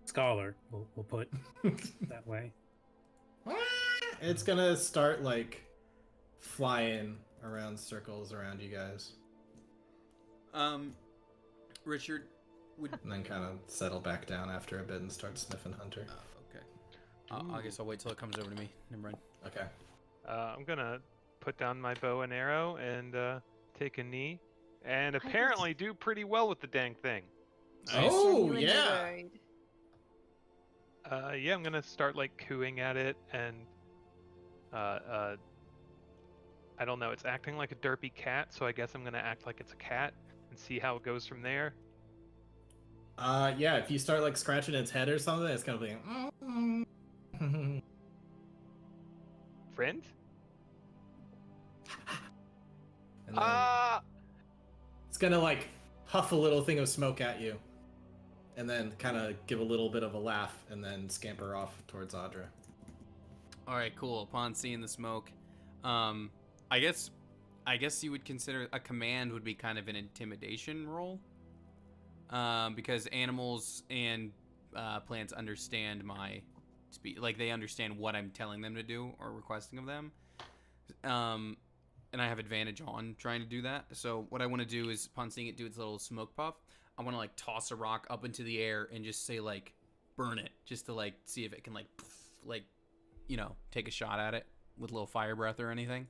scholar. We'll put that way. It's gonna start like flying around circles around you guys. Richard would. And then kind of settle back down after a bit and start sniffing Hunter. Okay. I guess I'll wait till it comes over to me. Never mind. Okay. I'm gonna put down my bow and arrow and take a knee, and apparently do pretty well with the dang thing. Nice. Oh You yeah. enjoyed. Yeah, I'm gonna start like cooing at it, and I don't know. It's acting like a derpy cat, so I guess I'm gonna act like it's a cat and see how it goes from there. Yeah, if you start like scratching its head or something, it's gonna be like, Friend? and then it's gonna like huff a little thing of smoke at you, and then kind of give a little bit of a laugh, and then scamper off towards Audra. All right, cool. Upon seeing the smoke, I guess you would consider a command would be kind of an intimidation roll, because animals and plants understand my speech, like they understand what I'm telling them to do or requesting of them, and I have advantage on trying to do that. So what I want to do is, upon seeing it do its little smoke puff, I want to like toss a rock up into the air and just say like, burn it, just to like see if it can like, take a shot at it with a little fire breath or anything.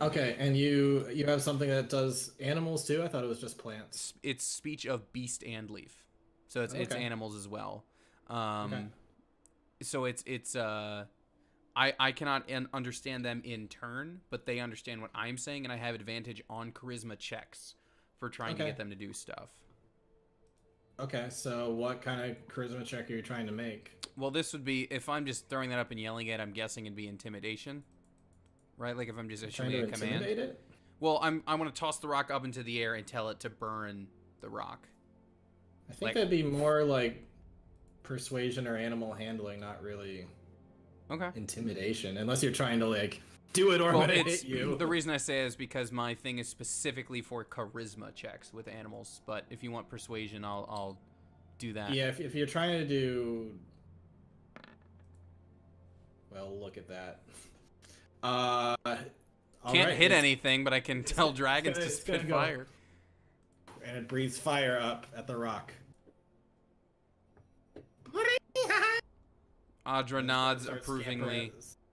Okay, and you have something that does animals too? I thought it was just plants. It's speech of beast and leaf, so it's animals as well. Okay. So it's I cannot understand them in turn, but they understand what I'm saying, and I have advantage on charisma checks for trying to get them to do stuff. Okay, so what kind of charisma check are you trying to make? Well, this would be, if I'm just throwing that up and yelling it, I'm guessing it'd be intimidation, right? Like if I'm just issuing a command. Intimidate it? Well, I want to toss the rock up into the air and tell it to burn the rock. I think that'd be more like persuasion or animal handling, not really intimidation, unless you're trying to like do it or I'm gonna hit you. The reason I say it is because my thing is specifically for charisma checks with animals, but if you want persuasion, I'll do that. Yeah, if you're trying to do, well, look at that. Can't hit anything, but I can tell dragons to spit fire. And it breathes fire up at the rock. Audra nods Start approvingly.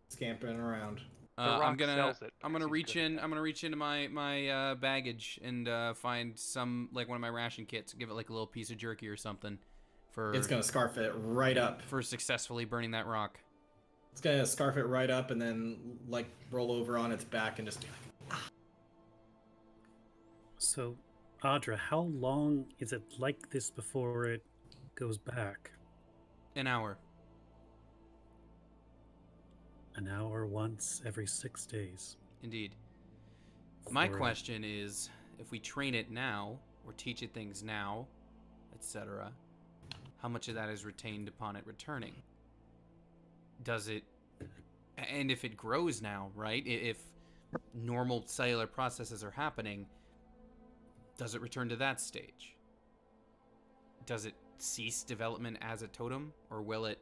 Scampering around. I'm gonna sells it. I'm gonna Seems reach good. in. I'm gonna reach into my baggage and find some like one of my ration kits. Give it like a little piece of jerky or something for It's gonna scarf it right up. for successfully burning that rock. It's gonna scarf it right up and then like roll over on its back and just be like, So, Audra, how long is it like this before it goes back? An hour. An hour once every 6 days. Indeed. My For- question is, if we train it now or teach it things now, etc., how much of that is retained upon it returning? Does it, and if it grows now, right? If normal cellular processes are happening, does it return to that stage? Does it cease development as a totem, or will it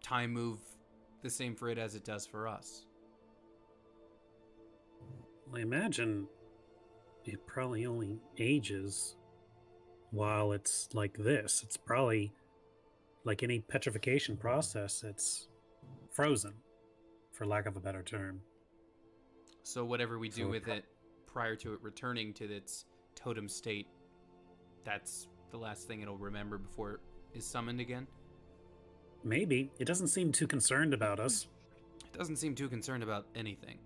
time move the same for it as it does for us? I imagine it probably only ages while it's like this. It's probably like any petrification process, it's frozen, for lack of a better term. So whatever we do So- with it prior to it returning to its totem state, that's the last thing it'll remember before it is summoned again? Maybe. It doesn't seem too concerned about us. It doesn't seem too concerned about anything.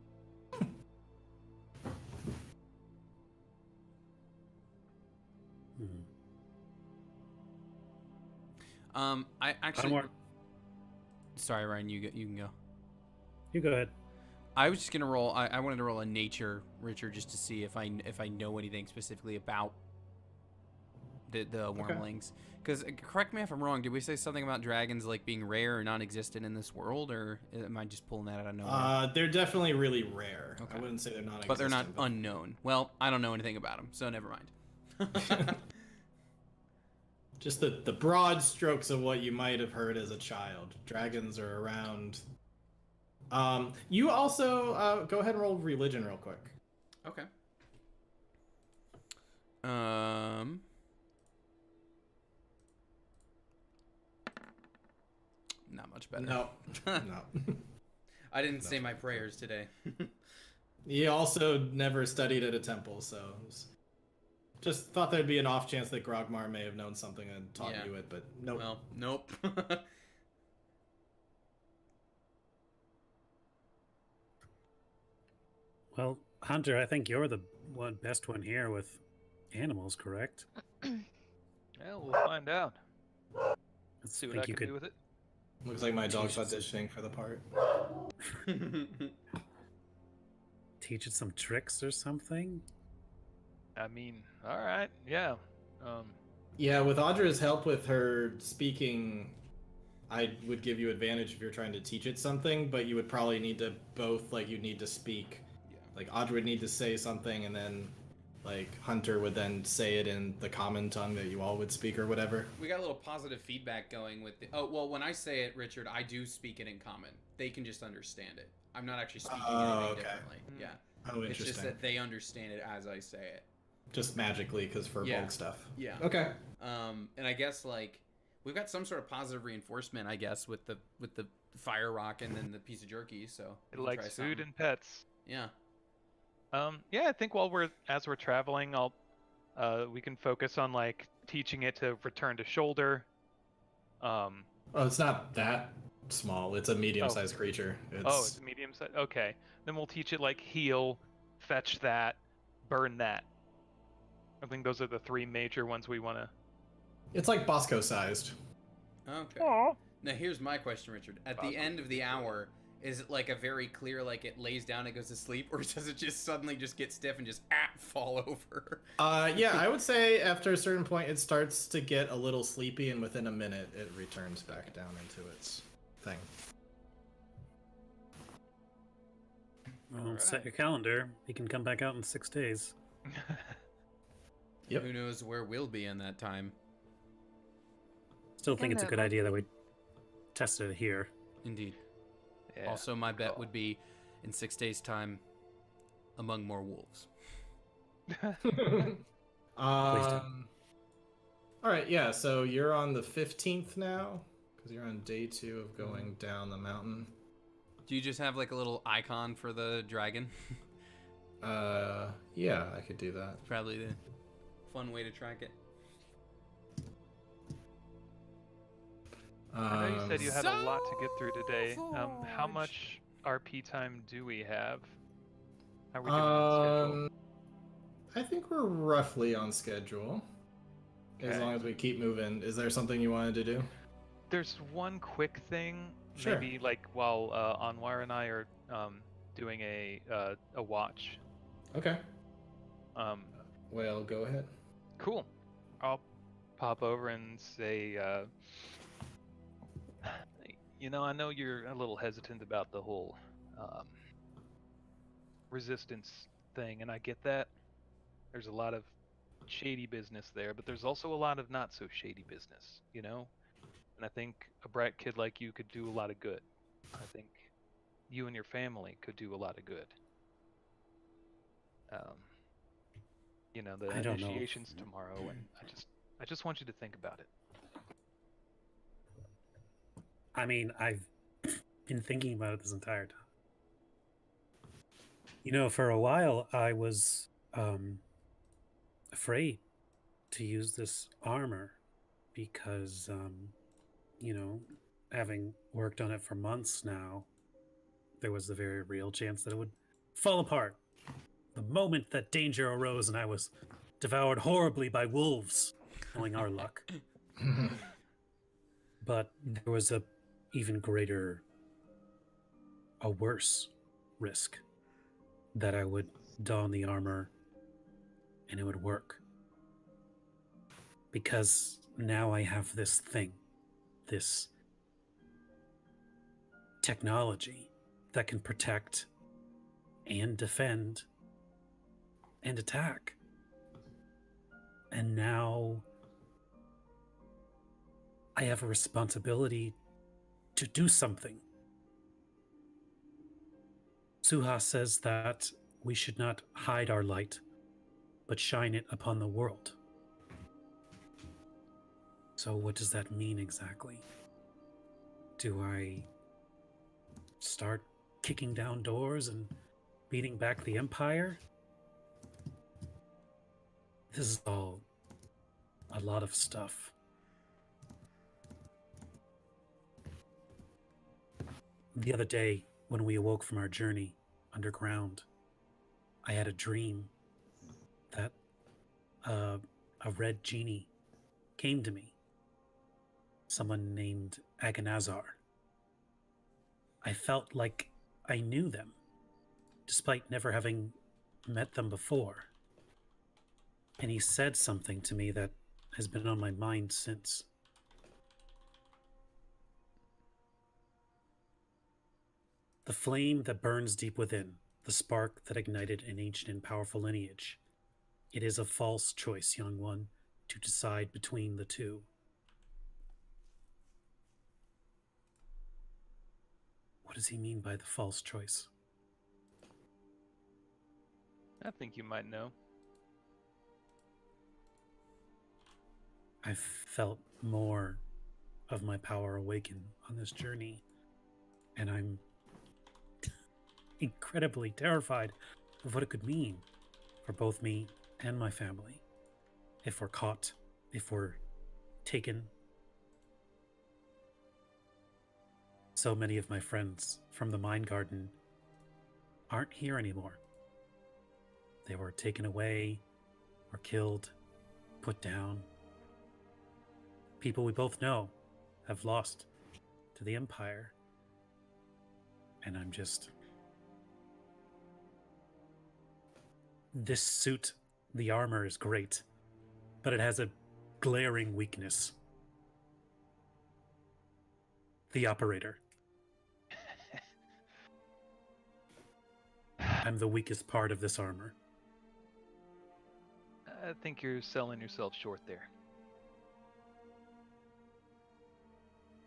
Hmm. I actually... more. Sorry, Ryan, you can go. You go ahead. I was just gonna roll. I wanted to roll a nature, Richard, just to see if I know anything specifically about the wormlings. Because correct me if I'm wrong. Did we say something about dragons like being rare or non-existent in this world, or am I just pulling that out of nowhere? they're definitely really rare. Okay. I wouldn't say they're not, but they're not unknown. Well, I don't know anything about them, so never mind. Just the broad strokes of what you might have heard as a child. Dragons are around. You also go ahead and roll religion real quick. Okay. Not much better. No, no. I didn't say my prayers today. He also never studied at a temple, so just thought there'd be an off chance that Grogmar may have known something and taught Yeah. you it, but nope. Well, nope. Well, Hunter, I think you're the best one here with animals, correct? Well, we'll find out. Let's See what think I you can could do with it. Looks like my dog's auditioning for the part. teach it some tricks or something. I mean, all right, yeah. Yeah, with Audra's help with her speaking, I would give you advantage if you're trying to teach it something, but you would probably need to both, like, you'd need to speak. Yeah. Like, Audra would need to say something, and then, like, Hunter would then say it in the common tongue that you all would speak or whatever. We got a little positive feedback going with the... Oh, well, when I say it, Richard, I do speak it in common. They can just understand it. I'm not actually speaking anything differently. Yeah. Oh, It's interesting. just that they understand it as I say it. Just magically, because for Yeah. bulk stuff. Yeah. Okay. And I guess, like, we've got some sort of positive reinforcement, I guess, with the fire rock and then the piece of jerky, so... It we can likes try food something. and pets. Yeah. Yeah, I think as we're traveling, we can focus on like teaching it to return to shoulder. Oh, it's not that small. It's a medium-sized creature. It's a medium size. Okay, then we'll teach it like heal, fetch that, burn that. I think those are the three major ones we want to. It's like Bosco-sized. Okay. Now here's my question, Richard. At the end of the hour, is it like a very clear, like it lays down and goes to sleep, or does it just suddenly just get stiff and just fall over? Yeah, I would say after a certain point it starts to get a little sleepy, and within a minute it returns back down into its thing. Well, set your calendar. He can come back out in 6 days. Yep. Who knows where we'll be in that time? Still think And it's a the- good idea that we tested it here. Indeed. Yeah. Also, my bet would be in 6 days' time, among more wolves. All right, yeah. So you're on the 15th now, Because you're on day 2 of going down the mountain. Do you just have like a little icon for the dragon? Yeah, I could do that. Probably the fun way to track it. I know you said you had a lot to get through today. How Forge. much RP time do we have? How are we doing on schedule? I think we're roughly on schedule. As Okay. long as we keep moving. Is there something you wanted to do? There's one quick thing, Sure. maybe like while Anwar and I are doing a watch. Okay. Um, Well, go ahead. cool. I'll pop over and say, I know you're a little hesitant about the whole resistance thing, and I get that. There's a lot of shady business there, but there's also a lot of not so shady business, And I think a bright kid like you could do a lot of good. I think you and your family could do a lot of good. The I don't know. initiation's tomorrow, and I just want you to think about it. I mean, I've been thinking about it this entire time. For a while, I was afraid to use this armor because, having worked on it for months now, there was a very real chance that it would fall apart. The moment that danger arose and I was devoured horribly by wolves, knowing our luck. But there was a worse risk that I would don the armor and it would work. Because now I have this thing, this technology that can protect and defend and attack. And now I have a responsibility to do something. Suha says that we should not hide our light, but shine it upon the world. So what does that mean exactly? Do I start kicking down doors and beating back the Empire? This is all a lot of stuff. The other day, when we awoke from our journey underground, I had a dream that a red genie came to me. Someone named Agonazar. I felt like I knew them, despite never having met them before. And he said something to me that has been on my mind since. The flame that burns deep within, the spark that ignited an ancient and powerful lineage. It is a false choice, young one, to decide between the two. What does he mean by the false choice? I think you might know. I've felt more of my power awaken on this journey, and I'm incredibly terrified of what it could mean for both me and my family. If we're caught, if we're taken. So many of my friends from the mine garden aren't here anymore. They were taken away, or killed, put down. People we both know have lost to the Empire. And I'm just... This suit, the armor is great, but it has a glaring weakness. The operator. I'm the weakest part of this armor. I think you're selling yourself short there.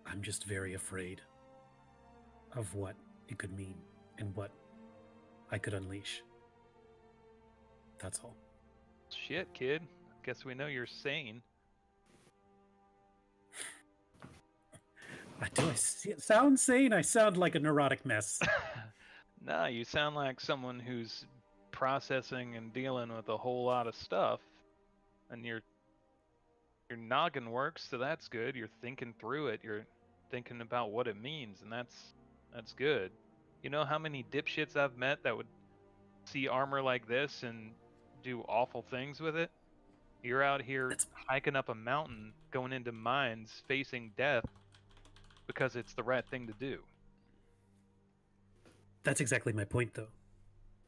I'm just very afraid of what it could mean and what I could unleash. That's all. Shit, kid. Guess we know you're sane. Do I sound sane? I sound like a neurotic mess. Nah, you sound like someone who's processing and dealing with a whole lot of stuff, and your noggin works, so that's good. You're thinking through it. You're thinking about what it means, and that's good. You know how many dipshits I've met that would see armor like this and do awful things with it? You're out here hiking up a mountain, going into mines, facing death because it's the right thing to do. That's exactly my point, though.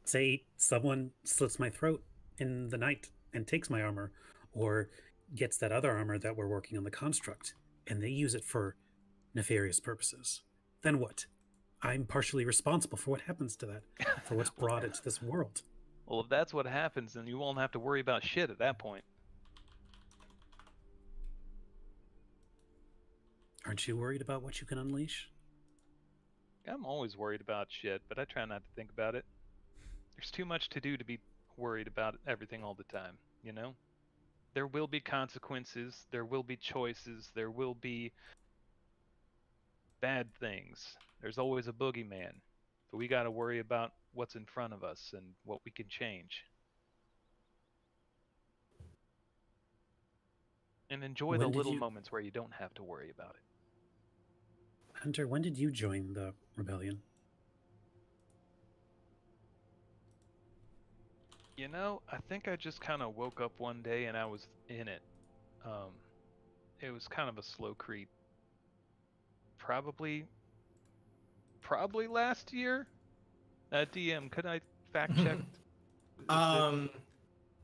Say someone slits my throat in the night and takes my armor, or gets that other armor that we're working on the construct, and they use it for nefarious purposes. Then what? I'm partially responsible for what happens to that, for what's brought into this world. Well, if that's what happens, then you won't have to worry about shit at that point. Aren't you worried about what you can unleash? I'm always worried about shit, but I try not to think about it. There's too much to do to be worried about everything all the time, you know? There will be consequences, there will be choices, there will be bad things. There's always a boogeyman. But we gotta worry about what's in front of us and what we can change. And enjoy the little moments where you don't have to worry about it. Hunter, when did you join the rebellion? You know, I think I just kind of woke up one day and I was in it. It was kind of a slow creep. Probably last year. DM, could I fact check?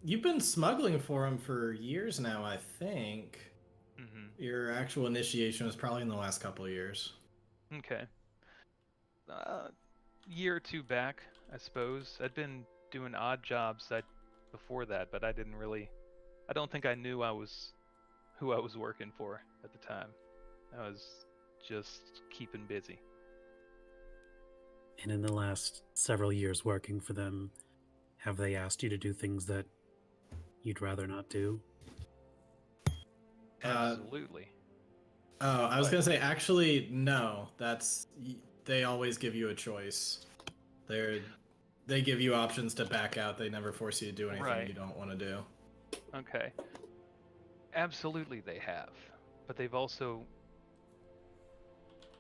You've been smuggling for him for years now, I think. Mm-hmm. Your actual initiation was probably in the last couple of years. Okay. Year or two back, I suppose. I'd been doing odd jobs before that, but I don't think I knew who I was working for at the time. I was just keeping busy. And in the last several years working for them, have they asked you to do things that you'd rather not do? Absolutely. I was gonna say, actually, no. They always give you a choice. They give you options to back out. They never force you to do anything you don't want to do. Okay. Absolutely they have. But they've also...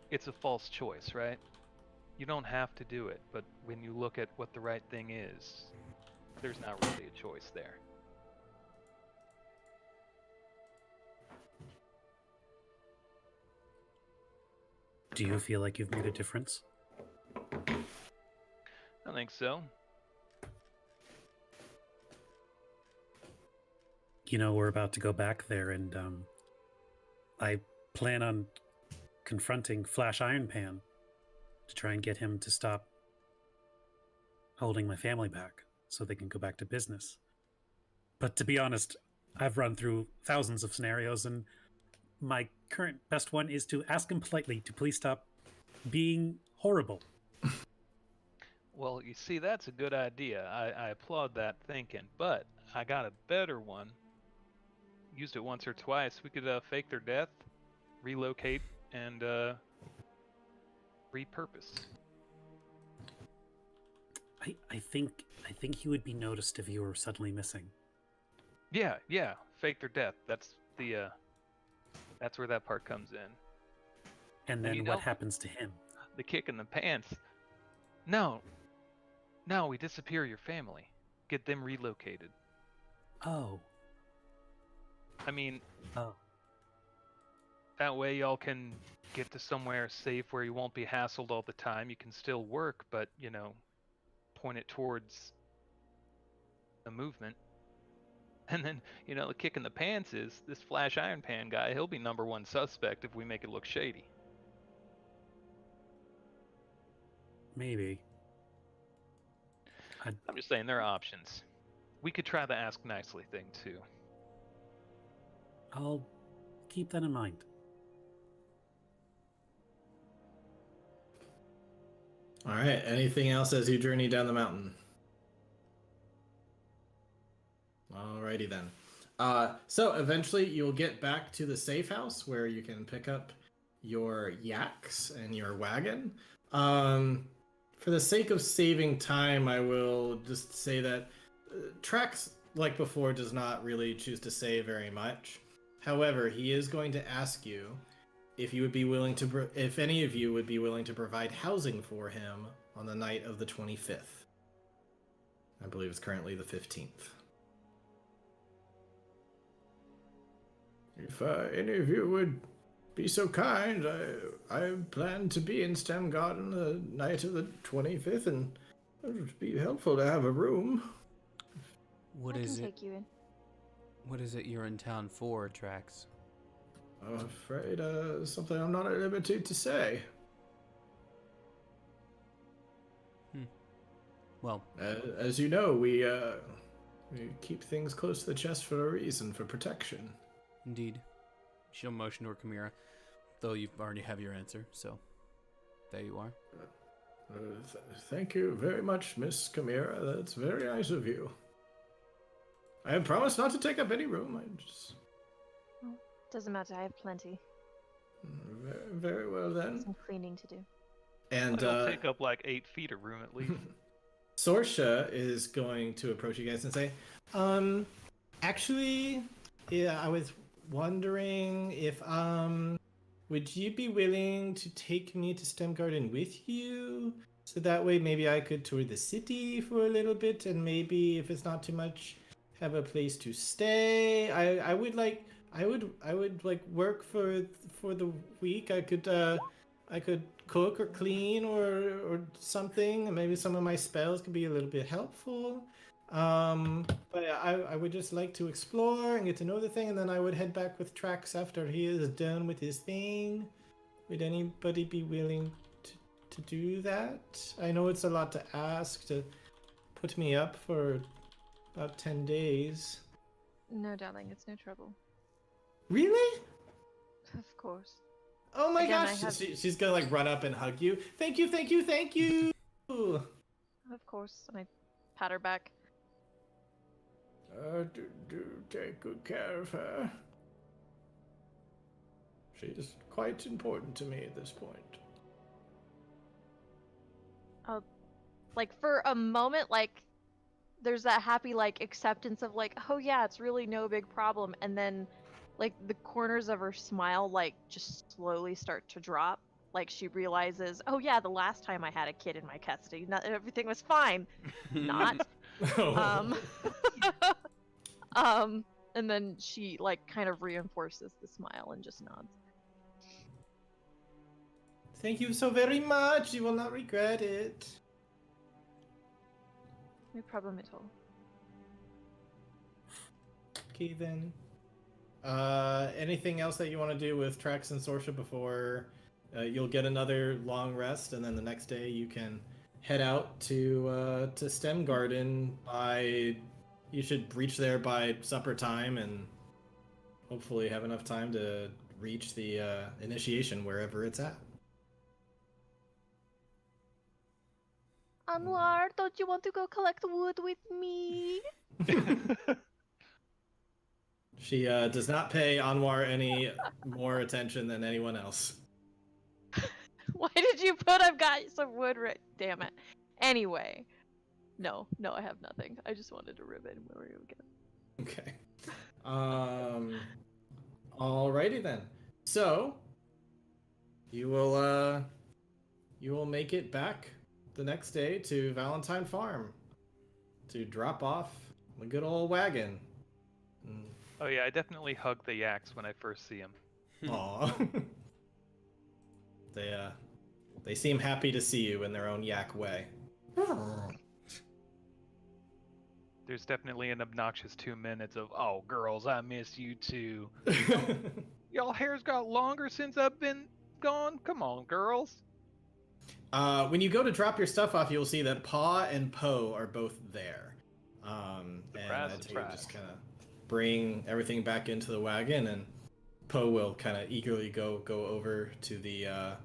It's a false choice, right? You don't have to do it, but when you look at what the right thing is, there's not really a choice there. Do you feel like you've made a difference? I think so. You know, we're about to go back there, and I plan on confronting Flash Iron Pan to try and get him to stop holding my family back so they can go back to business. But to be honest, I've run through thousands of scenarios, and my current best one is to ask him politely to please stop being horrible. Well, you see, that's a good idea. I applaud that thinking, but I got a better one. Used it once or twice. We could fake their death, relocate, and repurpose. I think he would be noticed if you were suddenly missing. Yeah, fake their death. That's where that part comes in. And then what happens to him? The kick in the pants. No, we disappear your family. Get them relocated. Oh. I mean, oh. That way y'all can get to somewhere safe where you won't be hassled all the time. You can still work, but, point it towards the movement. And then, the kick in the pants is this Flash Iron Pan guy. He'll be number one suspect if we make it look shady. Maybe. I'm just saying there are options. We could try the ask nicely thing too. I'll keep that in mind. All right. Anything else as you journey down the mountain? Alrighty then. So eventually you'll get back to the safe house where you can pick up your yaks and your wagon. For the sake of saving time, I will just say that Trax, like before, does not really choose to say very much. However, he is going to ask you if you would be willing to, if any of you would be willing to provide housing for him on the night of the 25th. I believe it's currently the 15th. If any of you would be so kind, I plan to be in STEM Garden the night of the 25th, and it would be helpful to have a room. What I is can it? take you in. What is it you're in town for, Trax? I'm afraid something I'm not at liberty to say. Well, As you know, we keep things close to the chest for a reason, for protection. indeed. She'll motion to her Chimera, though you already have your answer, so there you are. Thank you very much, Miss Chimera. That's very nice of you. I promise not to take up any room. I just... Doesn't matter, I have plenty. Very, very well then. Some cleaning to do. And It'll take up like 8 feet of room at least. Sorsha is going to approach you guys and say, actually, yeah, I was wondering if, would you be willing to take me to STEM Garden with you? So that way maybe I could tour the city for a little bit, and maybe if it's not too much, have a place to stay. I would like work for the week. I could cook or clean or something, and maybe some of my spells could be a little bit helpful. But I would just like to explore and get to know the thing, and then I would head back with Trax after he is done with his thing. Would anybody be willing to do that? I know it's a lot to ask to put me up for about 10 days. No, darling, it's no trouble. Really? Of course. Oh my Again, gosh! She's gonna like run up and hug you. Thank you, thank you, thank you! Of course. And I pat her back. Do take good care of her. She's quite important to me at this point. Like, for a moment, like, there's that happy, like, acceptance of, like, oh yeah, it's really no big problem. And then, like, the corners of her smile, like, just slowly start to drop. Like, she realizes, oh yeah, the last time I had a kid in my custody, everything was fine. Not. And then she, like, kind of reinforces the smile and just nods. Thank you so very much. You will not regret it. No problem at all. Okay then. Anything else that you want to do with Trax and Sorsha before you'll get another long rest, and then the next day you can head out to STEM Garden by... You should reach there by supper time and hopefully have enough time to reach the initiation wherever it's at. Anwar, don't you want to go collect wood with me? She does not pay Anwar any more attention than anyone else. Why did you put I've got some wood right? Damn it. Anyway. No, I have nothing. I just wanted to rib it and where we go. Okay. Alrighty then. So you will make it back the next day to Valentine Farm to drop off the good old wagon. Oh yeah, I definitely hug the yaks when I first see them. Aw. They seem happy to see you in their own yak way. There's definitely an obnoxious 2 minutes of, oh girls, I miss you too. Y'all hair's got longer since I've been gone. Come on, girls. When you go to drop your stuff off, you'll see that Pa and Poe are both there. And that's how you just kind of bring everything back into the wagon, and Poe will kind of eagerly go over to the...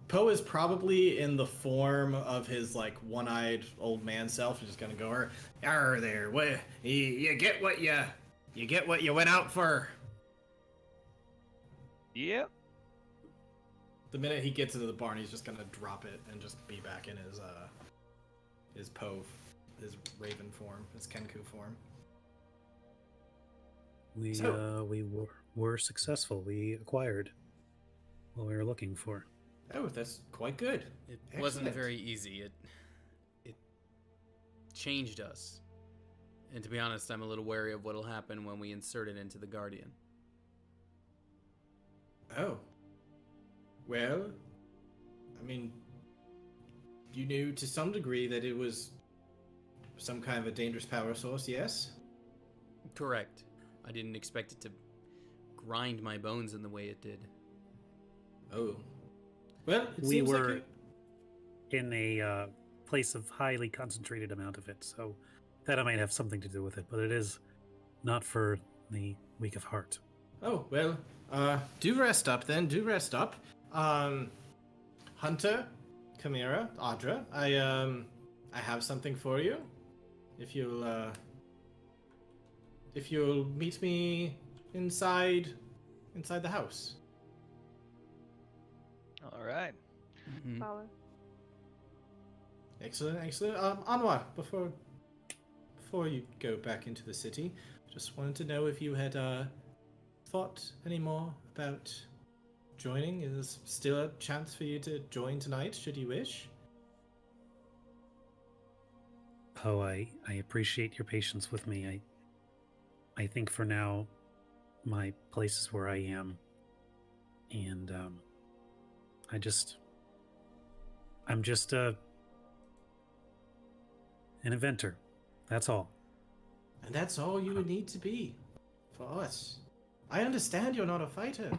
Poe is probably in the form of his, like, one-eyed old man self. He's just gonna go, "Arr there, what, you get what you went out for." Yep. The minute he gets into the barn, he's just gonna drop it and just be back in his pove, his raven form, his Kenku form. We were successful. We acquired what we were looking for. Oh, that's quite good. It Excellent. wasn't very easy. It changed us. And to be honest, I'm a little wary of what'll happen when we insert it into the Guardian. Oh. Well, I mean, you knew to some degree that it was some kind of a dangerous power source, yes? Correct. I didn't expect it to grind my bones in the way it did. Oh. Well, it We seems were like in a place of highly concentrated amount of it, so that might have something to do with it, but it is not for the weak of heart. Oh, well, do rest up then, do rest up. Hunter, Chimera, Audra, I have something for you. If you'll meet me inside the house. All right. Mm-hmm. Follow. Excellent, excellent. Anwar, before you go back into the city, just wanted to know if you had thought any more about joining. Is still a chance for you to join tonight, should you wish? Oh, I appreciate your patience with me. I think for now, my place is where I am, and I'm just an inventor. That's all. And that's all you would need to be for us. I understand you're not a fighter.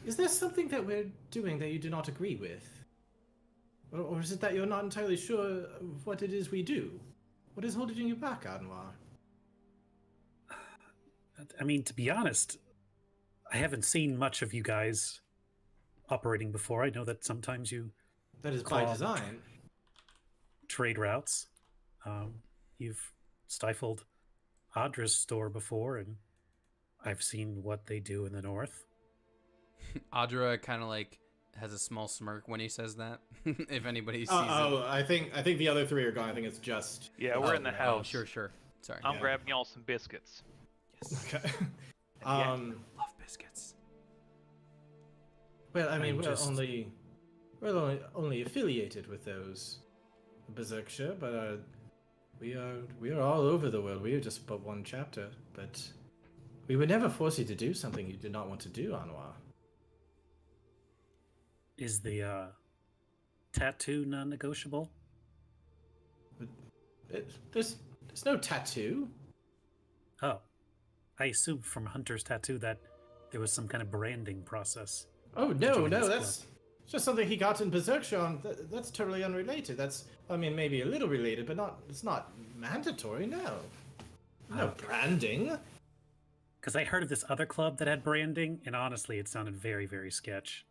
Is there something that we're doing that you do not agree with? Or is it that you're not entirely sure of what it is we do? What is holding you back, Anwar? I mean, to be honest, I haven't seen much of you guys operating before. I know that sometimes you That is by Claw. design. trade routes. You've stifled Audra's store before, and I've seen what they do in the north. Audra kind of like has a small smirk when he says that. If anybody sees I think the other three are gone. I think it's just. Yeah, we're in the it. house. Oh, sure. Sorry. I'm Yeah. grabbing y'all some biscuits. Yes. Okay. Love biscuits. Well, I mean, I'm we're just- only affiliated with those Berserkshire, but we are all over the world. We are just but one chapter, but we would never force you to do something you did not want to do, Anwar. Is the tattoo non-negotiable? There's no tattoo. Oh, I assumed from Hunter's tattoo that there was some kind of branding process. Oh to no, join no, his that's just something he got in Berserkshire. That's totally unrelated. I mean, maybe a little related, but it's not mandatory. No Okay. branding. Because I heard of this other club that had branding, and honestly, it sounded very, very sketch.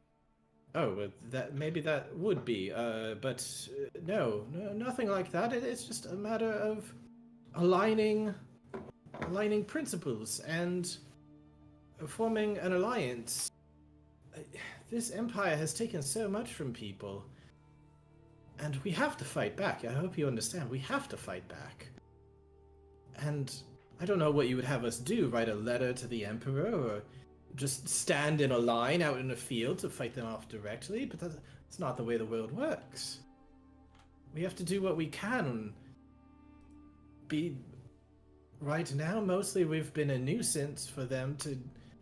Oh, maybe that would be, but no, nothing like that. It's just a matter of aligning principles and forming an alliance. This empire has taken so much from people, and we have to fight back. I hope you understand. We have to fight back. And I don't know what you would have us do. Write a letter to the emperor, or just stand in a line out in a field to fight them off directly, but that's not the way the world works. We have to do what we can. Right now, mostly we've been a nuisance for them to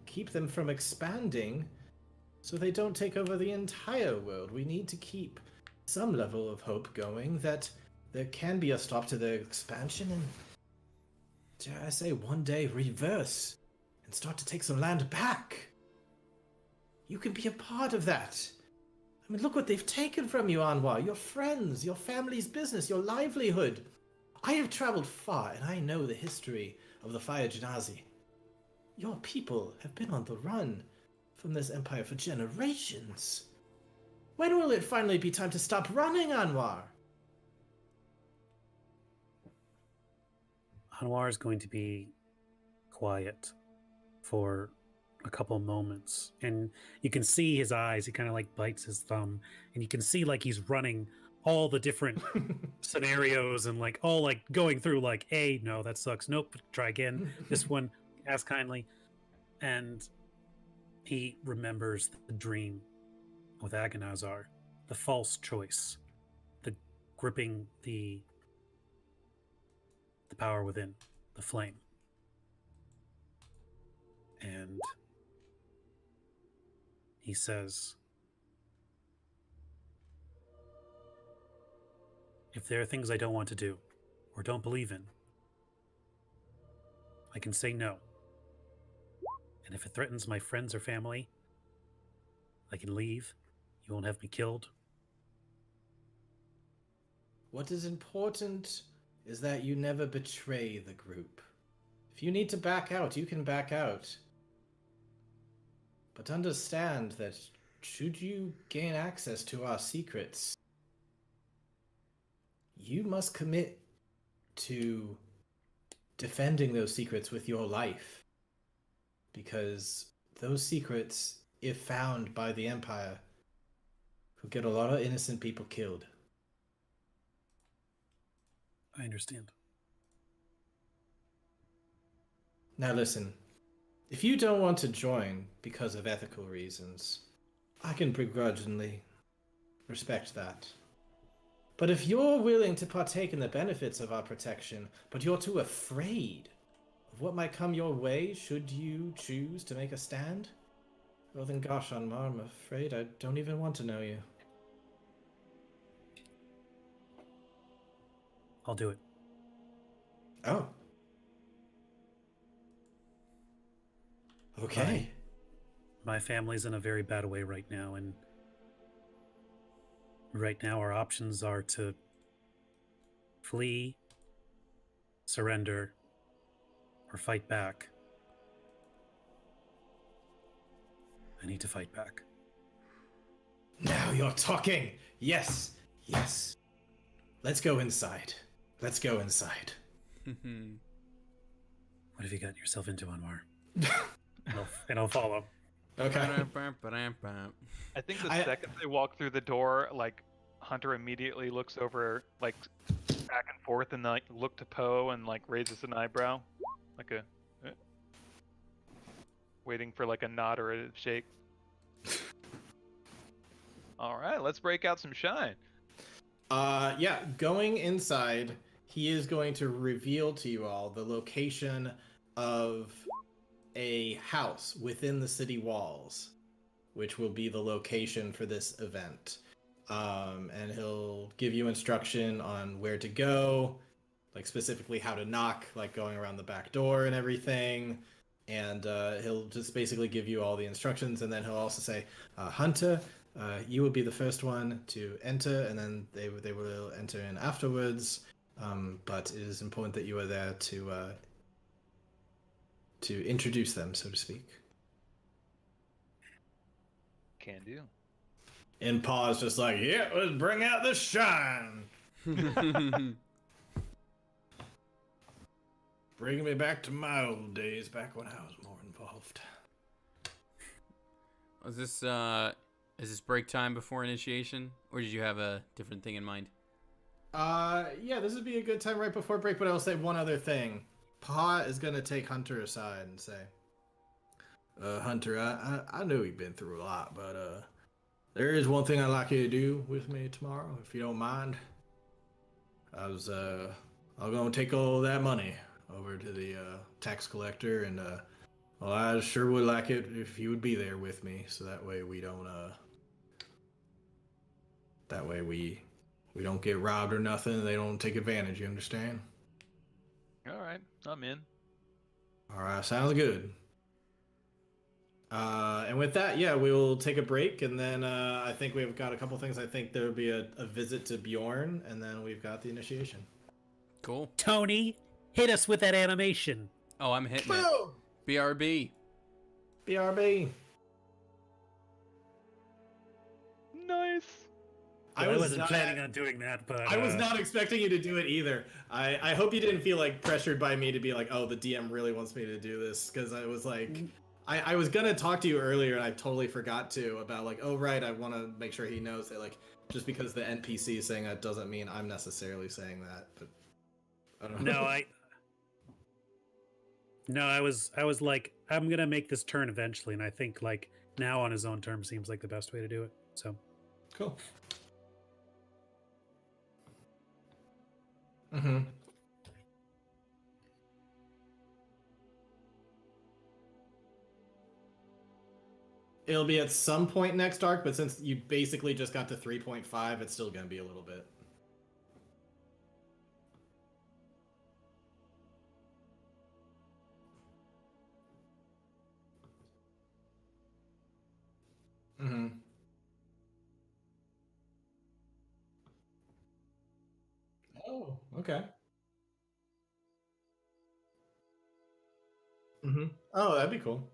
keep them from expanding, so they don't take over the entire world. We need to keep some level of hope going that there can be a stop to their expansion and, dare I say, one day reverse and start to take some land back. You can be a part of that. I mean, look what they've taken from you, Anwar. Your friends, your family's business, your livelihood. I have traveled far, and I know the history of the Fire Genasi. Your people have been on the run from this empire for generations. When will it finally be time to stop running, Anwar? Anwar is going to be quiet for a couple moments, and you can see his eyes. He kind of like bites his thumb, and you can see like he's running all the different scenarios and like all like going through like, no, that sucks. Nope, try again. This one, ask kindly. And he remembers the dream with Agonazar, the false choice, the gripping the power within, the flame. And he says, if there are things I don't want to do or don't believe in, I can say no. And if it threatens my friends or family, I can leave. You won't have me killed. What is important is that you never betray the group. If you need to back out, you can back out. But understand that should you gain access to our secrets, you must commit to defending those secrets with your life. Because those secrets, if found by the Empire, could get a lot of innocent people killed. I understand. Now listen, if you don't want to join because of ethical reasons, I can begrudgingly respect that. But if you're willing to partake in the benefits of our protection, but you're too afraid of what might come your way should you choose to make a stand, well then gosh, Anmar, I'm afraid I don't even want to know you. I'll do it. Oh. Okay. My family's in a very bad way right now, and right now our options are to flee, surrender, or fight back. I need to fight back. Now you're talking! Yes, yes. Let's go inside. Let's go inside. What have you gotten yourself into, Anwar? and I'll follow. Okay. I think the second they walk through the door, like Hunter immediately looks over, like back and forth, and like look to Poe and like raises an eyebrow, like a waiting for like a nod or a shake. All right, let's break out some shine. Yeah, going inside, he is going to reveal to you all the location of a house within the city walls, which will be the location for this event. And he'll give you instruction on where to go, like specifically how to knock, like going around the back door and everything. And he'll just basically give you all the instructions, and then he'll also say, Hunter, you will be the first one to enter, and then they will enter in afterwards. But it is important that you are there to introduce them, so to speak. Can do. And Pa's just like, yeah, let's bring out the shine. Bringing me back to my old days, back when I was more involved. Is this break time before initiation, or did you have a different thing in mind? Yeah, this would be a good time right before break, but I'll say one other thing. Pa is gonna take Hunter aside and say, Hunter, I know you've been through a lot, but there is one thing I'd like you to do with me tomorrow, if you don't mind. I'm gonna take all that money over to the tax collector, and well, I sure would like it if you would be there with me, so that way we don't we don't get robbed or nothing. They don't take advantage. You understand? All right, I'm in. All right, sounds good. And with that, yeah, we'll take a break, and then I think we've got a couple things. I think there'll be a visit to Bjorn, and then we've got the initiation. Cool. Tony, hit us with that animation. Oh, I'm hitting it. Boom! BRB. BRB. Nice. I wasn't planning on doing that, but I was not expecting you to do it either. I hope you didn't feel like pressured by me to be like, oh, the DM really wants me to do this, because I was like, I was gonna talk to you earlier and I totally forgot to about like, oh right, I want to make sure he knows that like just because the NPC is saying that doesn't mean I'm necessarily saying that. But I don't know. No, I was like, I'm gonna make this turn eventually, and I think like now on his own terms seems like the best way to do it. So Cool. Mm-hmm. It'll be at some point next arc, but since you basically just got to 3.5, it's still gonna be a little bit. Mm-hmm. Oh, okay. Mm-hmm. Oh, that'd be cool.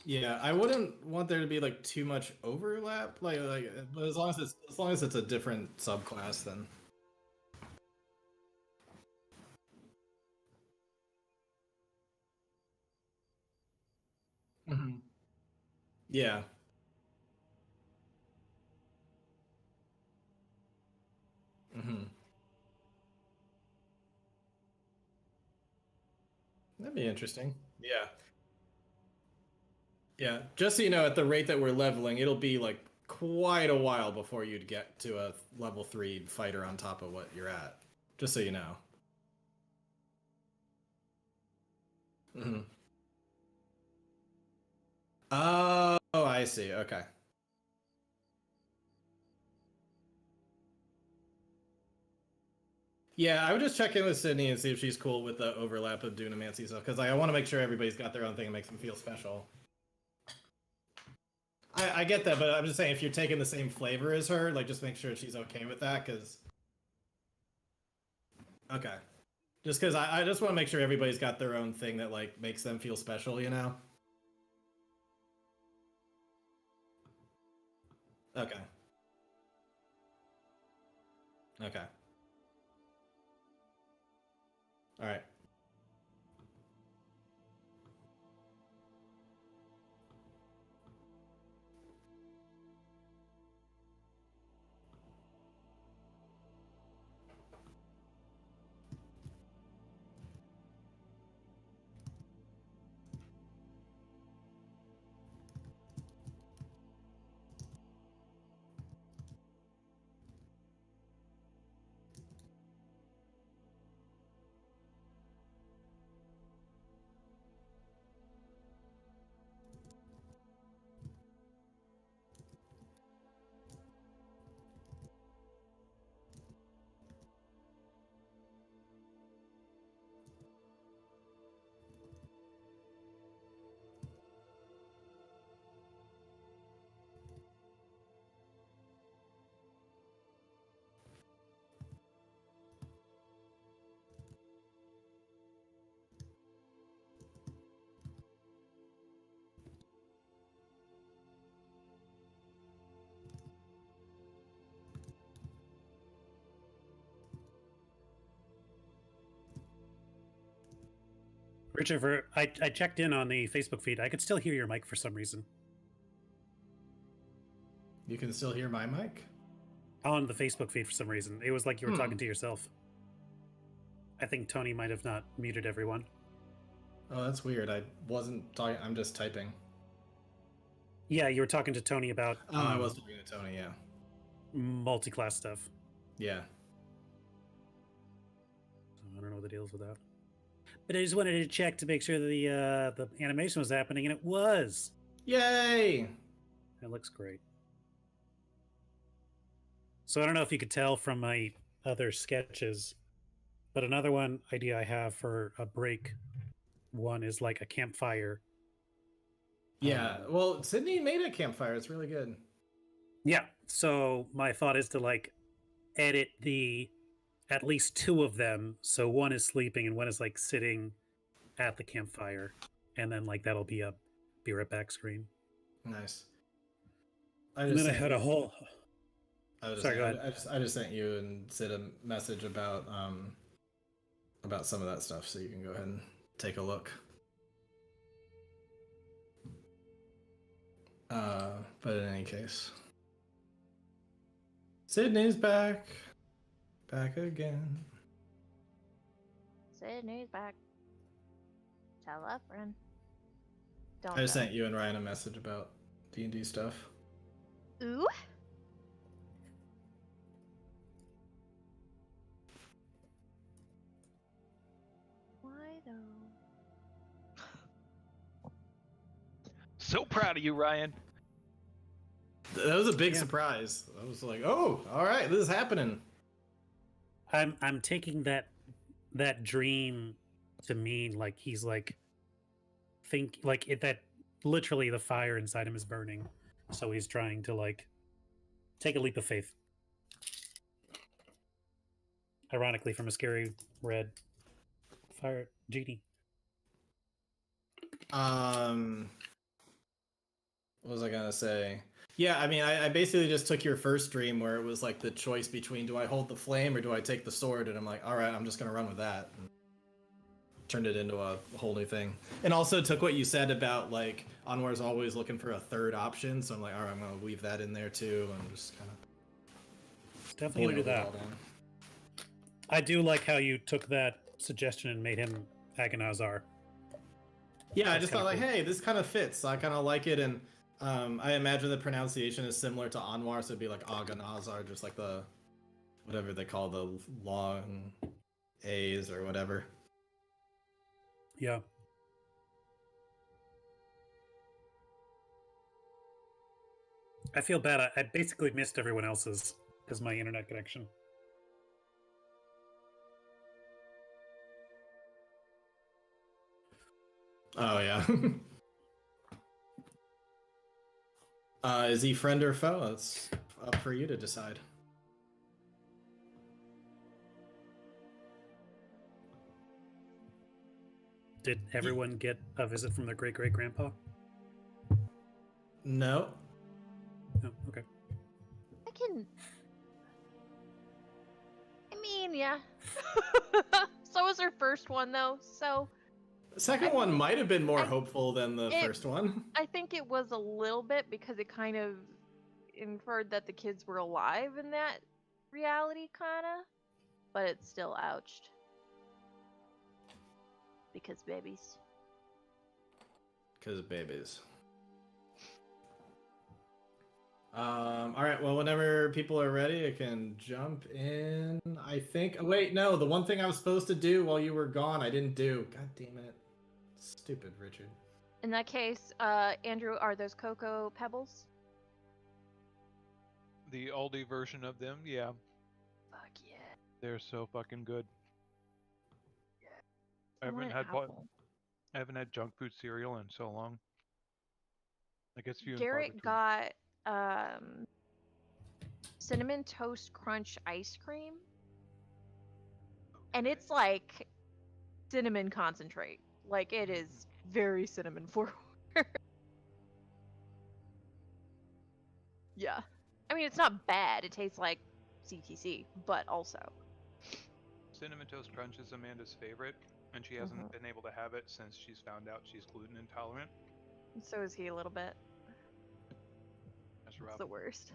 Yeah, I wouldn't want there to be like too much overlap, but as long as it's a different subclass, then. Mm-hmm. Yeah. Mm-hmm. That'd be interesting. Yeah. Yeah. Just so you know, at the rate that we're leveling, it'll be like quite a while before you'd get to a level 3 fighter on top of what you're at. Just so you know. Mm-hmm. Oh, I see. Okay. Yeah, I would just check in with Sydney and see if she's cool with the overlap of Dunamancy stuff, because I want to make sure everybody's got their own thing and makes them feel special. I get that, but I'm just saying if you're taking the same flavor as her, like just make sure she's okay with that, because... Okay. Just because I just want to make sure everybody's got their own thing that like makes them feel special, you know? Okay. Okay. All right. Richard, I checked in on the Facebook feed. I could still hear your mic for some reason. You can still hear my mic? On the Facebook feed for some reason. It was like you were talking to yourself. I think Tony might have not muted everyone. Oh, that's weird. I wasn't talking. I'm just typing. Yeah, you were talking to Tony about... Oh, I was talking to Tony, yeah. Multi-class stuff. Yeah. So I don't know what the deal is with that. But I just wanted to check to make sure that the animation was happening, and it was. Yay! It looks great. So I don't know if you could tell from my other sketches, but another idea I have for a break one is like a campfire. Yeah, well, Sydney made a campfire. It's really good. Yeah, so my thought is to like edit at least two of them, so one is sleeping and one is like sitting at the campfire, and then like that'll be a be right back screen. Nice. And then I had a whole. Sorry, go ahead. I just sent you and Sid a message about some of that stuff, so you can go ahead and take a look. But in any case, Sydney's back again. Sydney's back. Tell a friend. Don't I just go. sent you and Ryan a message about D&D stuff. Ooh. Why though? So proud of you, Ryan. That was a big surprise. I was like, "Oh, all right, this is happening." I'm taking that dream to mean like he's like that literally the fire inside him is burning, so he's trying to like take a leap of faith. Ironically, from a scary red fire genie. What was I gonna say? Yeah, I mean, I basically just took your first dream where it was like the choice between do I hold the flame or do I take the sword, and I'm like, all right, I'm just gonna run with that. And turned it into a whole new thing, and also took what you said about like Anwar's always looking for a third option, so I'm like, all right, I'm gonna weave that in there too, and just kind of Definitely do that. I do like how you took that suggestion and made him Agonazar. Yeah, I just thought like, hey, this kind of fits. I kind of like it, and I imagine the pronunciation is similar to Anwar, so it'd be like Agonazar, just like the whatever they call the long A's or whatever. Yeah. I feel bad. I basically missed everyone else's because my internet connection. Oh yeah. Is he friend or foe? It's up for you to decide. Did everyone get a visit from their great-great-grandpa? No. Oh, okay. I mean, yeah. So was her first one though, so The second one might have been more hopeful than the first one. I think it was a little bit because it kind of inferred that the kids were alive in that reality, kinda. But it's still ouched. Because babies. Because of babies. All right. Well, whenever people are ready, I can jump in. I think. Oh, wait, no. The one thing I was supposed to do while you were gone, I didn't do. God damn it. Stupid Richard. In that case, Andrew, are those cocoa pebbles? The oldie version of them, yeah. Fuck yeah. They're so fucking good. I I want haven't had junk food cereal in so long. I guess few and far Garrett between. got cinnamon toast crunch ice cream, and it's like cinnamon concentrate. Like it is very cinnamon forward. Yeah, I mean it's not bad. It tastes like CTC, but also Cinnamon Toast Crunch is Amanda's favorite, and she hasn't been able to have it since she's found out she's gluten intolerant. So is he a little bit. That's rough. It's the worst.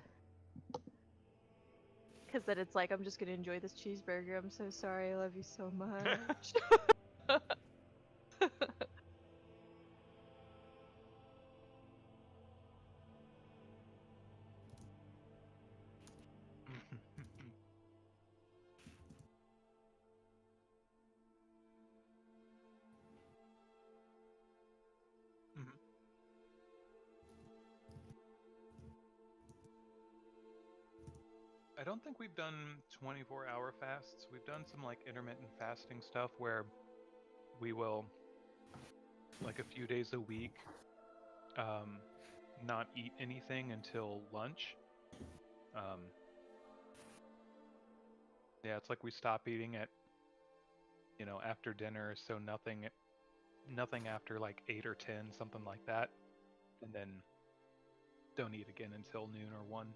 Because then it's like, I'm just going to enjoy this cheeseburger. I'm so sorry. I love you so much. I don't think we've done 24-hour fasts. We've done some like intermittent fasting stuff where we will, like a few days a week, not eat anything until lunch. Yeah, it's like we stop eating at, after dinner, so nothing nothing after like 8 or 10, something like that, and then don't eat again until noon or 1.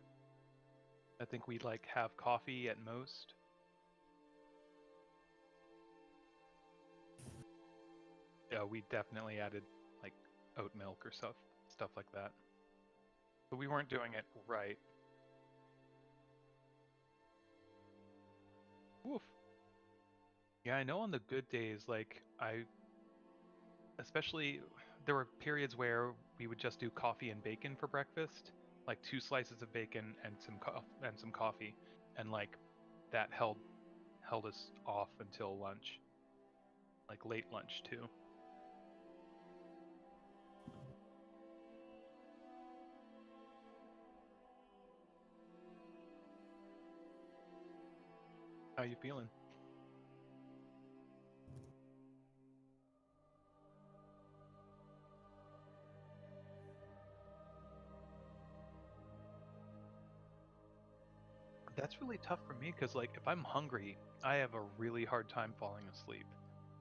I think we'd like have coffee at most. Yeah, we definitely added like oat milk or stuff like that. But we weren't doing it right. Woof. Yeah, I know on the good days, like especially there were periods where we would just do coffee and bacon for breakfast, like 2 slices of bacon and some coffee, and like that held us off until lunch, like late lunch too. How you feeling? That's really tough for me because, like, if I'm hungry, I have a really hard time falling asleep.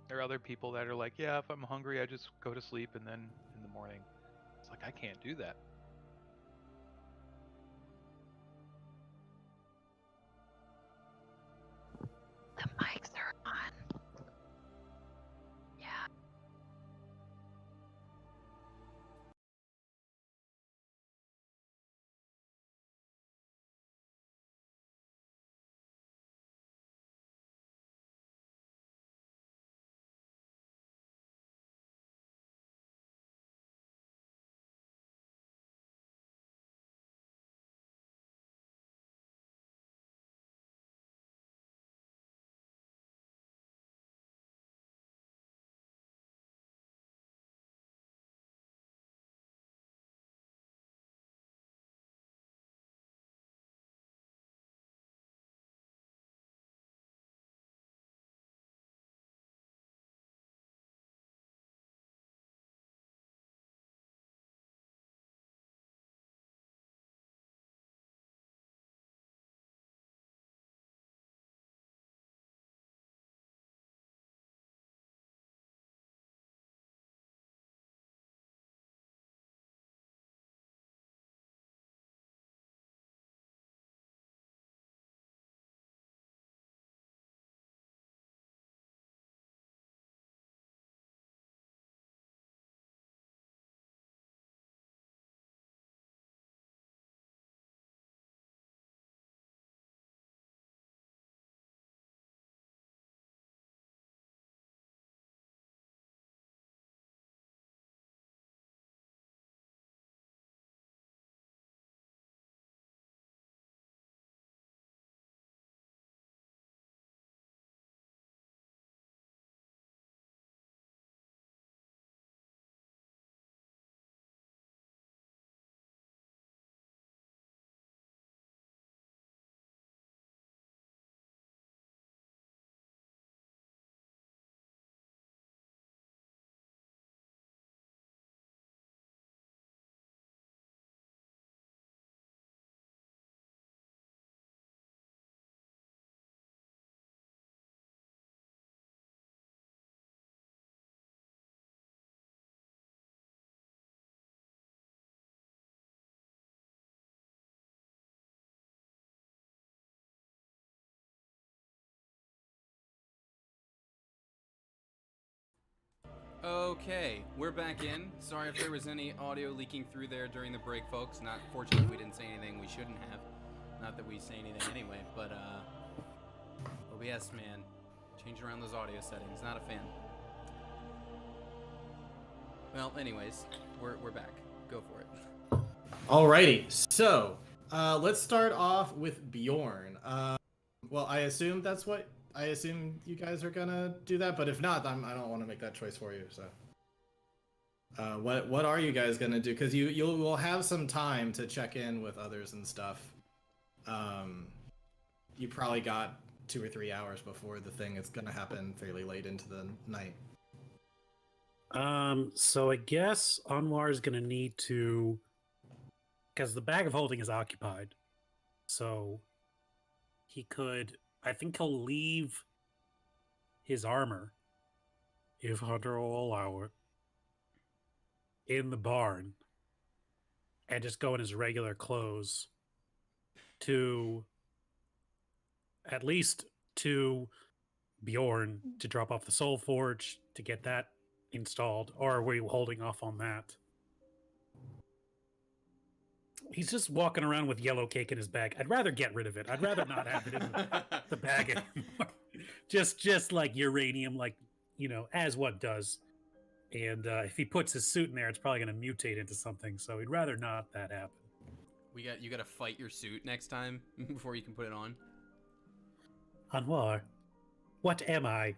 There are other people that are like, yeah, if I'm hungry, I just go to sleep and then in the morning. It's like, I can't do that. The mics are on. Yeah. Okay, we're back in. Sorry if there was any audio leaking through there during the break, folks. Not fortunately, we didn't say anything we shouldn't have. Not that we say anything anyway, but OBS, man, change around those audio settings. Not a fan. Well, anyways, we're back. Go for it. Alrighty, so let's start off with Bjorn. Well, I assume you guys are gonna do that, but if not, I don't want to make that choice for you. So, what are you guys gonna do? Because you will have some time to check in with others and stuff. You probably got 2 or 3 hours before the thing is gonna happen fairly late into the night. So I guess Anwar is gonna need to, because the bag of holding is occupied, so he could. I think he'll leave his armor if Hunter will allow it, in the barn and just go in his regular clothes to at least to Bjorn to drop off the Soul Forge to get that installed, or are we holding off on that? He's just walking around with yellow cake in his bag. I'd rather get rid of it. I'd rather not have it in the bag anymore. just like uranium, like, as one does. And if he puts his suit in there, it's probably going to mutate into something. So we'd rather not that happen. You got to fight your suit next time before you can put it on. Anwar, what am I?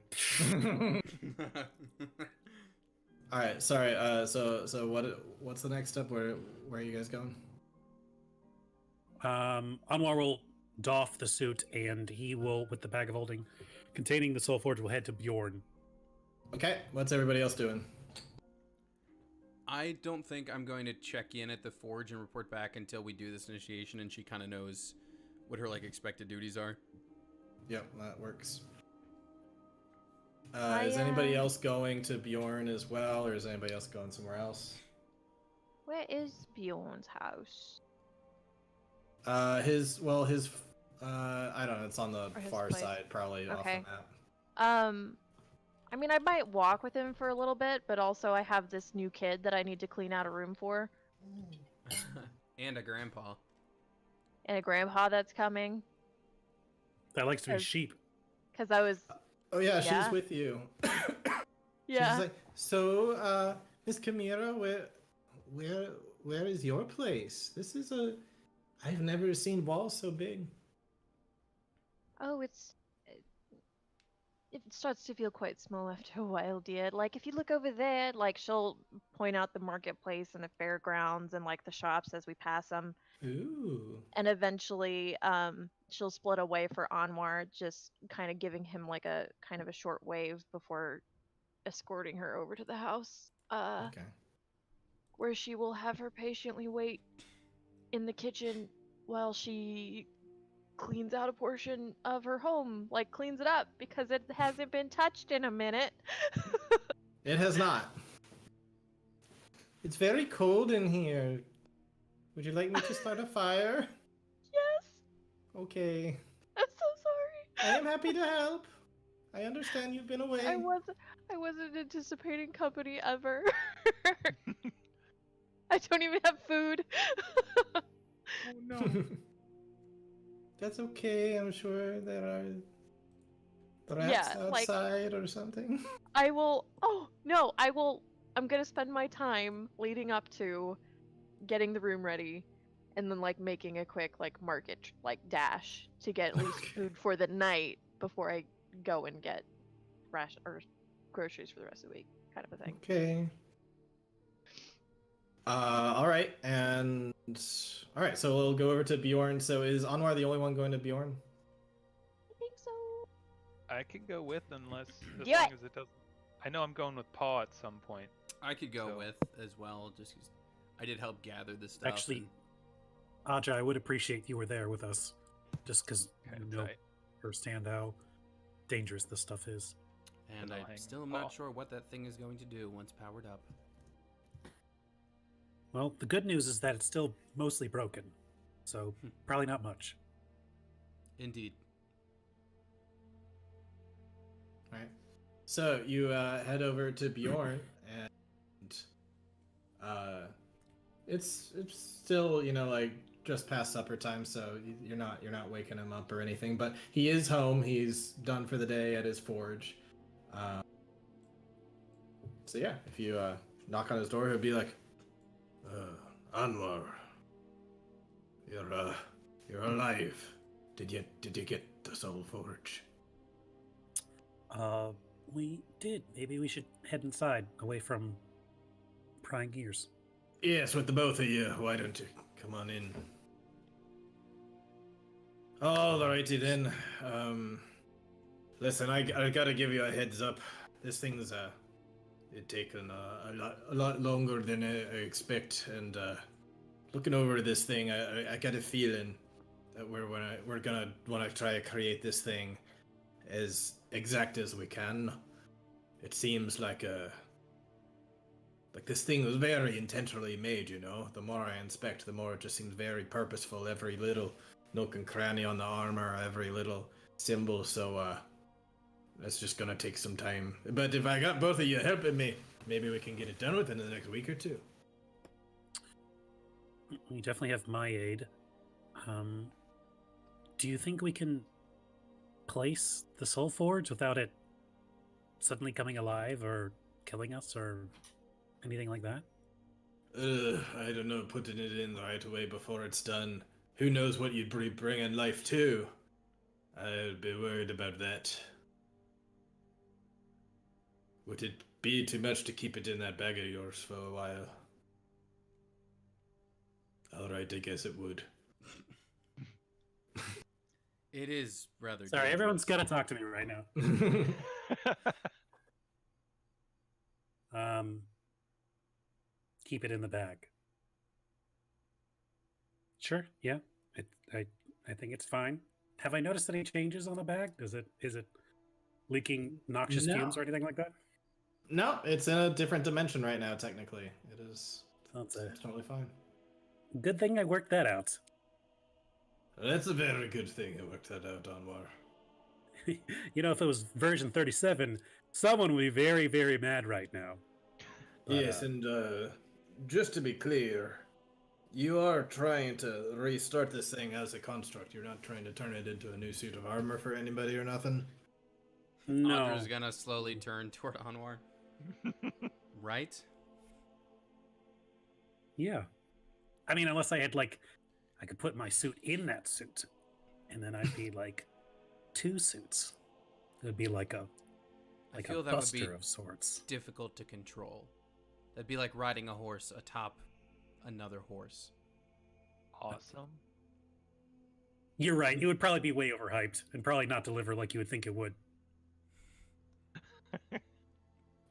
All right, sorry. So what's the next step? Where are you guys going? Anwar will doff the suit, and he will, with the bag of holding containing the Soul Forge, will head to Bjorn. Okay, what's everybody else doing? I don't think I'm going to check in at the forge and report back until we do this initiation and she kind of knows what her expected duties are. Yep, that works. Is anybody else going to Bjorn as well, or is anybody else going somewhere else? Where is Bjorn's house? I don't know, it's on the far place. side, probably off the Okay. map. I mean, I might walk with him for a little bit, but also I have this new kid that I need to clean out a room for. And a grandpa. And a grandpa that's coming. That likes to be sheep. Because I was... Oh yeah, she's with you. Yeah. She's like, so, Miss Chimera, where is your place? This is I've never seen walls so big. Oh, it starts to feel quite small after a while, dear. Like, if you look over there, like, she'll point out the marketplace and the fairgrounds and, like, the shops as we pass them. Ooh. And eventually, she'll split away for Anwar, just kind of giving him, like, a kind of a short wave before escorting her over to the house. Okay. Where she will have her patiently wait in the kitchen while she cleans out a portion of her home, like cleans it up because it hasn't been touched in a minute. It has not. It's very cold in here. Would you like me to start a fire? Yes. Okay. I'm so sorry. I am happy to help. I understand you've been away. I wasn't anticipating company ever. I don't even have food. Oh no. That's okay. I'm sure there are rats outside or something. I will. Oh no! I'm gonna spend my time leading up to getting the room ready, and then like making a quick market dash to get at least food for the night before I go and get groceries for the rest of the week, kind of a thing. Okay. All right, so we'll go over to Bjorn. So is Anwar the only one going to Bjorn? I think so. I can go with unless as Do long it. as it doesn't. I know I'm going with Paul at some point. I could go So- with as well, just 'cause I did help gather the stuff. Actually, Aja, I would appreciate you were there with us, just because Kinda you know tight. firsthand how dangerous this stuff is. and I'll I hang still with am Paul. not sure what that thing is going to do once powered up. Well, the good news is that it's still mostly broken, so probably not much. Indeed. All right. So you head over to Bjorn, and it's still just past supper time, so you're not waking him up or anything. But he is home. He's done for the day at his forge. So yeah, if you knock on his door, he'll be like, Anwar, you're alive. Did you get the Soul Forge? We did. Maybe we should head inside, away from prying ears. Yes, with the both of you. Why don't you come on in? Alrighty then. Listen, I gotta give you a heads up. This thing's it taken a lot longer than I expect, and looking over this thing, I got a feeling that we're gonna want to try to create this thing as exact as we can. it seems like this thing was very intentionally made, you know? The more I inspect, the more it just seems very purposeful. Every little nook and cranny on the armor, every little symbol, so, that's just gonna take some time. But if I got both of you helping me, maybe we can get it done within the next week or two. You definitely have my aid. Do you think we can place the Soul Forge without it suddenly coming alive or killing us or anything like that? I don't know, putting it in the right way before it's done. Who knows what you'd be bringing life to? I'd be worried about that. Would it be too much to keep it in that bag of yours for a while? Alright, I guess it would. It is rather. Sorry, dangerous. everyone's got to talk to me right now. Keep it in the bag. Sure, yeah. I think it's fine. Have I noticed any changes on the bag? Is it leaking noxious No. fumes or anything like that? No, it's in a different dimension right now, technically. It is That's a it's totally fine. good thing I worked that out. That's a very good thing I worked that out, Anwar. You know, if it was version 37, someone would be very, very mad right now. But, Yes, and just to be clear, you are trying to restart this thing as a construct. You're not trying to turn it into a new suit of armor for anybody or nothing? no. Andrew's gonna slowly turn toward Anwar. Right? Yeah. I mean, unless I had, like, I could put my suit in that suit, and then I'd be, like, two suits. It would be like a I feel that would be buster of sorts. difficult to control. That'd be like riding a horse atop another horse. Awesome. You're right. It would probably be way overhyped and probably not deliver like you would think it would.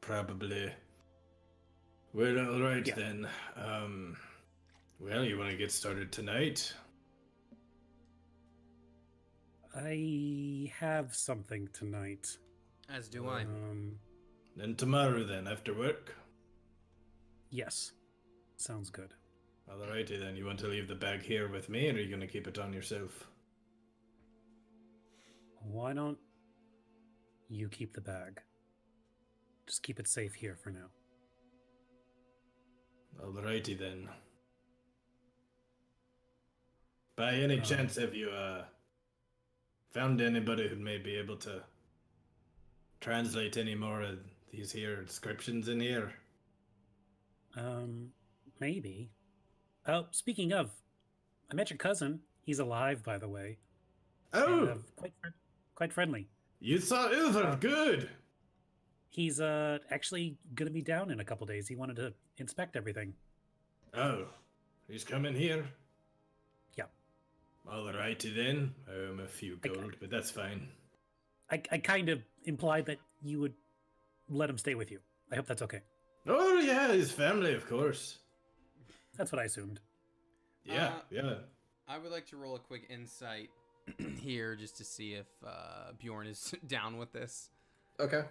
Probably. Well, alright Yeah. then. Well, you want to get started tonight? I have something tonight. As do I. Then tomorrow then, after work? Yes. Sounds good. Alrighty then, you want to leave the bag here with me, or are you going to keep it on yourself? Why don't you keep the bag? Just keep it safe here for now. Alrighty then. By any chance, have you found anybody who may be able to translate any more of these here inscriptions in here? Maybe. Oh, speaking of, I met your cousin. He's alive, by the way. Oh, And, quite friendly. you saw Ilver, good! He's actually gonna be down in a couple days. He wanted to inspect everything. Oh, he's coming here? Yeah. Alrighty then. A few I- gold, but that's fine. I kind of implied that you would let him stay with you. I hope that's okay. Oh yeah, his family, of course. That's what I assumed. Yeah, yeah. I would like to roll a quick insight here just to see if Bjorn is down with this. Okay.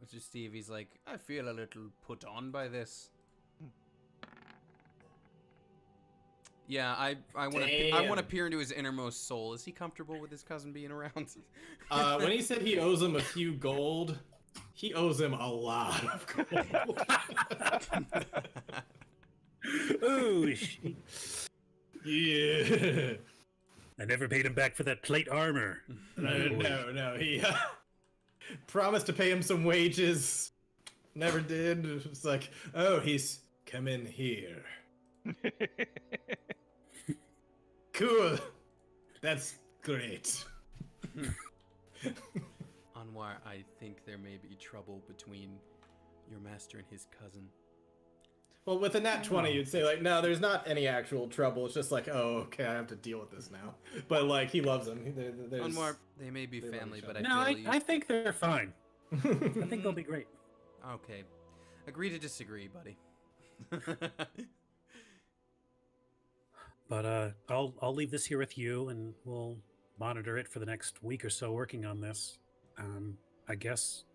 Let's just see if he's like, I feel a little put on by this. Yeah, I want to peer into his innermost soul. Is he comfortable with his cousin being around? When he said he owes him a few gold, he owes him a lot of gold. Ooh, Yeah. I never paid him back for that plate armor. No. He promised to pay him some wages. Never did. It's like, oh, he's coming here. Cool. That's great. Anwar, I think there may be trouble between your master and his cousin. Well, with a nat 20, you'd say, like, no, there's not any actual trouble. It's just like, oh, okay, I have to deal with this now. But, like, he loves him. There's... Anwar, they may be they love family, each but other. No, I feel I think they're fine. I think they'll be great. Okay. Agree to disagree, buddy. But I'll leave this here with you, and we'll monitor it for the next week or so, working on this. I guess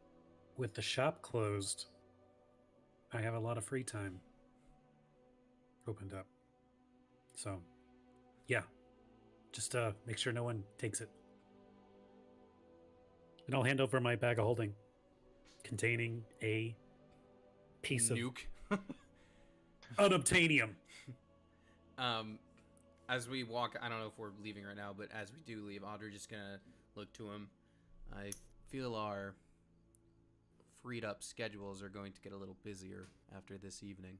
with the shop closed, I have a lot of free time opened up. So, yeah, just make sure no one takes it. And I'll hand over my bag of holding containing a piece Nuke. of unobtainium. As we walk, I don't know if we're leaving right now, but as we do leave, Audrey's just gonna look to him. I feel our freed up schedules are going to get a little busier after this evening.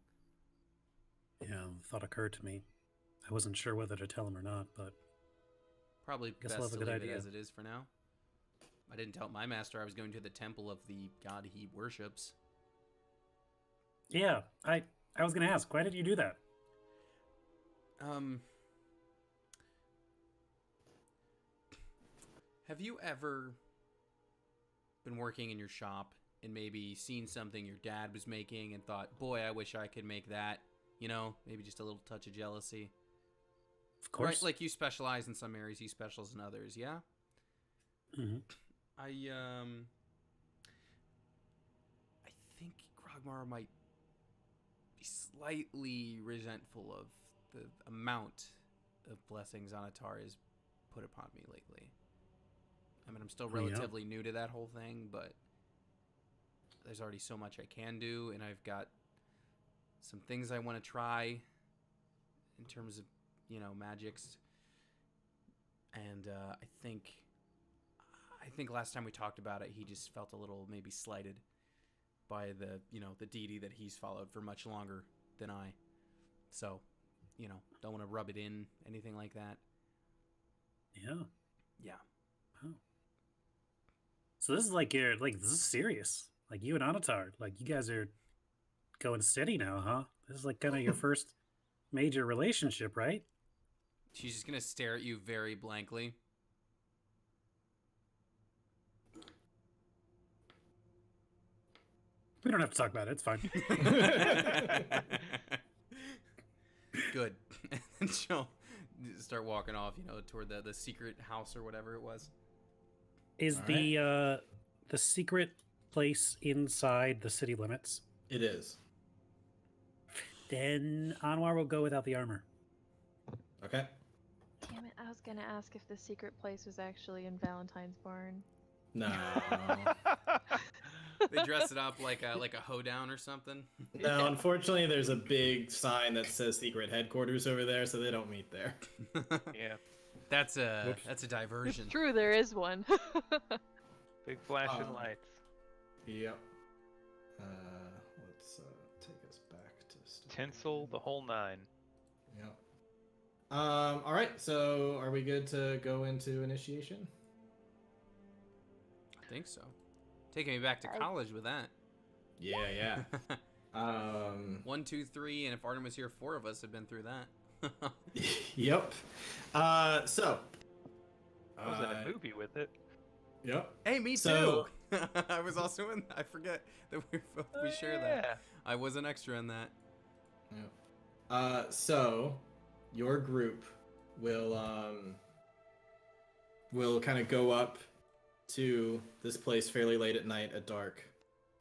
Yeah, thought occurred to me. I wasn't sure whether to tell him or not, but Probably Guess best we'll have to a good leave it idea. as it is for now. I didn't tell my master I was going to the temple of the god he worships. yeah, I was gonna ask, why did you do that? Have you ever been working in your shop and maybe seen something your dad was making and thought, boy, I wish I could make that? You know, maybe just a little touch of jealousy. Of course. Right, like you specialize in some areas, he specializes in others, yeah? Hmm. I think Grogmar might be slightly resentful of the amount of blessings Anatar has put upon me lately. I mean, I'm still Oh, yeah? relatively new to that whole thing, but there's already so much I can do, and I've got some things I want to try in terms of, you know, magics. And I think last time we talked about it, he just felt a little maybe slighted by the, you know, the deity that he's followed for much longer than I. So, you know, don't want to rub it in, anything like that. Yeah. Yeah. Oh. So this is like this is serious. Like you and Anatar, like you guys are going steady now, huh? This is like kind of your first major relationship, right? She's just going to stare at you very blankly. We don't have to talk about it. It's fine. Good. And then she'll start walking off, you know, toward the secret house or whatever it was. Is All the secret place inside the city limits? It is. Then Anwar will go without the armor. Okay. Damn it, I was gonna ask if the secret place was actually in Valentine's barn. No. They dress it up like a hoedown or something. No, unfortunately, there's a big sign that says secret headquarters over there, so they don't meet there. Yeah. That's a diversion. It's true, there is one. Big flashing lights. Yep. Let's take us back to Tinsel, the whole nine. Yep. All right. So, are we good to go into initiation? I think so. Taking me back to college with that. Yeah. 1, 2, 3, and if Artem was here, 4 of us have been through that. Yep. So. I was in a movie with it. Yep. Hey, me So- too. I was also in. I forget that we share that. I was an extra in that. Yep. So, your group will kind of go up to this place fairly late at night at dark.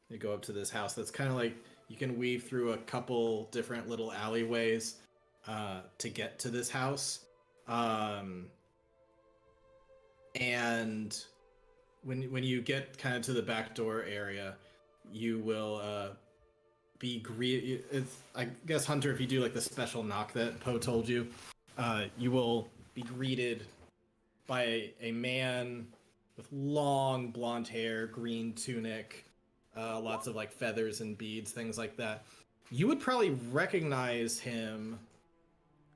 You go up to this house that's kind of like you can weave through a couple different little alleyways to get to this house. And when you get kind of to the back door area, you will be greeted. I guess, Hunter, if you do like the special knock that Poe told you, you will be greeted by a man with long blonde hair, green tunic, lots of like feathers and beads, things like that. You would probably recognize him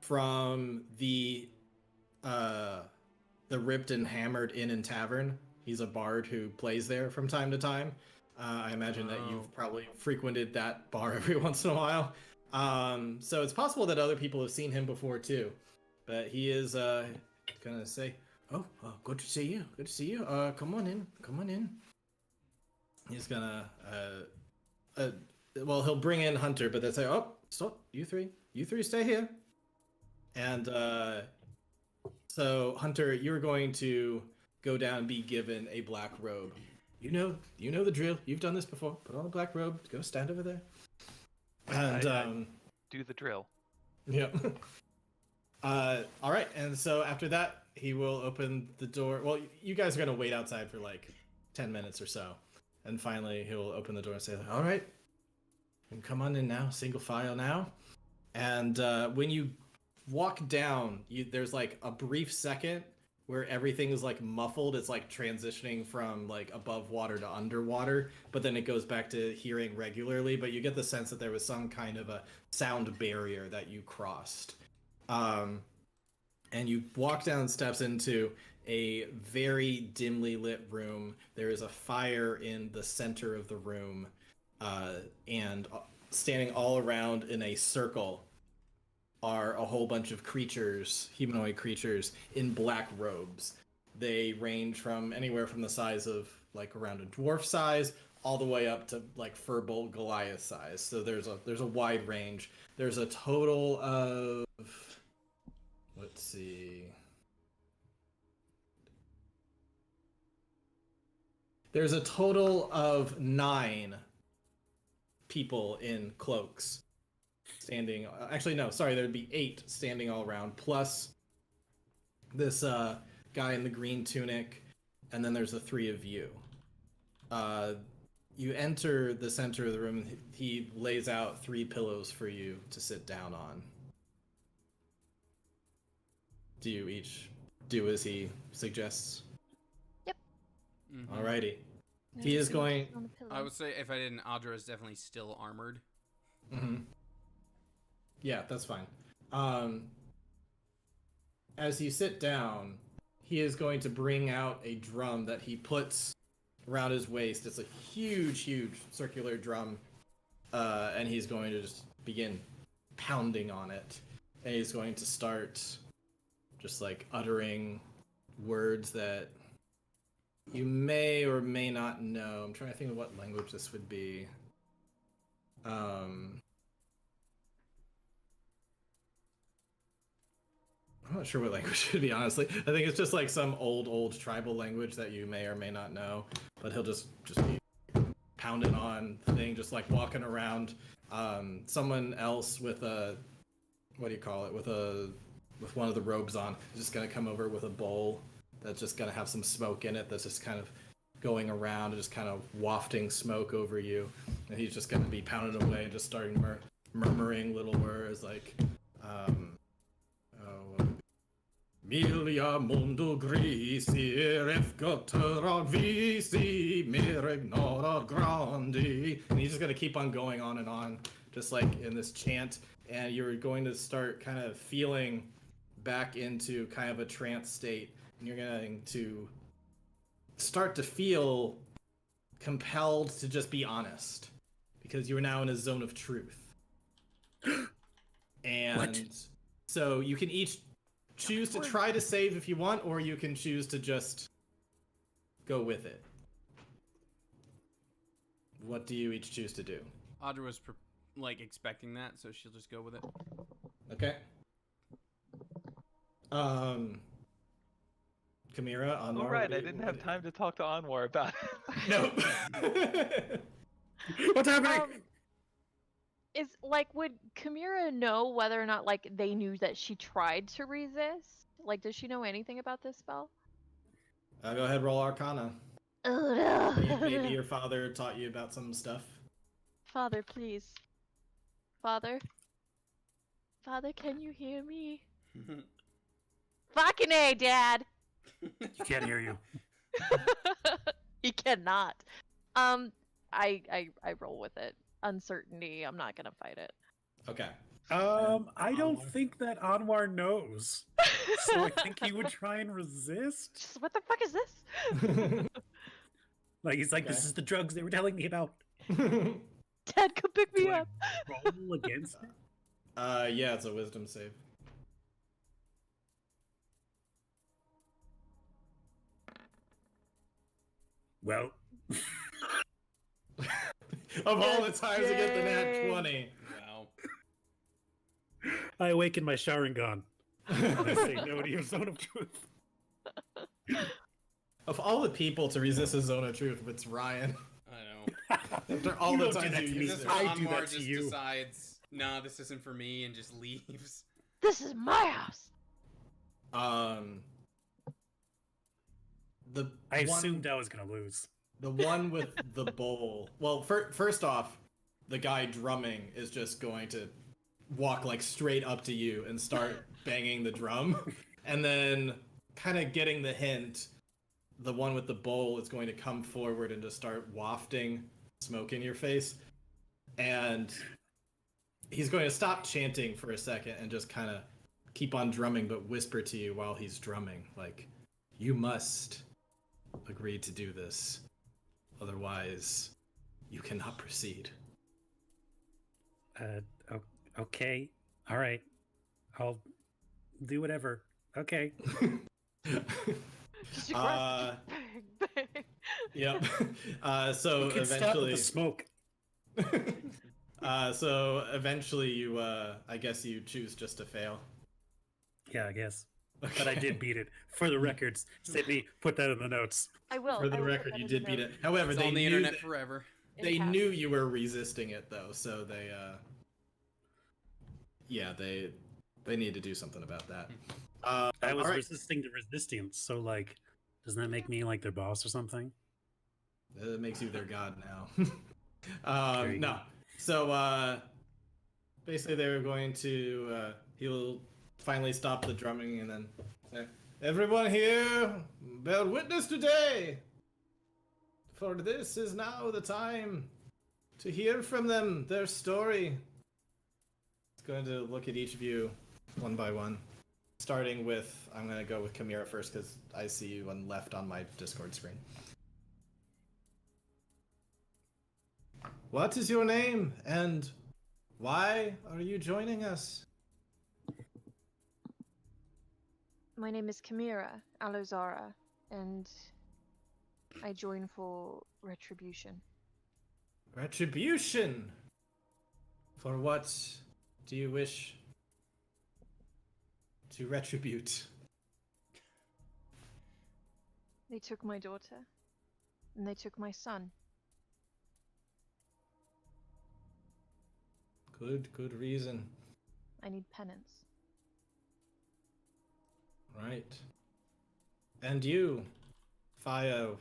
from the Ripped and Hammered Inn and Tavern. He's a bard who plays there from time to time. I imagine that you've probably frequented that bar every once in a while. So it's possible that other people have seen him before too. But he is gonna say, "Oh, good to see you. Good to see you. Come on in. Come on in." He's gonna well, he'll bring in Hunter, but they'll say, "Oh, stop. You three stay here." And so Hunter, you're going to go down and be given a black robe. You know the drill. You've done this before. Put on the black robe. Go stand over there. And I do the drill. yeah. All right. And so after that, he will open the door. Well, you guys are gonna wait outside for like 10 minutes or so, and finally he'll open the door and say, "All right, you can come on in now, single file now." And when you walk down, there's like a brief second where everything is like muffled. It's like transitioning from like above water to underwater, but then it goes back to hearing regularly. But you get the sense that there was some kind of a sound barrier that you crossed. And you walk down steps into a very dimly lit room. There is a fire in the center of the room, and standing all around in a circle are a whole bunch of creatures, humanoid creatures, in black robes. They range from anywhere from the size of like around a dwarf size all the way up to like Firbolg Goliath size. So there's a wide range. There's a total of, let's see, there's a total of 9 people in cloaks standing. Actually, no, sorry, there'd be 8 standing all around, plus this guy in the green tunic, and then there's the 3 of you. You enter the center of the room. He lays out 3 pillows for you to sit down on. Do you each do as he suggests? Yep. Mm-hmm. Alrighty. He is going. I would say if I didn't, Audra is definitely still armored. Mm-hmm. Yeah, that's fine. As you sit down, he is going to bring out a drum that he puts around his waist. It's a huge, huge circular drum, and he's going to just begin pounding on it. And he's going to start just like uttering words that you may or may not know. I'm trying to think of what language this would be. I'm not sure what language it would be, honestly. I think it's just like some old tribal language that you may or may not know. But he'll just be pounding on the thing, just like walking around. Someone else with a, what do you call it? With one of the robes on, is just gonna come over with a bowl that's just gonna have some smoke in it. That's just kind of going around and just kind of wafting smoke over you. And he's just gonna be pounding away and just starting murmuring little words like, Milia mundo grisi refgotera visi merignora grandi. And he's just gonna keep on going on and on, just like in this chant. And you're going to start kind of feeling back into kind of a trance state. And you're going to start to feel compelled to just be honest, because you are now in a zone of truth. And What? so you can each choose to try to save if you want, or you can choose to just go with it. What do you each choose to do? Audra was expecting that, so she'll just go with it. Okay. Chimera, Anwar. All right, I didn't have time to talk to Anwar about it. Nope. What's happening? Is would Chimera know whether or not they knew that she tried to resist? Does she know anything about this spell? Go ahead, roll Arcana. Oh no. Maybe your father taught you about some stuff. Father, please. Father, can you hear me? Fucking A, Dad. He can't hear you. He cannot. I roll with it. Uncertainty. I'm not gonna fight it. Okay. I don't think that Anwar knows. So I think he would try and resist. Just, what the fuck is this? He's like, Okay. this is the drugs they were telling me about. Dad, come pick me Do I up. roll against it? Yeah, it's a wisdom save. Well, Of all the times to get the nat 20. Wow. I awaken my Sharingan. I say no to your zone of truth. Of all the people to resist a zone of truth, it's Ryan. I know. After all You the don't do times that you to me. use This it. I do Anwar that to just you. decides, nah, this isn't for me, and just leaves. This is my house. The I one, assumed I was gonna lose. the one with the bowl. Well, first off, the guy drumming is just going to walk like straight up to you and start banging the drum, and then kind of getting the hint. The one with the bowl is going to come forward and just start wafting smoke in your face, and he's going to stop chanting for a second and just kind of keep on drumming, but whisper to you while he's drumming, like, you must agree to do this, otherwise you cannot proceed. Okay. All right. I'll do whatever. Okay. uh, yep. So You can stop with eventually, the smoke. so eventually you, I guess you choose just to fail. Yeah, I guess. But I did beat it. For the records, Sydney, put that in the notes. I will. For the I will put record, that you in did the beat note. it. However, It's they on the knew internet that- forever. they It knew happened. you were resisting it though, so they yeah, they need to do something about that. I was all right. resisting the resistance, so like, doesn't that make me like their boss or something? That makes you their god now. There you No. go. So basically they were going to he'll finally stop the drumming and then say, everyone here bear witness today, for this is now the time to hear from them their story. It's going to look at each of you one by one, starting with, I'm going to go with Kamira first because I see you on left on my Discord screen. What is your name and why are you joining us? My name is Kamira Alozara, and I join for retribution. Retribution! For what do you wish to retribute? They took my daughter, and they took my son. Good reason. I need penance. Right. And you, Fire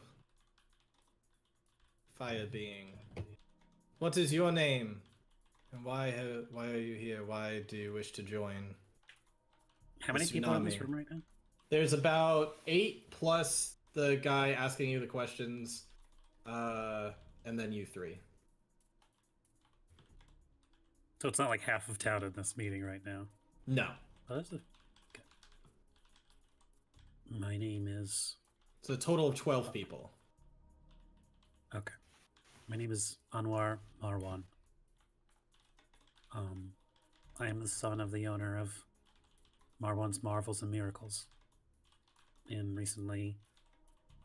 being. What is your name? And why are you here? Why do you wish to join? How many people in this Tsunami. room right now? There's about 8 plus the guy asking you the questions, and then you 3. So it's not like half of town in this meeting right now. No. Oh, that's okay. My name is... It's a total of 12 people. Okay. My name is Anwar Marwan. I am the son of the owner of Marwan's Marvels and Miracles. And recently,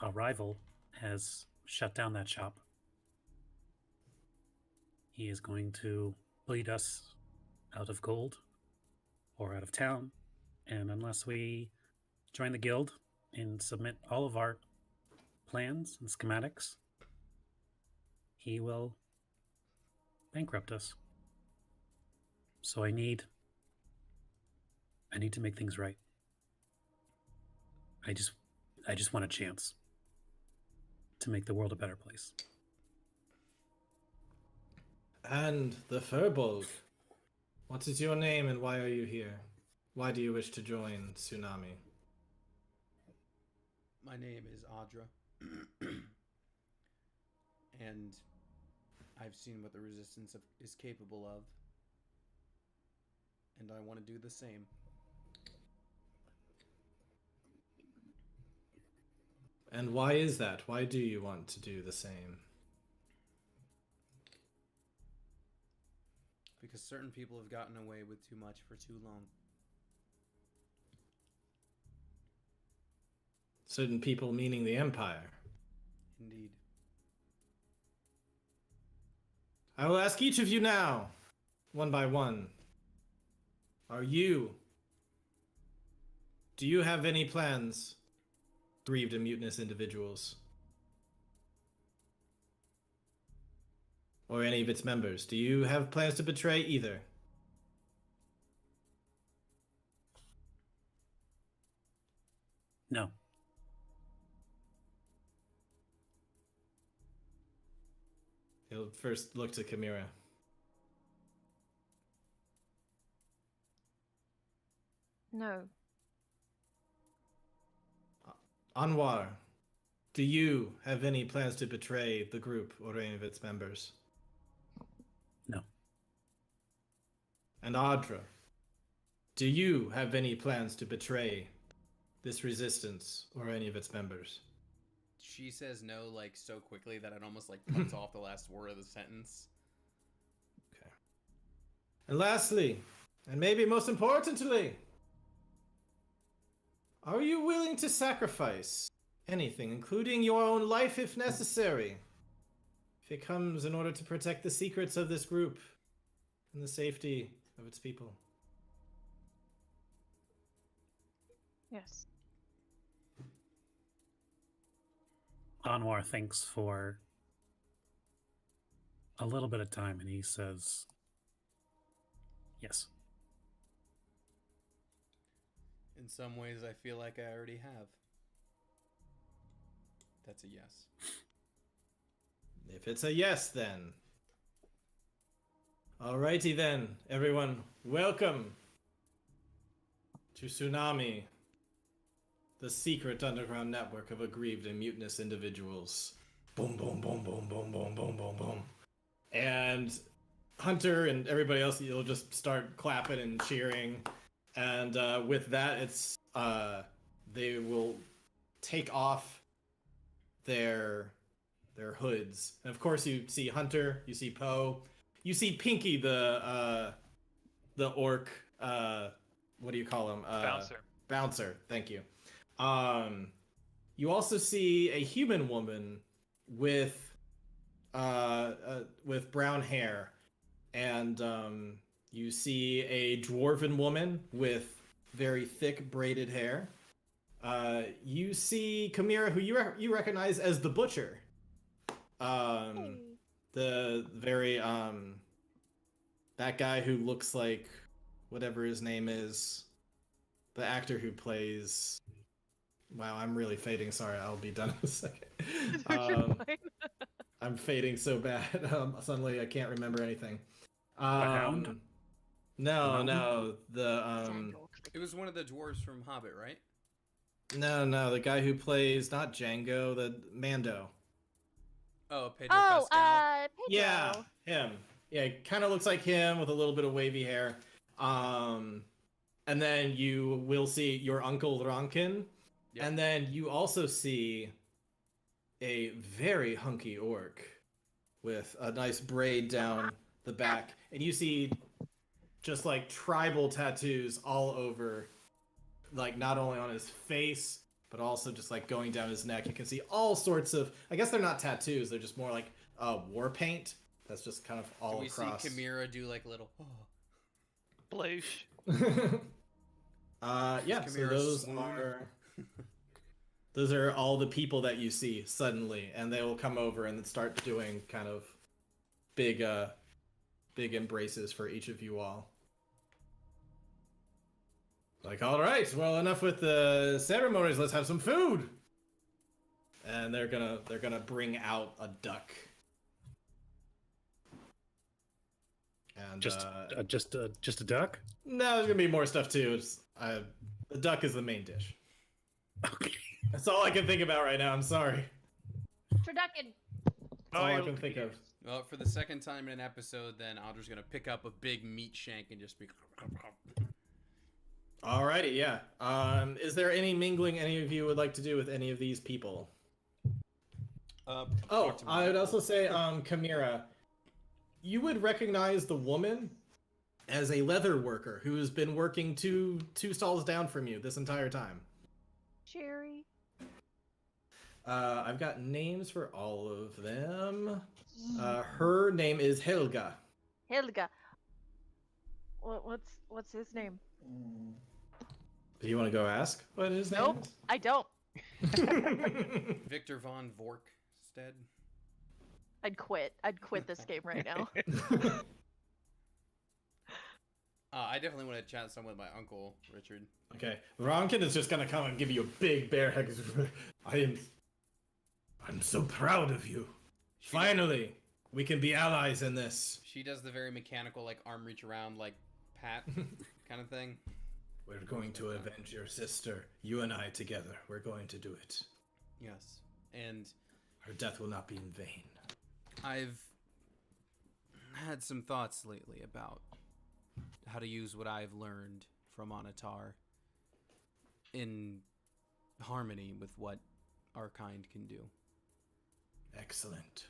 a rival has shut down that shop. He is going to bleed us out of gold or out of town. And unless we join the guild and submit all of our plans and schematics, he will bankrupt us. So I need to make things right. I just want a chance to make the world a better place. And the Furbolg. What is your name and why are you here? Why do you wish to join Tsunami? My name is Audra. And I've seen what the resistance is capable of. And I want to do the same. And why is that? Why do you want to do the same? Because certain people have gotten away with too much for too long. Certain people meaning the Empire. Indeed. I will ask each of you now, one by one. Do you have any plans grieved and mutinous individuals. Or any of its members. Do you have plans to betray either? No. He'll first look to Chimera. No. Anwar, do you have any plans to betray the group or any of its members? No. And Adra, do you have any plans to betray this resistance or any of its members? She says no, like, so quickly that it almost, like, cuts off the last word of the sentence. Okay. And lastly, and maybe most importantly, are you willing to sacrifice anything, including your own life if necessary, if it comes in order to protect the secrets of this group and the safety of its people? Yes. Anwar thinks for a little bit of time and he says, yes. In some ways, I feel like I already have. That's a yes. If it's a yes, then. Alrighty then, everyone. Welcome to Tsunami, the secret underground network of aggrieved and mutinous individuals. Boom, boom, boom, boom, boom, boom, boom, boom, boom. And Hunter and everybody else, you'll just start clapping and cheering. And with that, it's they will take off their hoods. And of course, you see Hunter, you see Poe, you see Pinky, the orc. What do you call him? Bouncer. Bouncer. Thank you. You also see a human woman with brown hair, and you see a dwarven woman with very thick braided hair. You see Chimera, who you recognize as the butcher. The very that guy who looks like whatever his name is, the actor who plays. Wow, I'm really fading. Sorry, I'll be done in a second. I'm fading so bad. Suddenly, I can't remember anything. Hound? No. It was one of the dwarves from Hobbit, right? No. The guy who plays not Django, the Mando. Oh, Pedro Pascal. Pedro. Yeah, him. Yeah, kind of looks like him with a little bit of wavy hair. And then you will see your uncle Rankin. Yep. And then you also see a very hunky orc with a nice braid down the back. And you see just like tribal tattoos all over, like not only on his face, but also just like going down his neck. You can see all sorts of, I guess they're not tattoos, they're just more like war paint. That's just kind of all across. Do we see Chimera do like a little Bloosh. Yeah, so those are all the people that you see suddenly, and they will come over and start doing kind of big embraces for each of you all. Like, all right, well, enough with the ceremonies. Let's have some food. And they're gonna bring out a duck. And Just a duck? No, there's gonna be more stuff too. The duck is the main dish. Okay. That's all I can think about right now. I'm sorry. Turducken. That's all I can think of. Well, for the second time in an episode, then Audra's gonna pick up a big meat shank and just be. Alrighty, yeah. Is there any mingling any of you would like to do with any of these people? I would also say, Chimera, you would recognize the woman as a leather worker who has been working two stalls down from you this entire time. Sherry. I've got names for all of them. Her name is Helga. Helga. What's his name? Do you want to go ask what his name Nope, is? I don't. Victor von Vorkstead. I'd quit. I'd quit this game right now. I definitely want to chat some with my uncle, Richard. Okay, Ronkin is just gonna come and give you a big bear hug. I'm so proud of you. Finally, we can be allies in this. She does the very mechanical, like, arm reach around, like, pat kind of thing. We're going to avenge your sister. You and I together. We're going to do it. Yes. And her death will not be in vain. I've had some thoughts lately about how to use what I've learned from Onatar in harmony with what our kind can do. Excellent.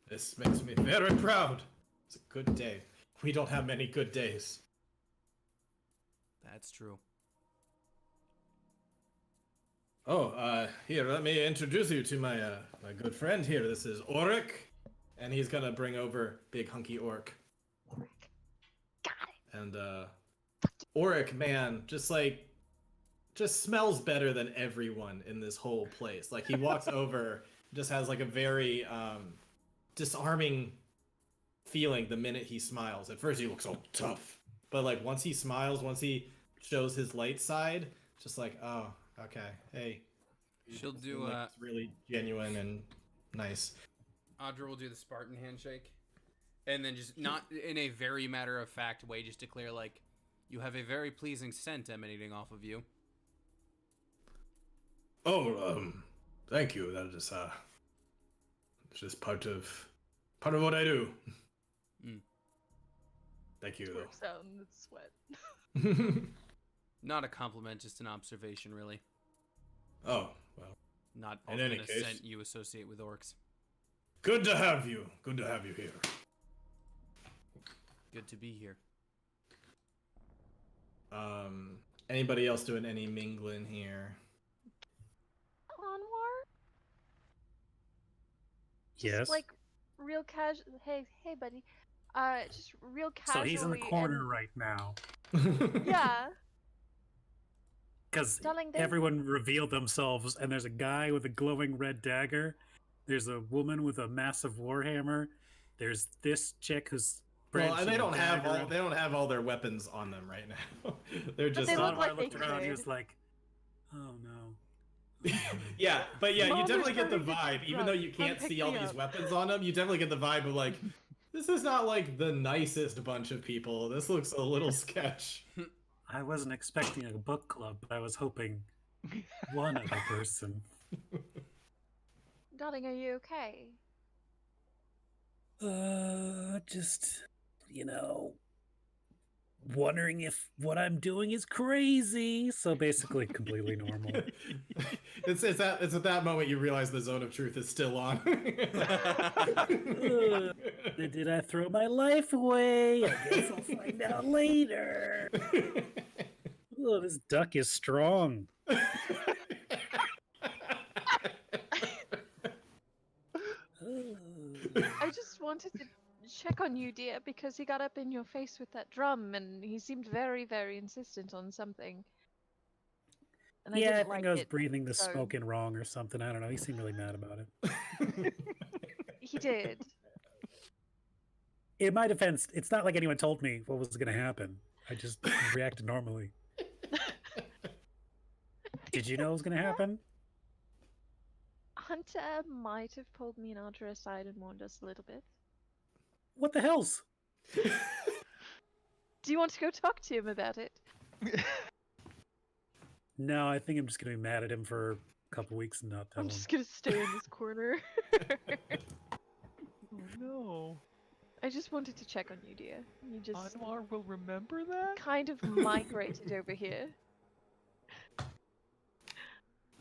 This makes me very proud. It's a good day. We don't have many good days. That's true. Oh, here, let me introduce you to my my good friend here. This is Auric, and he's gonna bring over big hunky orc. Got it. And Auric, man, just smells better than everyone in this whole place. Like he walks over, just has like a very disarming feeling the minute he smiles. At first he looks all tough, but like once he smiles, once he shows his light side, just like, oh, okay, hey. She'll do it's really genuine and nice. Audra will do the Spartan handshake, and then just not in a very matter-of-fact way, just declare like, you have a very pleasing scent emanating off of you. Oh, thank you. That is it's just part of what I do. Mm. Thank you. Works out in the sweat. Though. Not a compliment, just an observation, really. Oh, well. Not In often any a case. scent you associate with orcs. Good to have you. Good to have you here. Good to be here. Anybody else doing any mingling here? Anwar? Yes. Like, real casual. Hey, buddy. Just real So casually. he's in the corner right now. Yeah. Because Darling, everyone revealed themselves, and there's a guy with a glowing red dagger. There's a woman with a massive warhammer. There's this chick who's Well, and they don't have dagger. they don't have all their weapons on them right now. They're just they look Anwar like they looked around. He could. was like, "Oh no." yeah, but yeah, you Mom, definitely there's get the no need vibe, to even though you come can't pick see all me these up. weapons on them, you definitely get the vibe of like, this is not like the nicest bunch of people. This looks a little sketch. I wasn't expecting a book club, but I was hoping one other person. Darling, are you okay? Just, wondering if what I'm doing is crazy. So basically, completely normal. It's at that moment you realize the zone of truth is still on. Did I throw my life away? I guess I'll find out later. Oh, this duck is strong. I just wanted to check on you, dear, because he got up in your face with that drum, and he seemed very, very insistent on something. And Yeah, I didn't think like I was it, breathing the so- smoke in wrong or something. I don't know. He seemed really mad about it. He did. In my defense, it's not like anyone told me what was going to happen. I just reacted normally. Did you know it was going to happen? Hunter might have pulled me and Audra aside and warned us a little bit. What the hell's? Do you want to go talk to him about it? No, I think I'm just going to be mad at him for a couple weeks and not tell I'm him. just gonna stay in this corner. Oh no. I just wanted to check on you, dear. You just Anwar will remember that? kind of migrated over here.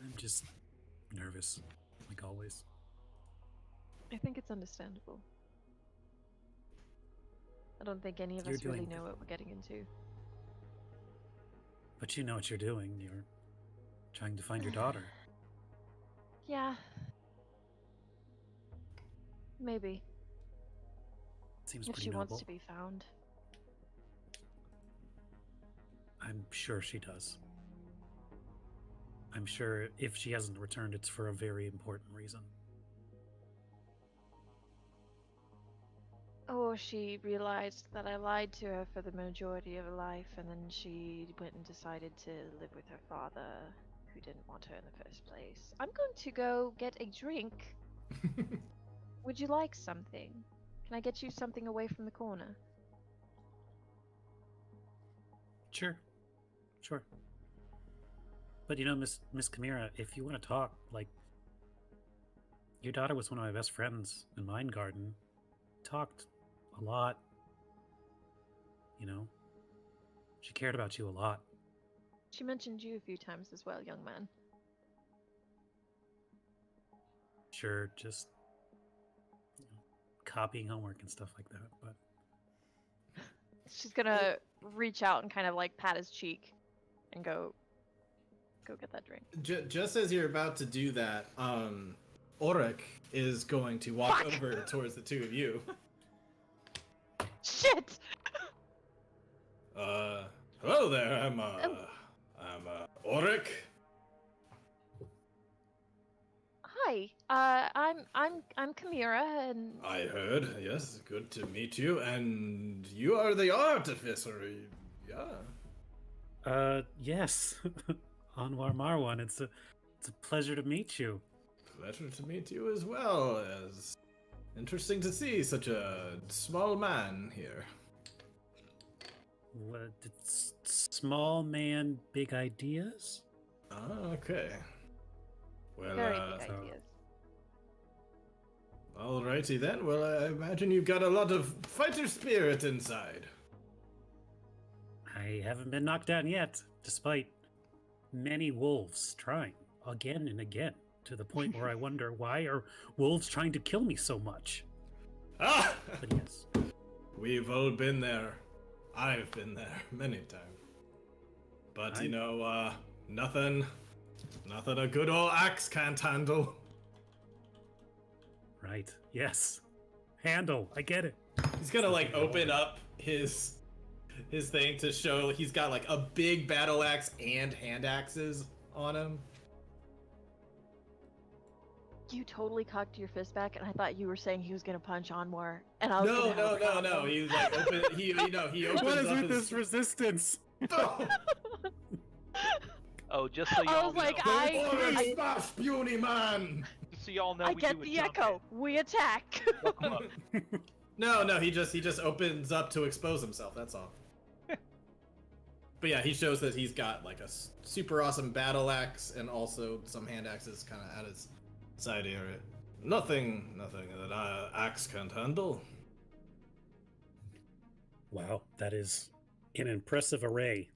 I'm just nervous, like always. I think it's understandable. I don't think any of You're us really doing- know what we're getting into. But you know what you're doing. You're trying to find your daughter. Yeah. Maybe. Seems If pretty she noble. wants to be found. I'm sure she does. I'm sure if she hasn't returned, it's for a very important reason. Oh, she realized that I lied to her for the majority of her life, and then she went and decided to live with her father, who didn't want her in the first place. I'm going to go get a drink. Would you like something? Can I get you something away from the corner? Sure. But Miss Chimera, if you want to talk, like, your daughter was one of my best friends in Mind Garden. Talked a lot. She cared about you a lot. She mentioned you a few times as well, young man. Sure, just copying homework and stuff like that, but She's gonna reach out and kind of like pat his cheek and go get that drink. Just as you're about to do that, Auric is going to walk over towards the two of you. Shit! Hello there, I'm Auric. Hi, I'm Chimera, and I heard, yes, good to meet you, and you are the artificer, yeah. Yes. Anwar Marwan, it's a pleasure to meet you. Pleasure to meet you as well, as interesting to see such a small man here. What, it's small man, big ideas? Ah, okay. Well, very big ideas. Alrighty then, well, I imagine you've got a lot of fighter spirit inside. I haven't been knocked down yet, despite many wolves trying again and again, to the point where I wonder, why are wolves trying to kill me so much? Ah! But yes. We've all been there. I've been there many times. But nothing a good old axe can't handle. Right. Yes. Handle. I get it. He's gonna like open up his thing to show he's got like a big battle axe and hand axes on him. You totally cocked your fist back, and I thought you were saying he was gonna punch Anwar, and I was No. gonna He was like he opens What is up with this resistance? Oh, just so I y'all was like, know. I smash puny man. Just so y'all know, I we get do a the jump echo. We attack. in. Look 'em up. No, he just opens up to expose himself, that's all. But yeah, he shows that he's got like a super awesome battle axe and also some hand axes kind of at his side area. Nothing that axe can't handle. Wow, that is an impressive array.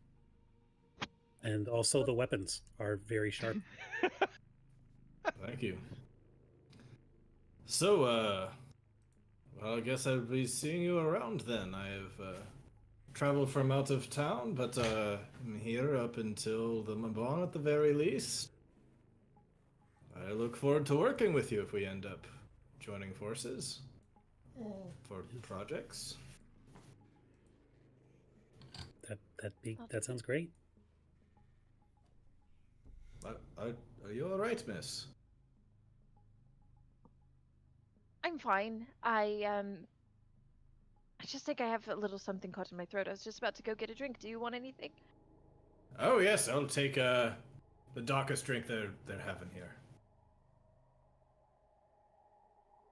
And also the weapons are very sharp. Thank you. So, well, I guess I'll be seeing you around then. I have traveled from out of town, but I'm here up until the Mabon at the very least. I look forward to working with you if we end up joining forces for projects. That sounds great. Are you all right, miss? I'm fine. I just think I have a little something caught in my throat. I was just about to go get a drink. Do you want anything? Oh yes, I'll take the darkest drink they're having here.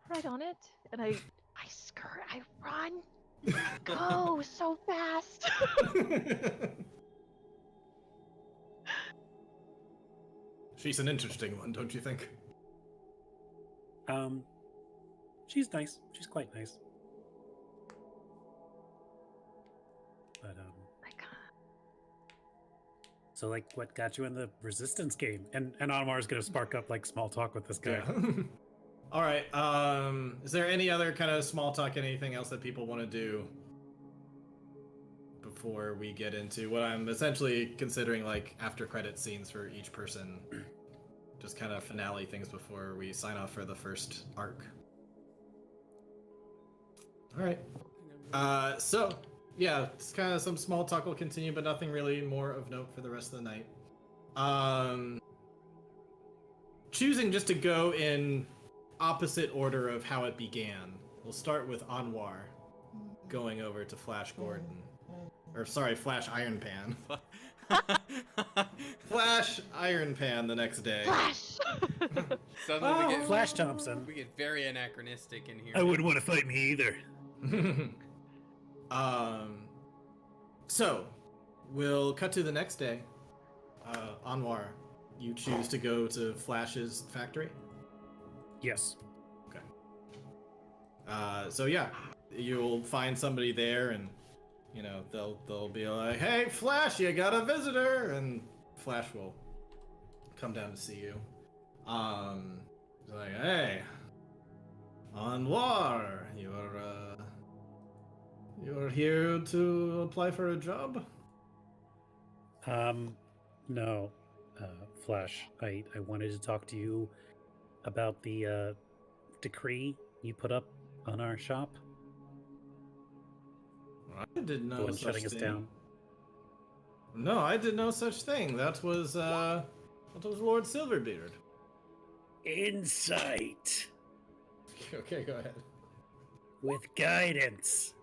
Right on it. And I skirt. I run. Go so fast. She's an interesting one, don't you think? She's nice. She's quite nice. But My God. so like, what got you in the resistance game? And Anwar's gonna spark up like small talk with this guy. Yeah. All right. Is there any other kind of small talk, anything else that people want to do before we get into what I'm essentially considering like after credit scenes for each person? Just kind of finale things before we sign off for the first arc. All right. So yeah, it's kind of some small talk will continue, but nothing really more of note for the rest of the night. choosing just to go in opposite order of how it began. We'll start with Anwar going over to Flash Gordon. Or sorry, Flash Iron Pan. Flash Iron Pan the next day. Flash! Suddenly we get Flash Thompson. we get very anachronistic in here. I wouldn't want to fight me either. So, we'll cut to the next day. Anwar, you choose to go to Flash's factory? Yes. Okay. So yeah, you'll find somebody there, and you know they'll be like, "Hey, Flash, you got a visitor," and Flash will come down to see you. He's like, "Hey, Anwar, you're here to apply for a job?" No. Flash, I wanted to talk to you about the decree you put up on our shop. I did The no one such shutting us thing. down. No, I did no such thing. That was Lord Silverbeard. Insight Okay, go ahead. with guidance.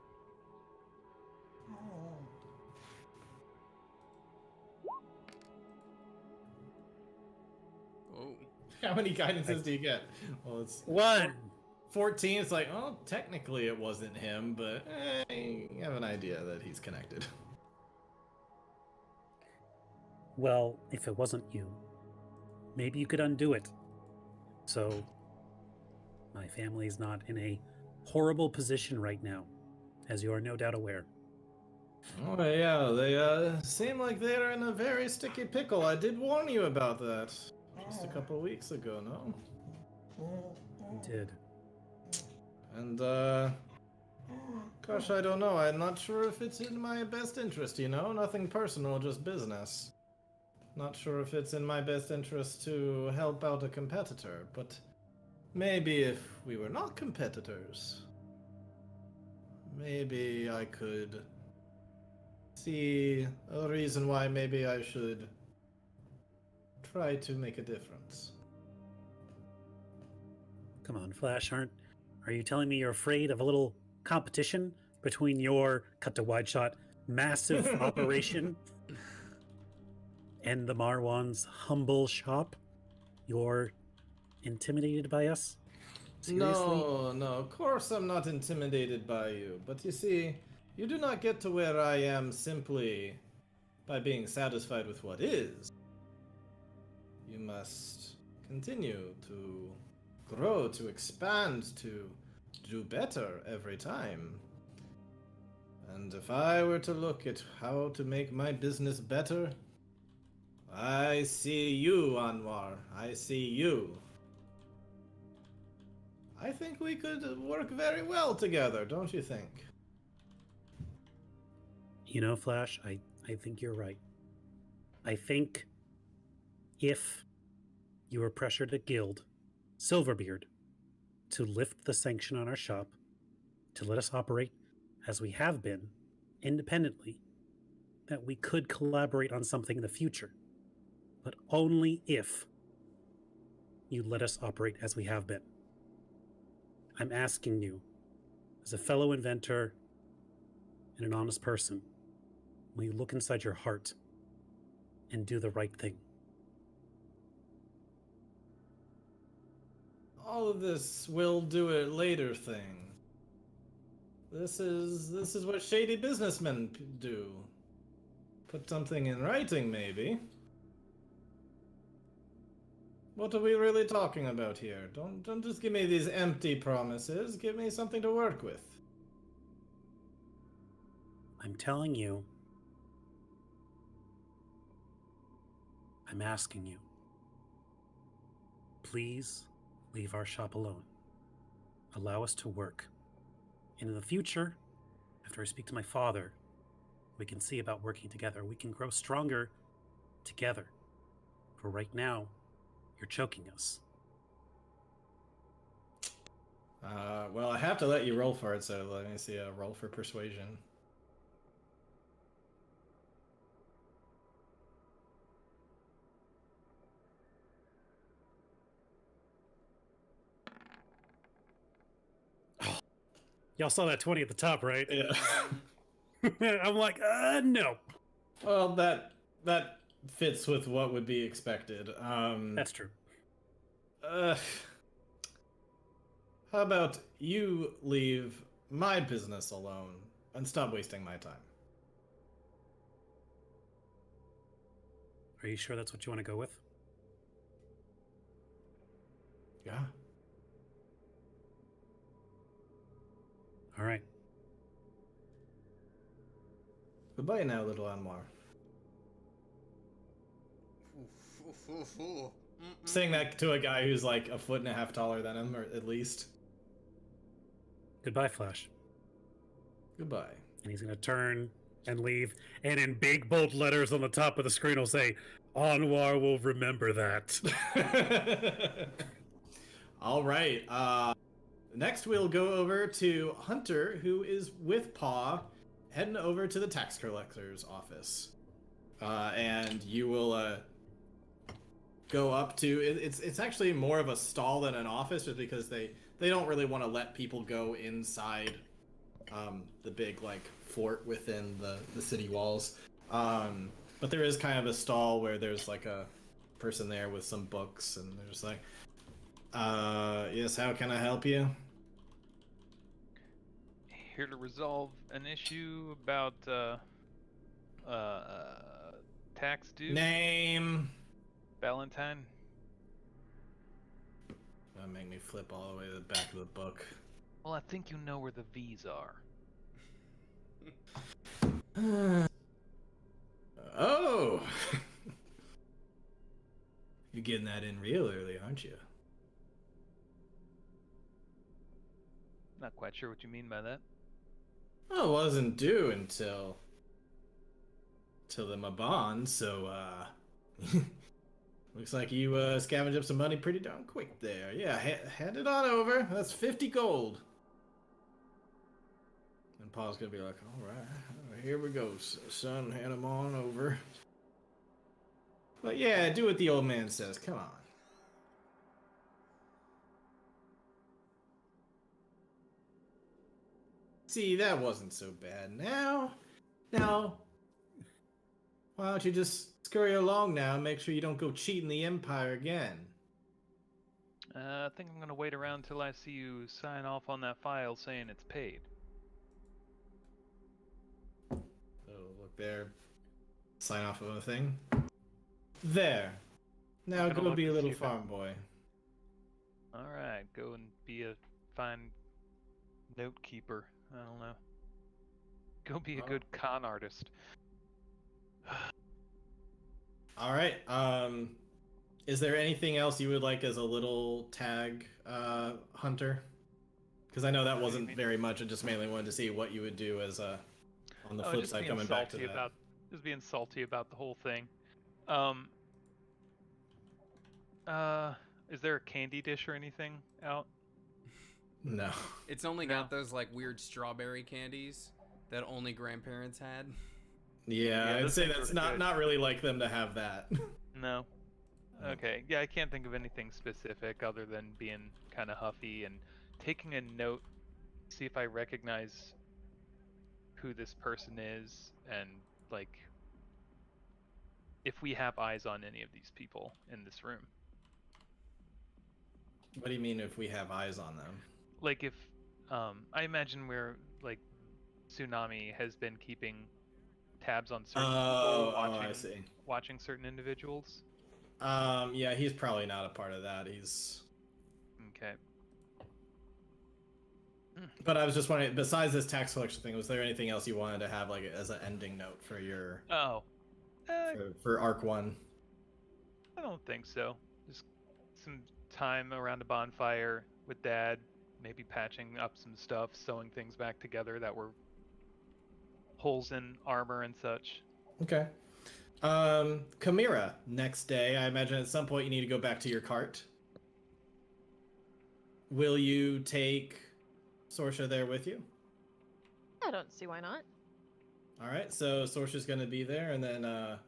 Oh. How many guidances do you get? Well, it's 1. 14. It's like, oh, technically it wasn't him, but you have an idea that he's connected. Well, if it wasn't you, maybe you could undo it. So, my family's not in a horrible position right now, as you are no doubt aware. Oh yeah, they seem like they're in a very sticky pickle. I did warn you about that just a couple of weeks ago, no? You did. And gosh, I don't know. I'm not sure if it's in my best interest, you know? Nothing personal, just business. Not sure if it's in my best interest to help out a competitor, but maybe if we were not competitors, maybe I could see a reason why maybe I should try to make a difference. Come on, Flash, are you telling me you're afraid of a little competition between your cut to wide shot massive operation and the Marwan's humble shop? You're intimidated by us? Seriously? No, of course I'm not intimidated by you, but you see, you do not get to where I am simply by being satisfied with what is. You must continue to grow, to expand, to do better every time. And if I were to look at how to make my business better, I see you, Anwar. I see you. I think we could work very well together, don't you think? You know, Flash, I think you're right. I think if you were pressured at Guild, Silverbeard, to lift the sanction on our shop, to let us operate as we have been, independently, that we could collaborate on something in the future. But only if you let us operate as we have been. I'm asking you, as a fellow inventor and an honest person, will you look inside your heart and do the right thing? All of this will do it later thing. This is what shady businessmen do. Put something in writing, maybe. What are we really talking about here? Don't just give me these empty promises. Give me something to work with. I'm telling you, I'm asking you, please leave our shop alone. Allow us to work. And in the future, after I speak to my father, we can see about working together. We can grow stronger together. For right now, you're choking us. Well, I have to let you roll for it, so let me see a roll for persuasion. Y'all saw that 20 at the top, right? Yeah. I'm like, no. Well, that fits with what would be expected. That's true. How about you leave my business alone and stop wasting my time? Are you sure that's what you want to go with? Yeah. All right. Goodbye now, little Anwar. Saying that to a guy who's like 1.5 feet taller than him, or at least. Goodbye, Flash. Goodbye. And he's going to turn and leave. And in big bold letters on the top of the screen will say, Anwar will remember that. All right. Next, we'll go over to Hunter, who is with Paw, heading over to the tax collector's office. And you will go up to it's actually more of a stall than an office, just because they don't really want to let people go inside the big like fort within the city walls. But there is kind of a stall where there's like a person there with some books, and they're just like, yes, how can I help you? Here to resolve an issue about tax due. Name. Valentine. That'll make me flip all the way to the back of the book. Well, I think you know where the V's are. Oh! You're getting that in real early, aren't you? Not quite sure what you mean by that. Well, it wasn't due until the Maban, so looks like you scavenged up some money pretty darn quick there. Yeah, hand it on over. That's 50 gold. And Paul's gonna be like, all right, here we go, son. Hand him on over. But yeah, do what the old man says. Come on. See, that wasn't so bad. Now, why don't you just scurry along now and make sure you don't go cheating the Empire again? I think I'm gonna wait around till I see you sign off on that file saying it's paid. So look there. Sign off of a thing. There. Now I'm gonna go look be a and little see if I- farm boy. Alright, go and be a fine note keeper. I don't know. Go be a good con artist. All right. Is there anything else you would like as a little tag, Hunter? Because I know that wasn't very much. I just mainly wanted to see what you would do as on the flip Just side, being coming back to salty that. just being salty about the whole thing. Is there a candy dish or anything out? No. It's only got those like weird strawberry candies that only grandparents had. Yeah, I'd those say things that's were good. not really like them to have that. No. Okay. Yeah, I can't think of anything specific other than being kind of huffy and taking a note, see if I recognize who this person is, and like if we have eyes on any of these people in this room. What do you mean if we have eyes on them? Like if I imagine we're like Tsunami has been keeping tabs on certain people, I see. watching certain individuals. Yeah, he's probably not a part of that. He's. Okay. But I was just wondering, besides this tax collection thing, was there anything else you wanted to have like as an ending note for your for Arc 1? I don't think so. Just some time around a bonfire with Dad, maybe patching up some stuff, sewing things back together that were holes in armor and such. Okay. Chimera, next day, I imagine at some point you need to go back to your cart. Will you take Sorsha there with you? I don't see why not. All right, so Sorsha's gonna be there, and then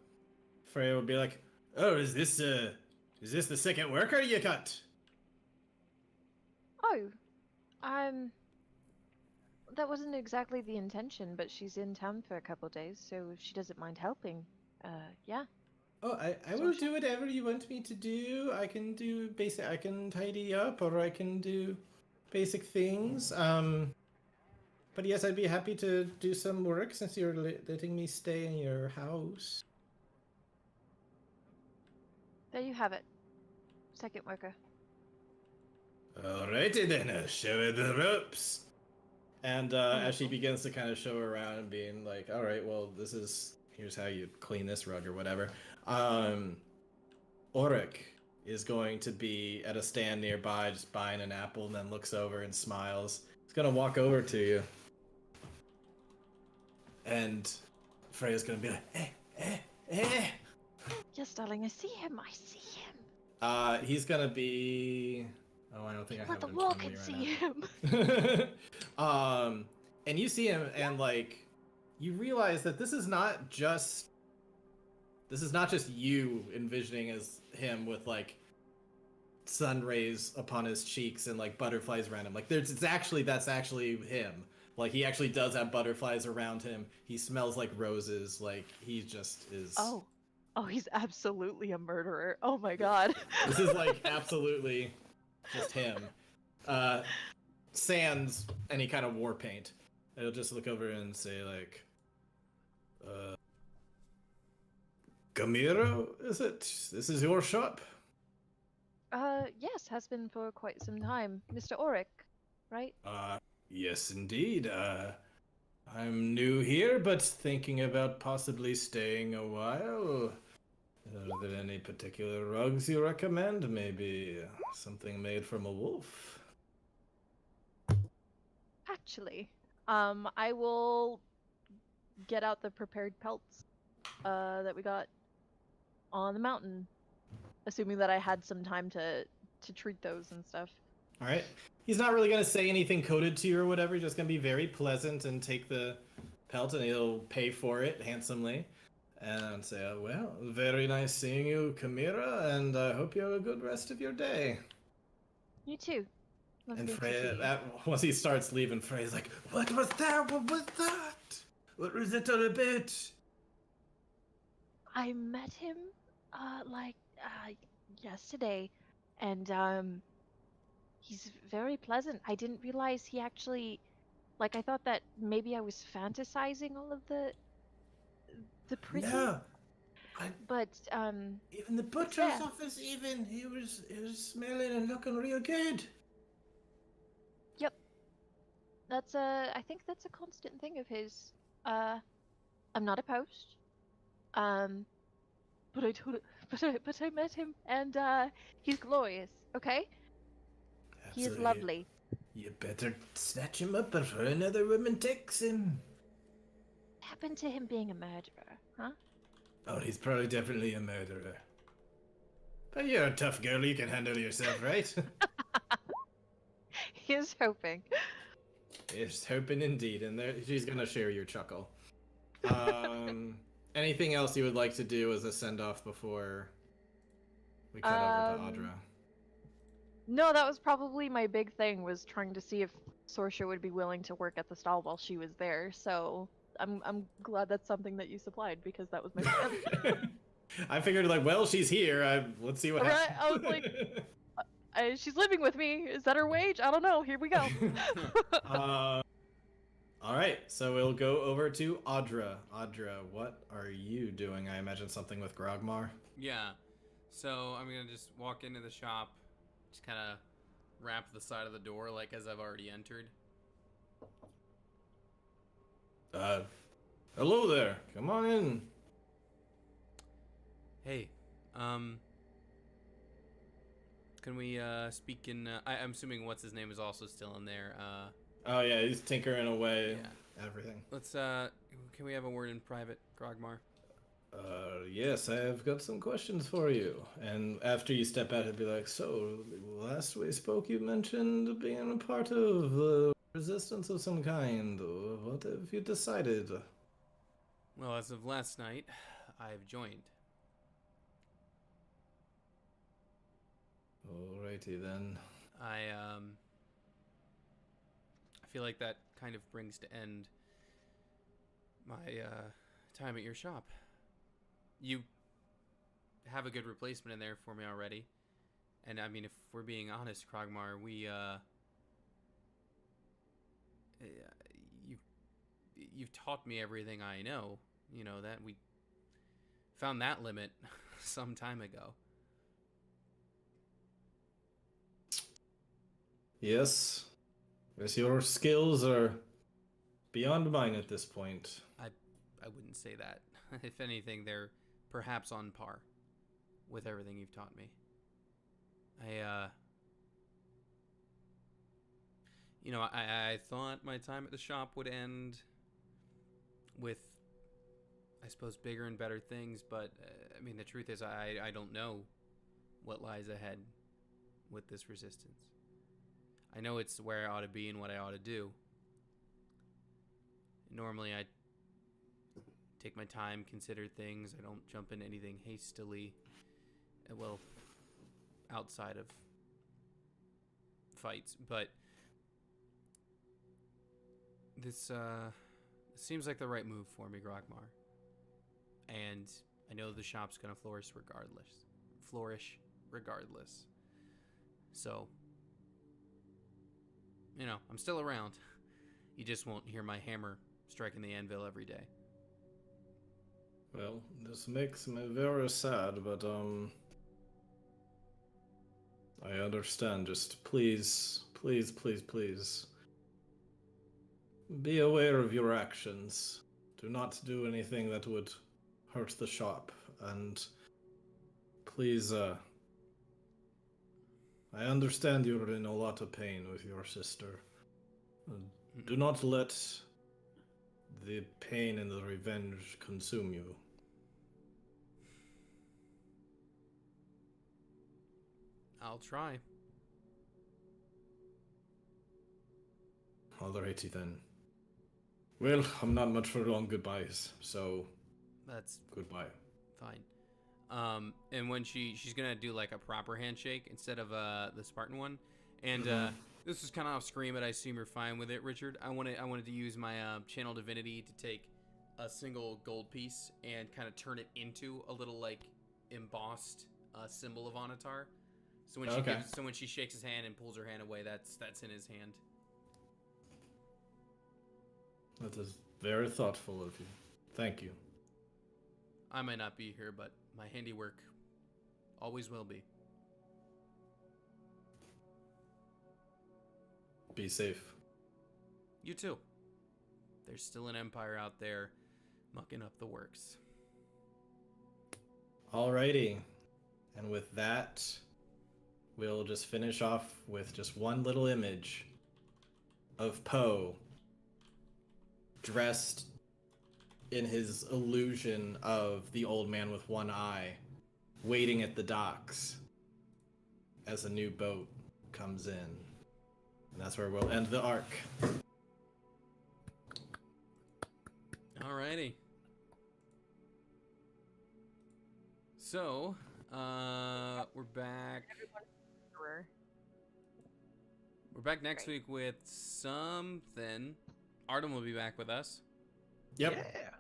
Freya will be like, "Oh, is this the second worker you cut?" Oh, that wasn't exactly the intention, but she's in town for a couple days, so if she doesn't mind helping, yeah. Oh, I will do whatever you want me to do. I can do basic. I can tidy up, or I can do basic things. But yes, I'd be happy to do some work since you're letting me stay in your house. There you have it. Second worker. Alrighty then, I'll show her the ropes. And as she begins to kind of show her around and being like, all right, well, here's how you clean this rug or whatever. Auric is going to be at a stand nearby just buying an apple and then looks over and smiles. He's going to walk over to you. And Freya's going to be like, Yes, darling, I see him. I see him. He's going to be... Oh, I don't think I have Let the it in wall front of can me see right him. And you see him, and like, you realize that this is not just you envisioning as him with like sun rays upon his cheeks and like butterflies around him. Like, that's actually him. Like, he actually does have butterflies around him. He smells like roses. Like, he just is. Oh, he's absolutely a murderer. Oh my god. This is like absolutely just him. Sans any kind of war paint. It'll just look over and say like, Gamiro, is it? This is your shop? Yes, has been for quite some time. Mr. Auric, right? Yes indeed. I'm new here, but thinking about possibly staying a while. Are there any particular rugs you recommend? Maybe something made from a wolf? Actually, I will get out the prepared pelts that we got on the mountain, assuming that I had some time to treat those and stuff. All right. He's not really going to say anything coded to you or whatever. He's just going to be very pleasant and take the pelt, and he'll pay for it handsomely. And say, oh, well, very nice seeing you, Kamira, and I hope you have a good rest of your day. You too. And Freya, once he starts leaving, Freya's like, what was that? What was that? What was it all about? I met him, yesterday, and, he's very pleasant. I didn't realize he actually, like, I thought that maybe I was fantasizing all of the pretty. No. But, even the butcher's office, even, he was smelling and looking real good. Yep. I think that's a constant thing of his. I'm not opposed. But I met him, and, he's glorious, okay? Absolutely. He is lovely. You better snatch him up before another woman takes him. What happened to him being a murderer, huh? Oh, he's probably definitely a murderer. But you're a tough girl, you can handle yourself, right? He's hoping. He's hoping indeed, and she's gonna share your chuckle. Anything else you would like to do as a send-off before we cut over to Audra? No, that was probably my big thing, was trying to see if Sorsha would be willing to work at the stall while she was there, so I'm glad that's something that you supplied, because that was my plan. I figured, like, well, she's here, let's see what happens. I was like, she's living with me, is that her wage? I don't know, here we go. Alright, so we'll go over to Audra. Audra, what are you doing? I imagine something with Grogmar? Yeah, so I'm gonna just walk into the shop, just kind of wrap the side of the door like as I've already entered. Hello there. Come on in. Hey, can we speak in? I'm assuming what's his name is also still in there. Oh yeah, he's tinkering away. Yeah. Everything. Let's can we have a word in private, Grogmar? Yes, I have got some questions for you. And after you step out, it'd be like, so, last we spoke, you mentioned being a part of the resistance of some kind. What have you decided? Well, as of last night, I've joined. Alrighty then. I feel like that kind of brings to end my time at your shop. You have a good replacement in there for me already. And I mean, if we're being honest, Krogmar, you've taught me everything I know. You know, that we found that limit some time ago. Yes. Yes, your skills are beyond mine at this point. I wouldn't say that. If anything, they're perhaps on par with everything you've taught me. I thought my time at the shop would end with, I suppose, bigger and better things, but I mean, the truth is I don't know what lies ahead with this resistance. I know it's where I ought to be and what I ought to do. Normally I take my time, consider things. I don't jump into anything hastily. Well, outside of fights, but this seems like the right move for me, Grogmar. And I know the shop's gonna flourish regardless. So, you know, I'm still around. You just won't hear my hammer striking the anvil every day. Well, this makes me very sad, but I understand. Just please be aware of your actions. Do not do anything that would hurt the shop, and please, I understand you're in a lot of pain with your sister. Do not let the pain and the revenge consume you. I'll try. Alrighty then. Well, I'm not much for long goodbyes, so That's goodbye. fine. And when she's gonna do like a proper handshake instead of the Spartan one, and this is kind of off screen, but I assume you're fine with it, Richard. I wanted to use my channel divinity to take a single gold piece and kind of turn it into a little like embossed symbol of Onatar. So when she shakes his hand and pulls her hand away, that's in his hand. That is very thoughtful of you. Thank you. I might not be here, but my handiwork always will be. Be safe. You too. There's still an empire out there mucking up the works. Alrighty. And with that, we'll just finish off with just one little image of Poe dressed in his illusion of the old man with one eye, waiting at the docks as a new boat comes in. And that's where we'll end the arc. Alrighty. So, we're back. We're back next week with something. Artem will be back with us. Yep. Yeah.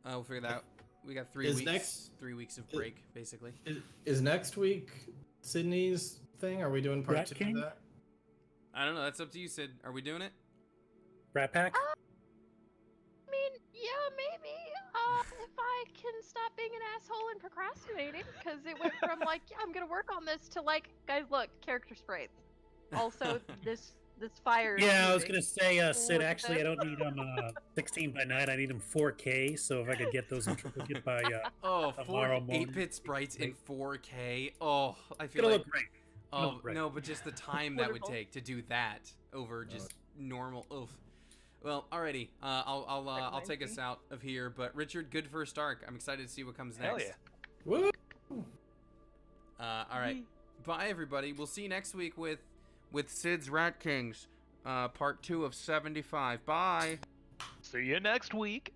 We'll figure that out. We got 3 Is weeks. 3 weeks of break, basically. Is next week Sydney's thing? Are we doing part Rat 2 King? of that? I don't know. That's up to you, Sid. Are we doing it? Rat Pack? I mean, yeah, maybe. If I can stop being an asshole and procrastinating, because it went from like, yeah, I'm gonna work on this to like, guys, look, character sprites. Also, this fire. Yeah, I was music. gonna say, Sid. What's Actually, that? I don't need them 16 by 9. I need them 4K. So if I could get those in triplicate by tomorrow morning, 8-bit sprites in 4K. Oh, I it's feel gonna like. look great. Oh great. no, but just the time that would Wonderful. take to do that over just normal. Oof. Well, alrighty. I'll take us out of here. But Richard, good first arc. I'm excited to see what comes Hell next. yeah. Woo! All right. Bye, everybody. We'll see you next week with Sid's Rat Kings, part 2 of 75. Bye. See you next week.